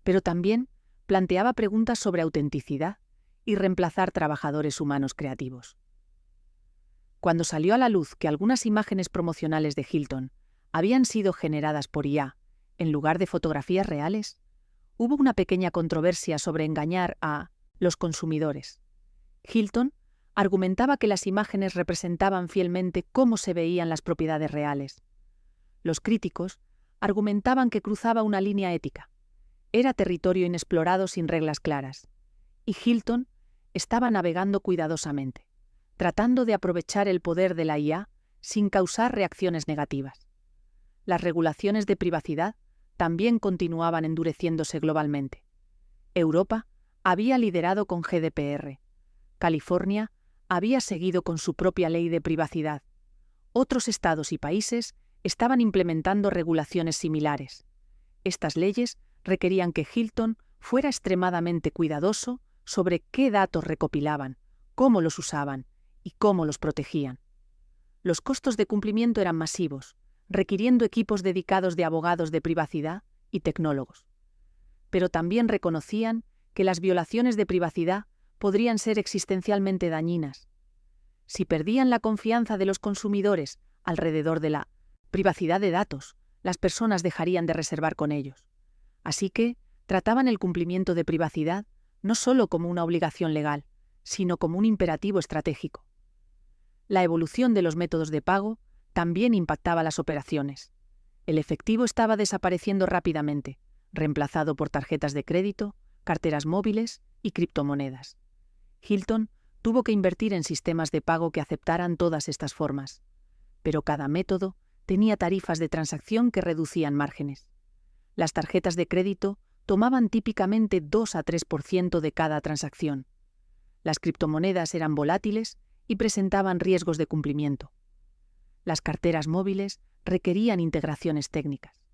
Pero también planteaba preguntas sobre autenticidad y reemplazar trabajadores humanos creativos. Cuando salió a la luz que algunas imágenes promocionales de Hilton habían sido generadas por IA en lugar de fotografías reales, hubo una pequeña controversia sobre engañar a los consumidores. Hilton argumentaba que las imágenes representaban fielmente cómo se veían las propiedades reales. Los críticos argumentaban que cruzaba una línea ética. Era territorio inexplorado sin reglas claras. Y Hilton estaba navegando cuidadosamente, tratando de aprovechar el poder de la IA sin causar reacciones negativas. Las regulaciones de privacidad también continuaban endureciéndose globalmente. Europa había liderado con GDPR. California había seguido con su propia ley de privacidad. Otros estados y países estaban implementando regulaciones similares. Estas leyes requerían que Hilton fuera extremadamente cuidadoso sobre qué datos recopilaban, cómo los usaban y cómo los protegían. Los costos de cumplimiento eran masivos, requiriendo equipos dedicados de abogados de privacidad y tecnólogos. Pero también reconocían que las violaciones de privacidad podrían ser existencialmente dañinas. Si perdían la confianza de los consumidores alrededor de la privacidad de datos, las personas dejarían de reservar con ellos. Así que trataban el cumplimiento de privacidad no solo como una obligación legal, sino como un imperativo estratégico. La evolución de los métodos de pago también impactaba las operaciones. El efectivo estaba desapareciendo rápidamente, reemplazado por tarjetas de crédito, carteras móviles y criptomonedas. Hilton tuvo que invertir en sistemas de pago que aceptaran todas estas formas. Pero cada método tenía tarifas de transacción que reducían márgenes. Las tarjetas de crédito tomaban típicamente 2 a 3% de cada transacción. Las criptomonedas eran volátiles y presentaban riesgos de cumplimiento. Las carteras móviles requerían integraciones técnicas.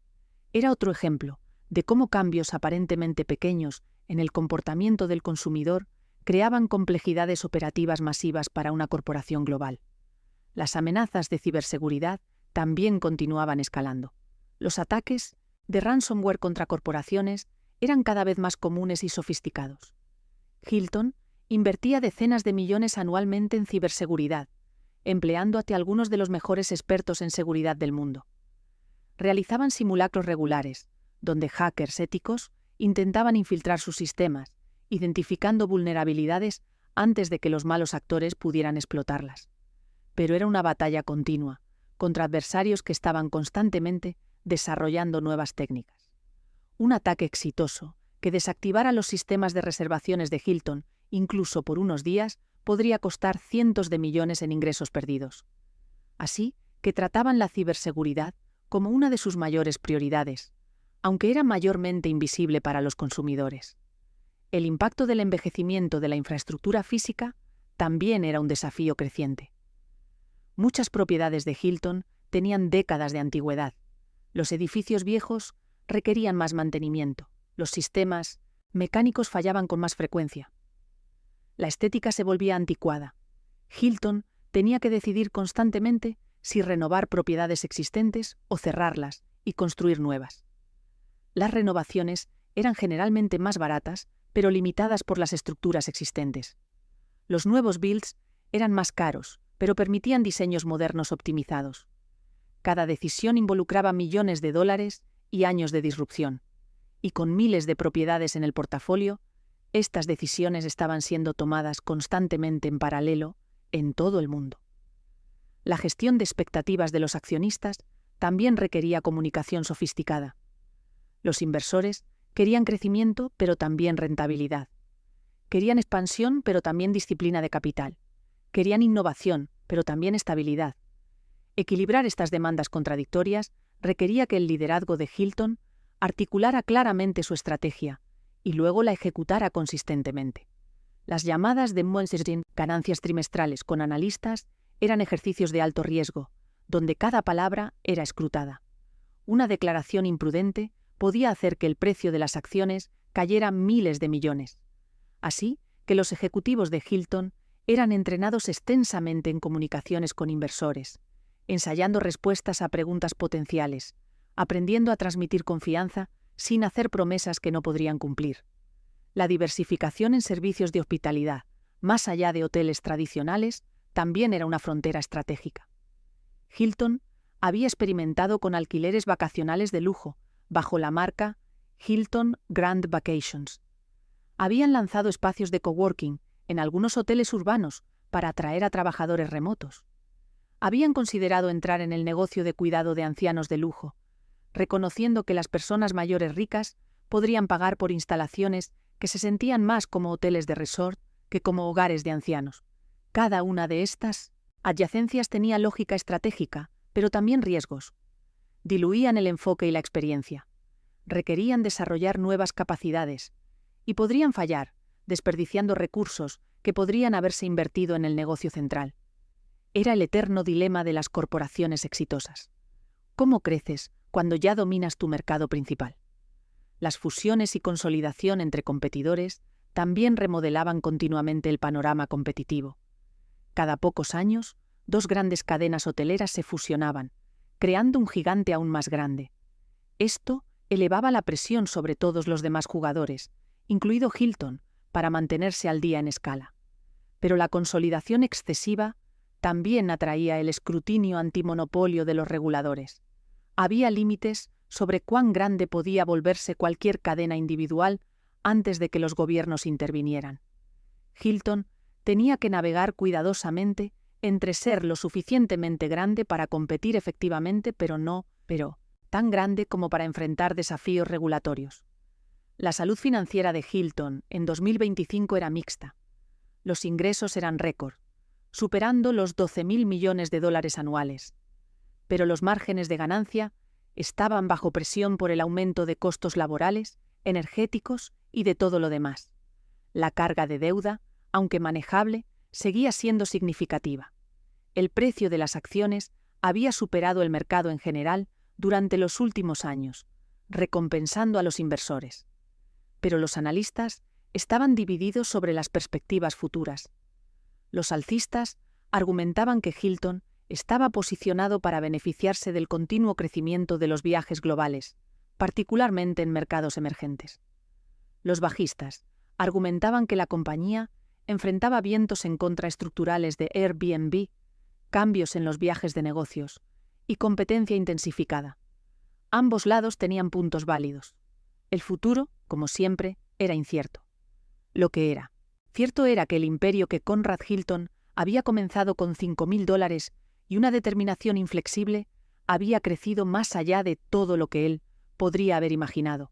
Era otro ejemplo de cómo cambios aparentemente pequeños en el comportamiento del consumidor creaban complejidades operativas masivas para una corporación global. Las amenazas de ciberseguridad también continuaban escalando. Los ataques de ransomware contra corporaciones eran cada vez más comunes y sofisticados. Hilton invertía decenas de millones anualmente en ciberseguridad, empleando a algunos de los mejores expertos en seguridad del mundo. Realizaban simulacros regulares, donde hackers éticos intentaban infiltrar sus sistemas, identificando vulnerabilidades antes de que los malos actores pudieran explotarlas. Pero era una batalla continua, contra adversarios que estaban constantemente desarrollando nuevas técnicas. Un ataque exitoso, que desactivara los sistemas de reservaciones de Hilton, incluso por unos días, podría costar cientos de millones en ingresos perdidos. Así que trataban la ciberseguridad como una de sus mayores prioridades, aunque era mayormente invisible para los consumidores. El impacto del envejecimiento de la infraestructura física también era un desafío creciente. Muchas propiedades de Hilton tenían décadas de antigüedad. Los edificios viejos requerían más mantenimiento. Los sistemas mecánicos fallaban con más frecuencia. La estética se volvía anticuada. Hilton tenía que decidir constantemente si renovar propiedades existentes o cerrarlas y construir nuevas. Las renovaciones eran generalmente más baratas, pero limitadas por las estructuras existentes. Los nuevos builds eran más caros, pero permitían diseños modernos optimizados. Cada decisión involucraba millones de dólares y años de disrupción. Y con miles de propiedades en el portafolio, estas decisiones estaban siendo tomadas constantemente en paralelo en todo el mundo. La gestión de expectativas de los accionistas también requería comunicación sofisticada. Los inversores querían crecimiento, pero también rentabilidad. Querían expansión, pero también disciplina de capital. Querían innovación, pero también estabilidad. Equilibrar estas demandas contradictorias requería que el liderazgo de Hilton articulara claramente su estrategia y luego la ejecutara consistentemente. Las llamadas de monitoring, ganancias trimestrales con analistas, eran ejercicios de alto riesgo, donde cada palabra era escrutada. Una declaración imprudente podía hacer que el precio de las acciones cayera miles de millones. Así que los ejecutivos de Hilton eran entrenados extensamente en comunicaciones con inversores, ensayando respuestas a preguntas potenciales, aprendiendo a transmitir confianza sin hacer promesas que no podrían cumplir. La diversificación en servicios de hospitalidad, más allá de hoteles tradicionales, también era una frontera estratégica. Hilton había experimentado con alquileres vacacionales de lujo, bajo la marca Hilton Grand Vacations. Habían lanzado espacios de coworking en algunos hoteles urbanos para atraer a trabajadores remotos. Habían considerado entrar en el negocio de cuidado de ancianos de lujo, reconociendo que las personas mayores ricas podrían pagar por instalaciones que se sentían más como hoteles de resort que como hogares de ancianos. Cada una de estas adyacencias tenía lógica estratégica, pero también riesgos. diluían el enfoque y la experiencia. Requerían desarrollar nuevas capacidades y podrían fallar, desperdiciando recursos que podrían haberse invertido en el negocio central. Era el eterno dilema de las corporaciones exitosas. ¿Cómo creces cuando ya dominas tu mercado principal? Las fusiones y consolidación entre competidores también remodelaban continuamente el panorama competitivo. Cada pocos años, dos grandes cadenas hoteleras se fusionaban, creando un gigante aún más grande. Esto elevaba la presión sobre todos los demás jugadores, incluido Hilton, para mantenerse al día en escala. Pero la consolidación excesiva también atraía el escrutinio antimonopolio de los reguladores. Había límites sobre cuán grande podía volverse cualquier cadena individual antes de que los gobiernos intervinieran. Hilton tenía que navegar cuidadosamente entre ser lo suficientemente grande para competir efectivamente, pero tan grande como para enfrentar desafíos regulatorios. La salud financiera de Hilton en 2025 era mixta. Los ingresos eran récord, superando los 12.000 millones de dólares anuales. Pero los márgenes de ganancia estaban bajo presión por el aumento de costos laborales, energéticos y de todo lo demás. La carga de deuda, aunque manejable, seguía siendo significativa. El precio de las acciones había superado el mercado en general durante los últimos años, recompensando a los inversores. Pero los analistas estaban divididos sobre las perspectivas futuras. Los alcistas argumentaban que Hilton estaba posicionado para beneficiarse del continuo crecimiento de los viajes globales, particularmente en mercados emergentes. Los bajistas argumentaban que la compañía enfrentaba vientos en contra estructurales de Airbnb, cambios en los viajes de negocios y competencia intensificada. Ambos lados tenían puntos válidos. El futuro, como siempre, era incierto. Lo que era cierto era que el imperio que Conrad Hilton había comenzado con $5.000 y una determinación inflexible había crecido más allá de todo lo que él podría haber imaginado.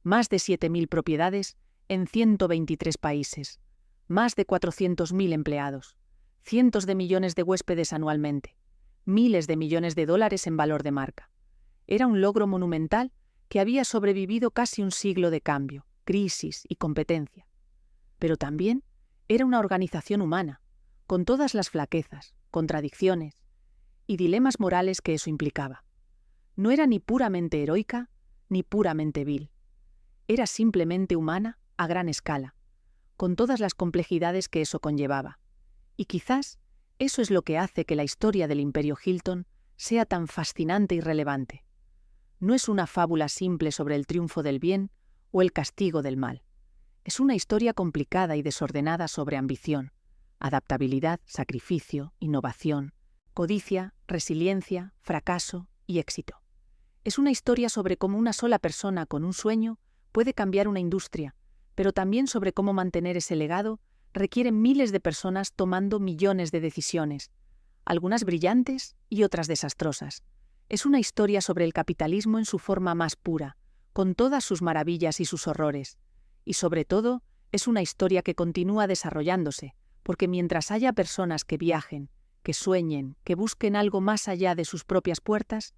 Más de 7.000 propiedades en 123 países, más de 400.000 empleados, cientos de millones de huéspedes anualmente, miles de millones de dólares en valor de marca. Era un logro monumental que había sobrevivido casi un siglo de cambio, crisis y competencia. Pero también era una organización humana, con todas las flaquezas, contradicciones y dilemas morales que eso implicaba. No era ni puramente heroica ni puramente vil. Era simplemente humana a gran escala, con todas las complejidades que eso conllevaba. Y quizás eso es lo que hace que la historia del Imperio Hilton sea tan fascinante y relevante. No es una fábula simple sobre el triunfo del bien o el castigo del mal. Es una historia complicada y desordenada sobre ambición, adaptabilidad, sacrificio, innovación, codicia, resiliencia, fracaso y éxito. Es una historia sobre cómo una sola persona con un sueño puede cambiar una industria, pero también sobre cómo mantener ese legado requiere miles de personas tomando millones de decisiones, algunas brillantes y otras desastrosas. Es una historia sobre el capitalismo en su forma más pura, con todas sus maravillas y sus horrores. Y sobre todo, es una historia que continúa desarrollándose, porque mientras haya personas que viajen, que sueñen, que busquen algo más allá de sus propias puertas,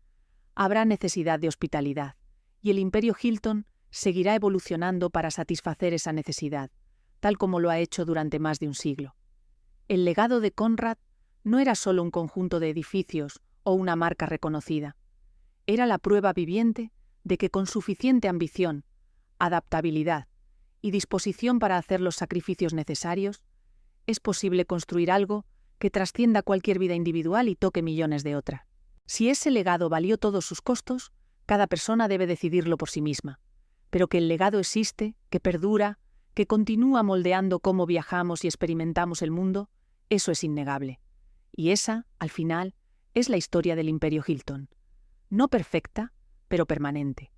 habrá necesidad de hospitalidad, y el Imperio Hilton seguirá evolucionando para satisfacer esa necesidad, tal como lo ha hecho durante más de un siglo. El legado de Conrad no era solo un conjunto de edificios o una marca reconocida. Era la prueba viviente de que con suficiente ambición, adaptabilidad y disposición para hacer los sacrificios necesarios, es posible construir algo que trascienda cualquier vida individual y toque millones de otras. Si ese legado valió todos sus costos, cada persona debe decidirlo por sí misma. Pero que el legado existe, que perdura, que continúa moldeando cómo viajamos y experimentamos el mundo, eso es innegable. Y esa, al final, es la historia del Imperio Hilton. No perfecta, pero permanente.